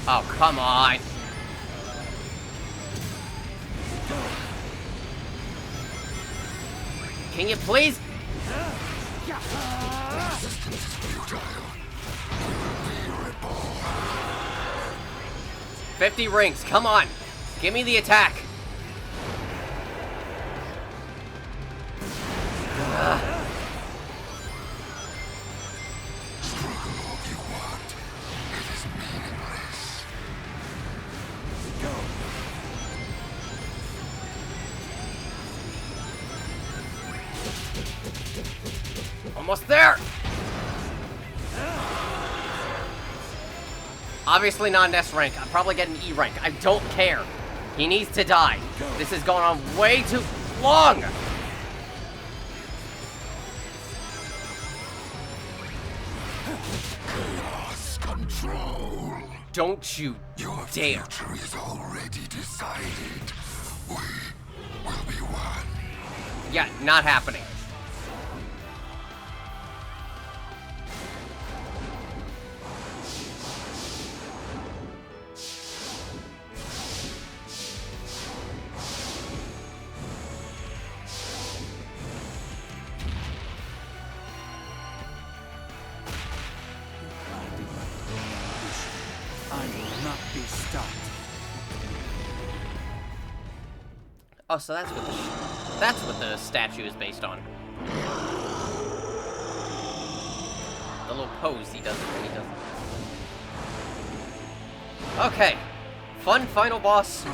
Oh, come on. Can you please? 50 rings, come on. Give me the attack. Almost there! Obviously not an S rank. I'm probably getting an E rank. I don't care. He needs to die. This has gone on way too long! Chaos control. Don't you Your dare. future is already decided. We will be one. Yeah, not happening. I will not be stopped. Oh, so that's what the statue is based on. The little pose he does when he does it. Okay. Fun final boss.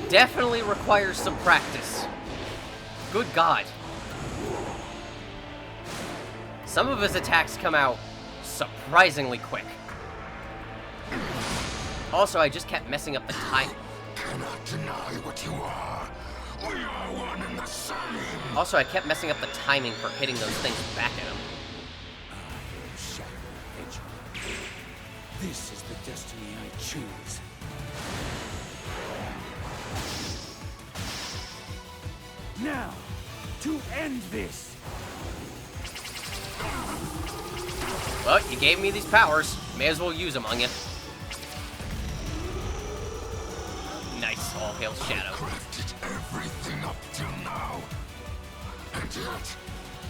Definitely requires some practice. Good God. Some of his attacks come out surprisingly quick. Also, I just kept messing up the time. Cannot deny what you are. We are one and the same. Also, I kept messing up the timing for hitting those things back at him. Shadow Edge. This is the destiny I choose. Now, to end this. Well, you gave me these powers. May as well use them on you. Nice. All hail Shadow. Crafted everything up till now. And yet,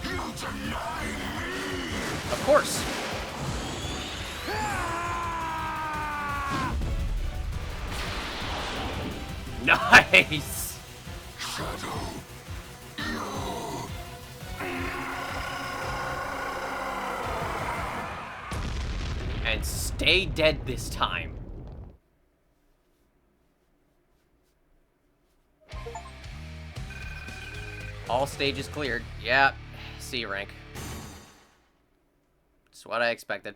you deny me. Of course. Nice. Shadow, And stay dead this time. All stages cleared. Yeah, C rank. That's what I expected.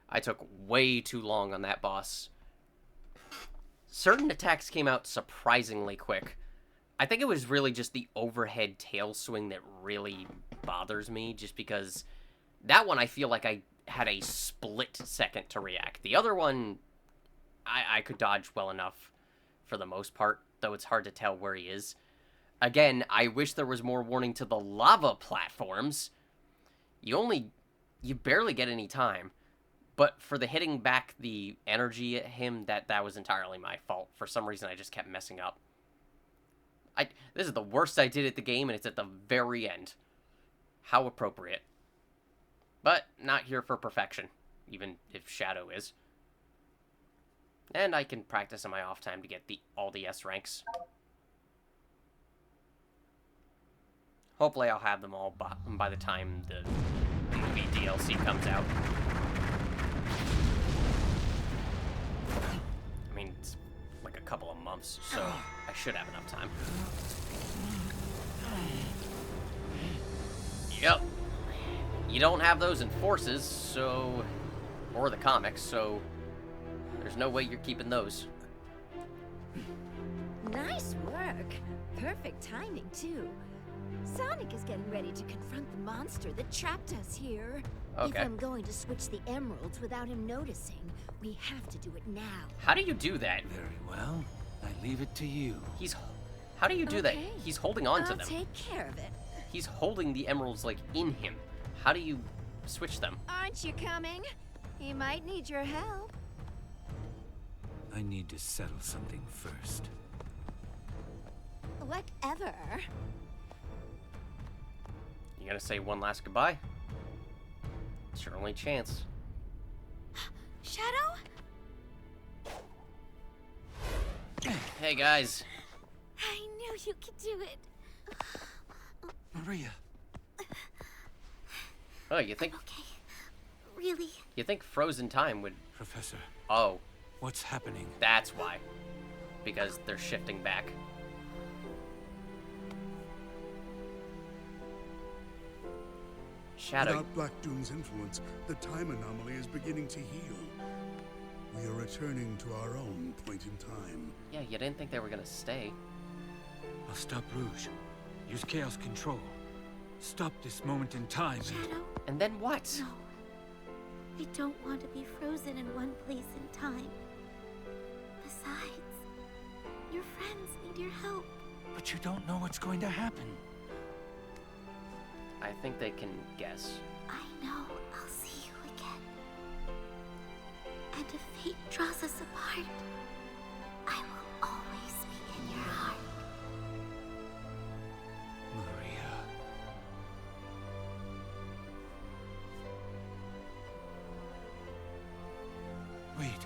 I took way too long on that boss. Certain attacks came out surprisingly quick. I think it was really just the overhead tail swing that really bothers me, just because that one I feel like I had a split second to react. The other one, I could dodge well enough for the most part, though it's hard to tell where he is. Again, I wish there was more warning to the lava platforms. You barely get any time. But for the hitting back the energy at him, that was entirely my fault. For some reason, I just kept messing up. This is the worst I did at the game, and it's at the very end. How appropriate. But not here for perfection, even if Shadow is. And I can practice in my off time to get all the S ranks. Hopefully I'll have them all by the time the movie DLC comes out. I mean, it's like a couple of months, so I should have enough time. Yep. You don't have those in Forces, so... or the comics, so... there's no way you're keeping those. Nice work. Perfect timing, too. Sonic is getting ready to confront the monster that trapped us here. Okay. If I'm going to switch the emeralds without him noticing, we have to do it now. How do you do that? Very well. I leave it to you. How do you do that? Okay. He's holding on to I'll them. take care of it. He's holding the emeralds, like, in him. How do you switch them? Aren't you coming? He might need your help. I need to settle something first. Whatever. You gonna say one last goodbye? It's your only chance. Shadow? Hey, guys. I knew you could do it. Maria. Oh, you think Okay. Really? frozen time would... Professor, Oh, what's happening? that's why. Because they're shifting back. Shadow... Without Black Doom's influence, the time anomaly is beginning to heal. We are returning to our own point in time. Yeah, you didn't think they were gonna stay. I'll stop Rouge. Use Chaos Control. Stop this moment in time. Shadow? And then what? No. I don't want to be frozen in one place in time. Besides, your friends need your help. But you don't know what's going to happen. I think they can guess. I know I'll see you again. And if fate draws us apart, I will always be in your heart. Maria. Wait.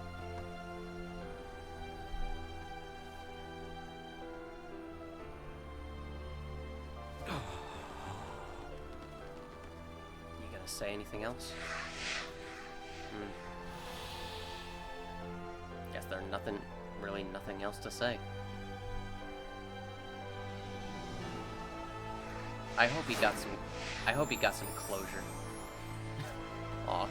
You gonna say anything else? Guess there's really nothing else to say. I hope he got some closure. Aw.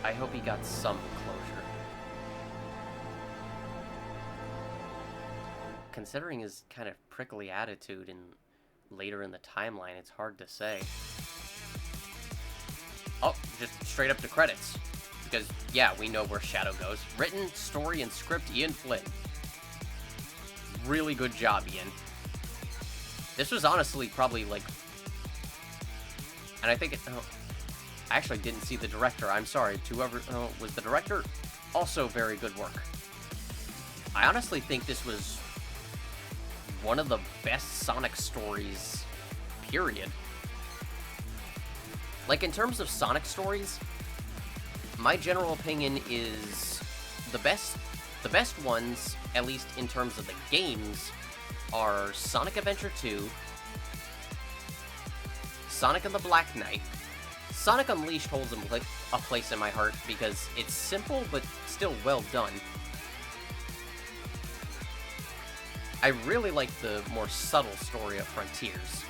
I hope he got some closure. considering his kind of prickly attitude and later in the timeline, it's hard to say. Oh, just straight up to credits. Because, yeah, we know where Shadow goes. Written, story, and script, Ian Flynn. Really good job, Ian. This was honestly probably, like... And I think it... Oh, I actually didn't see the director. I'm sorry. To whoever was the director, also very good work. I honestly think this was one of the best Sonic stories, period. Like, in terms of Sonic stories, my general opinion is the best ones, at least in terms of the games, are Sonic Adventure 2, Sonic and the Black Knight. Sonic Unleashed holds a place in my heart because it's simple but still well done. I really like the more subtle story of Frontiers.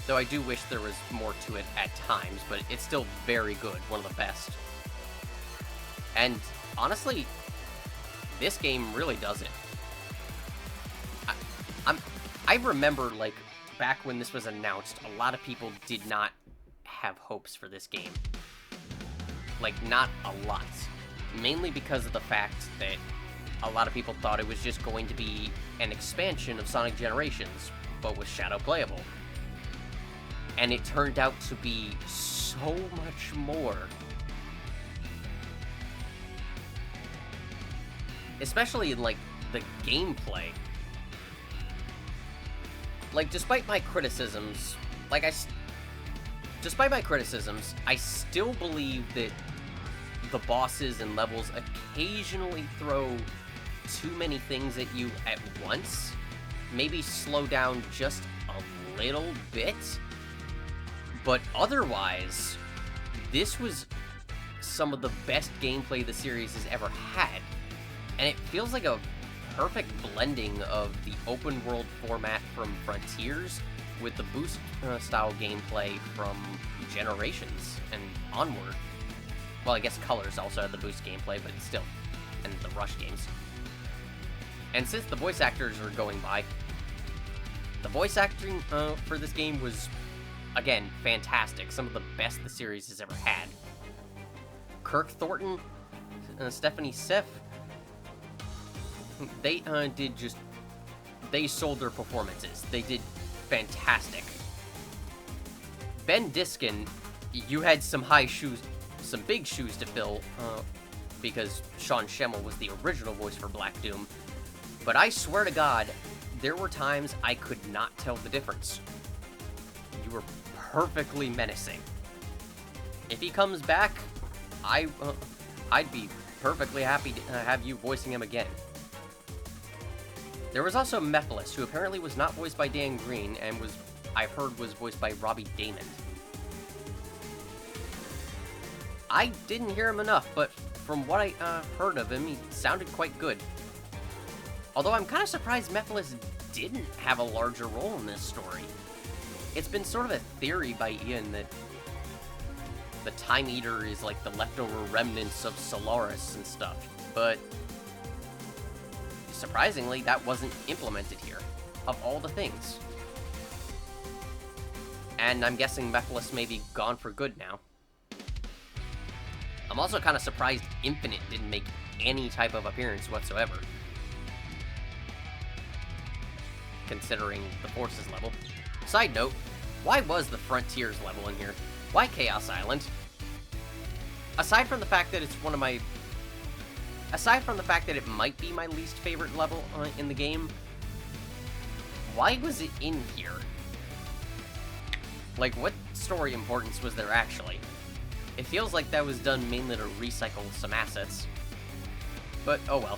Though I do wish there was more to it at times, but it's still very good, one of the best. And honestly, this game really does it. I remember, like, back when this was announced, a lot of people did not have hopes for this game. Like, not a lot. Mainly because of the fact that a lot of people thought it was just going to be an expansion of Sonic Generations, but with Shadow playable. And it turned out to be so much more. Especially in, like, the gameplay. Like, despite my criticisms, I still believe that the bosses and levels occasionally throw too many things at you at once. Maybe slow down just a little bit. But otherwise, this was some of the best gameplay the series has ever had. And it feels like a perfect blending of the open world format from Frontiers with the boost style gameplay from Generations and onward. Well, I guess Colors also had the boost gameplay, but still, and the Rush games. And since the voice actors are going by, the voice acting for this game was, again, fantastic. Some of the best the series has ever had. Kirk Thornton, Stephanie Sif, they they sold their performances. They did fantastic. Ben Diskin, you had some big shoes to fill, because Sean Schemmel was the original voice for Black Doom. But I swear to God, there were times I could not tell the difference. You were perfectly menacing. If he comes back, I'd be perfectly happy to have you voicing him again. There was also Mephiles, who apparently was not voiced by Dan Green, and I've heard was voiced by Robbie Damon. I didn't hear him enough, but from what I heard of him, he sounded quite good. Although I'm kind of surprised Mephiles didn't have a larger role in this story. It's been sort of a theory by Ian that the Time Eater is like the leftover remnants of Solaris and stuff, but surprisingly, that wasn't implemented here, of all the things. And I'm guessing Mephiles may be gone for good now. I'm also kind of surprised Infinite didn't make any type of appearance whatsoever, considering the Forces level. Side note, why was the Frontiers level in here? Why Chaos Island? Aside from the fact that it might be my least favorite level in the game, why was it in here? Like, what story importance was there actually? It feels like that was done mainly to recycle some assets. But, oh well.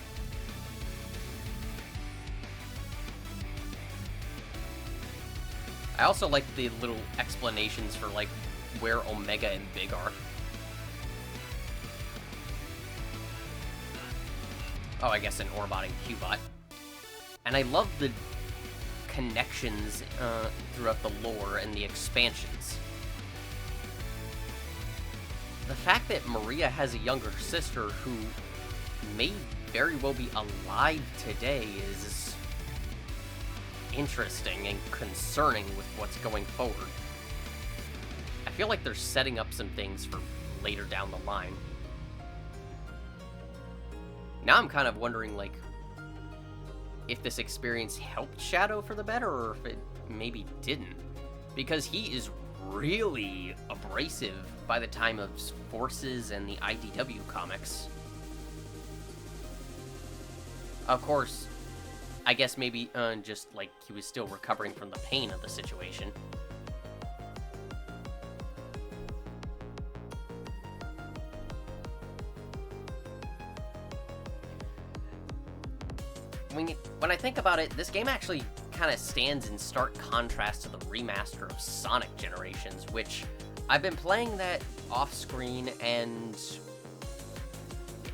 I also like the little explanations for, like, where Omega and Big are. Oh, I guess an Orbot and Cubot. And I love the connections throughout the lore and the expansions. The fact that Maria has a younger sister who may very well be alive today is interesting and concerning with what's going forward. I feel like they're setting up some things for later down the line. Now I'm kind of wondering, like, if this experience helped Shadow for the better, or if it maybe didn't. Because he is really abrasive by the time of Forces and the IDW comics. Of course, I guess maybe just like he was still recovering from the pain of the situation. When I think about it, this game actually kind of stands in stark contrast to the remaster of Sonic Generations, which I've been playing that off-screen, and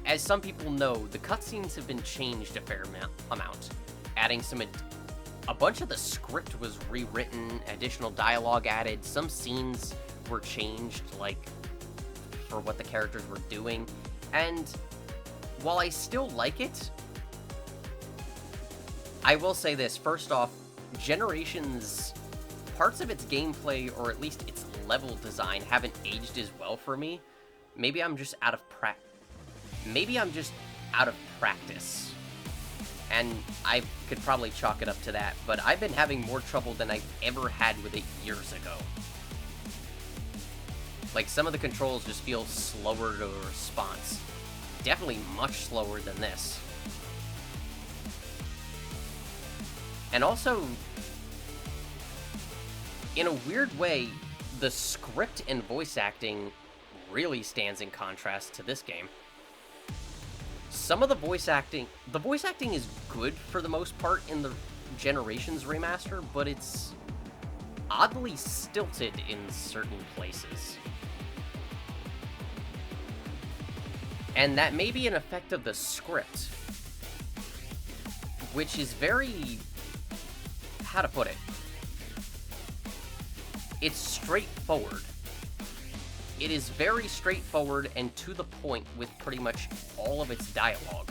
as some people know, the cutscenes have been changed a fair amount, adding a bunch of the script was rewritten, additional dialogue added, some scenes were changed, like, for what the characters were doing, and while I still like it, I will say this. First off, Generations, parts of its gameplay, or at least its level design, haven't aged as well for me. Maybe I'm just out of practice. And I could probably chalk it up to that, but I've been having more trouble than I've ever had with it years ago. Like, some of the controls just feel slower to response. Definitely much slower than this. And also, in a weird way, the script and voice acting really stands in contrast to this game. Some of the voice acting is good for the most part in the Generations remaster, but it's oddly stilted in certain places. And that may be an effect of the script, which is very... how to put it? It's straightforward. It is very straightforward and to the point with pretty much all of its dialogue.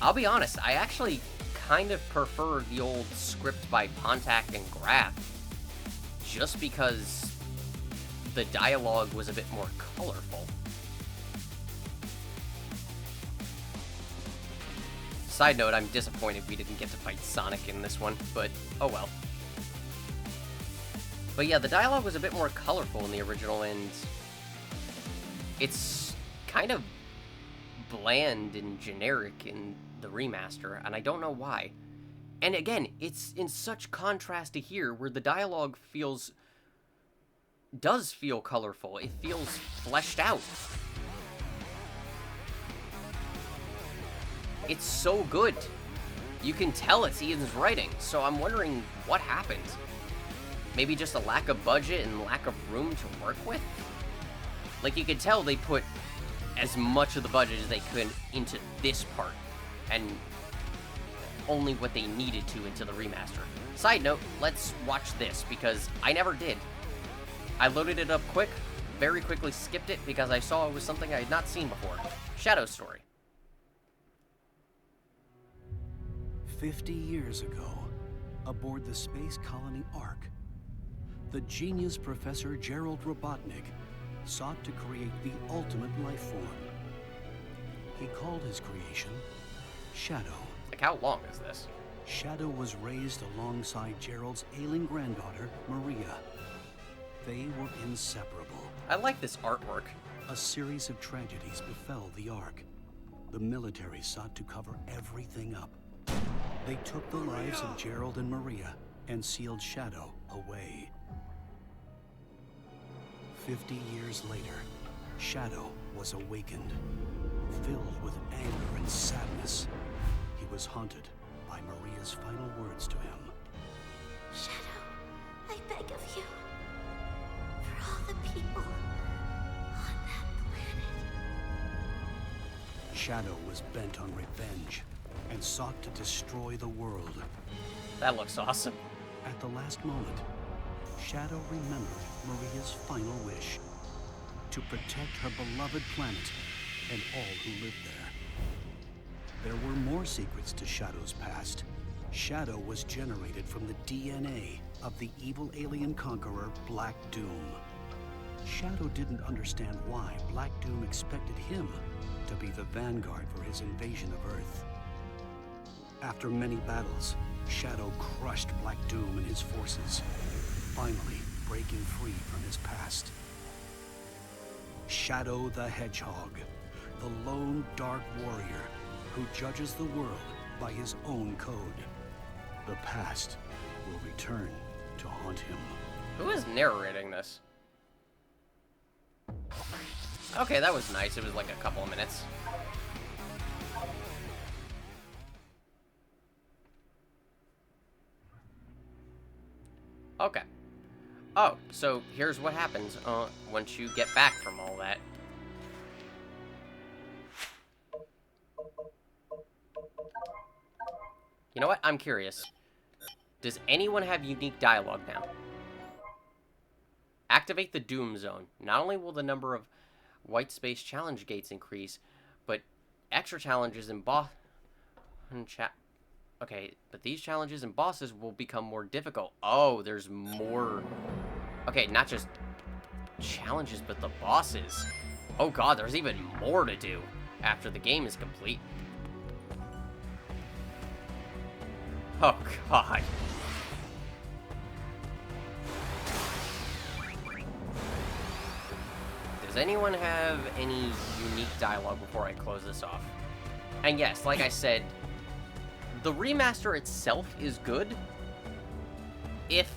I'll be honest, I actually kind of prefer the old script by Pontac and Graff, just because the dialogue was a bit more colorful. Side note, I'm disappointed we didn't get to fight Sonic in this one, but oh well. But yeah, the dialogue was a bit more colorful in the original, and it's kind of bland and generic in the remaster, and I don't know why. And again, it's in such contrast to here, where the dialogue does feel colorful. It feels fleshed out. It's so good. You can tell it's Ian's writing, so I'm wondering what happened. Maybe just a lack of budget and lack of room to work with? Like, you could tell they put as much of the budget as they could into this part, and only what they needed to into the remaster. Side note, let's watch this, because I never did. I loaded it up quick, very quickly skipped it, because I saw it was something I had not seen before. Shadow Story. 50 years ago, aboard the space colony Ark, the genius Professor Gerald Robotnik sought to create the ultimate life form. He called his creation Shadow. Like, how long is this? Shadow was raised alongside Gerald's ailing granddaughter, Maria. They were inseparable. I like this artwork. A series of tragedies befell the Ark. The military sought to cover everything up. They took the lives of Gerald and Maria and sealed Shadow away. 50 years later, Shadow was awakened, filled with anger and sadness. He was haunted by Maria's final words to him. Shadow, I beg of you, for all the people on that planet. Shadow was bent on revenge and sought to destroy the world. That looks awesome. At the last moment, Shadow remembered Maria's final wish: to protect her beloved planet and all who lived there. There were more secrets to Shadow's past. Shadow was generated from the DNA of the evil alien conqueror Black Doom. Shadow didn't understand why Black Doom expected him to be the vanguard for his invasion of Earth. After many battles, Shadow crushed Black Doom and his forces, finally breaking free from his past. Shadow the Hedgehog, the lone dark warrior who judges the world by his own code. The past will return to haunt him. Who is narrating this? Okay, that was nice. It was like a couple of minutes. Okay. Oh, so here's what happens once you get back from all that. You know what? I'm curious. Does anyone have unique dialogue now? Activate the Doom Zone. Not only will the number of white space challenge gates increase, but extra challenges and okay, but these challenges and bosses will become more difficult. Oh, there's more. Okay, not just challenges, but the bosses. Oh god, there's even more to do after the game is complete. Oh god. Does anyone have any unique dialogue before I close this off? And yes, like I said, the remaster itself is good, if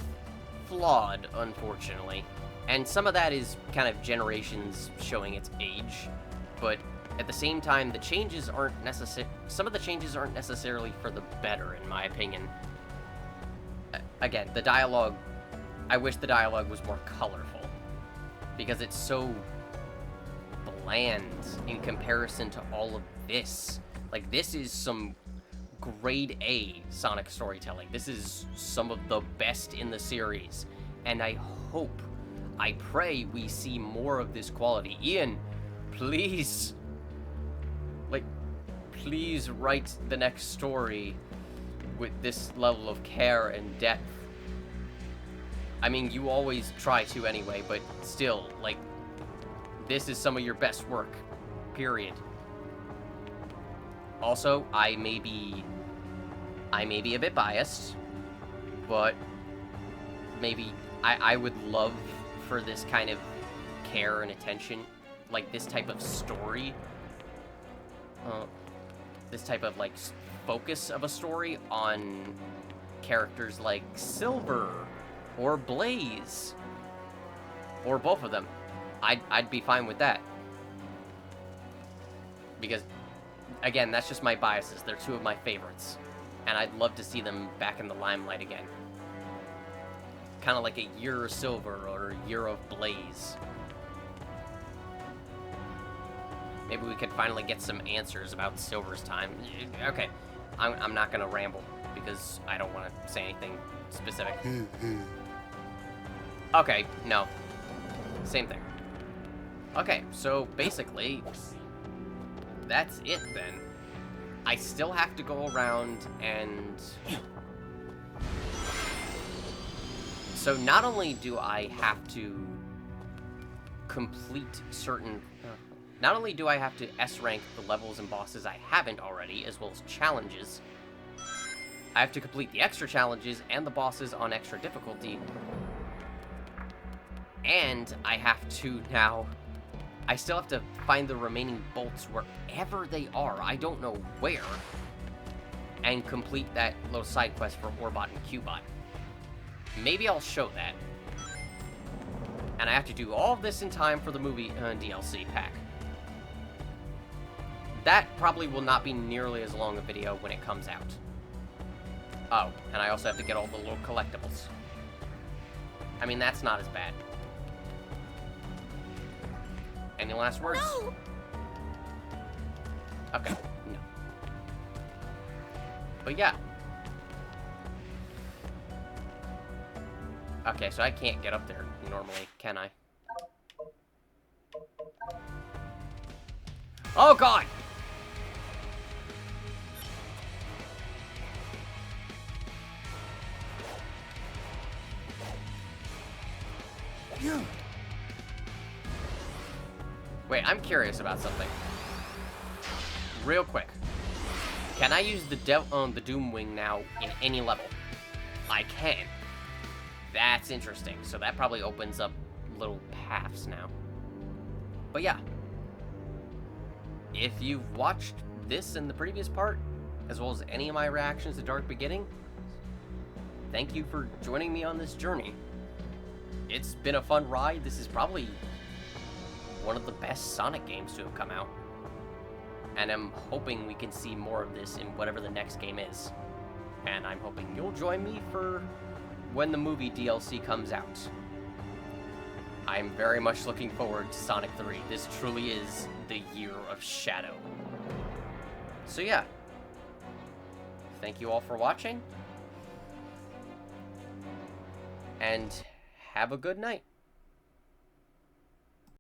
flawed, unfortunately. And some of that is kind of generations showing its age, but at the same time, the changes aren't some of the changes aren't necessarily for the better, in my opinion. Again, the dialogue, I wish the dialogue was more colorful, because it's so bland in comparison to all of this. Like, this is some grade A Sonic storytelling. This is some of the best in the series, and I pray we see more of this quality. Ian, please, like, please write the next story with this level of care and depth. I mean, you always try to anyway, but still, like, this is some of your best work, period. Also, I may be a bit biased, but maybe I would love for this kind of care and attention, like this type of story, this type of like focus of a story on characters like Silver or Blaze or both of them. I'd be fine with that, because again, that's just my biases. They're two of my favorites, and I'd love to see them back in the limelight again. Kind of like a Year of Silver or a Year of Blaze. Maybe we could finally get some answers about Silver's time. Okay, I'm not gonna ramble, because I don't want to say anything specific. Okay, no. Same thing. Okay, so basically, that's it then. I still have to go around and... So not only do I have to complete certain... Not only do I have to S-rank the levels and bosses I haven't already, as well as challenges, I have to complete the extra challenges and the bosses on extra difficulty. And I have to now... I still have to find the remaining bolts wherever they are. I don't know where. And complete that little side quest for Orbot and Cubot. Maybe I'll show that. And I have to do all of this in time for the movie DLC pack. That probably will not be nearly as long a video when it comes out. Oh, and I also have to get all the little collectibles. I mean, that's not as bad. Any last words? No! Okay, no. But yeah. Okay, so I can't get up there normally, can I? Oh, God! Wait, I'm curious about something. Real quick. Can I use the Doomwing now in any level? I can. That's interesting. So that probably opens up little paths now. But yeah. If you've watched this and the previous part, as well as any of my reactions to Dark Beginning, thank you for joining me on this journey. It's been a fun ride. This is probably one of the best Sonic games to have come out. And I'm hoping we can see more of this in whatever the next game is. And I'm hoping you'll join me for when the movie DLC comes out. I'm very much looking forward to Sonic 3. This truly is the year of Shadow. So yeah. Thank you all for watching. And have a good night.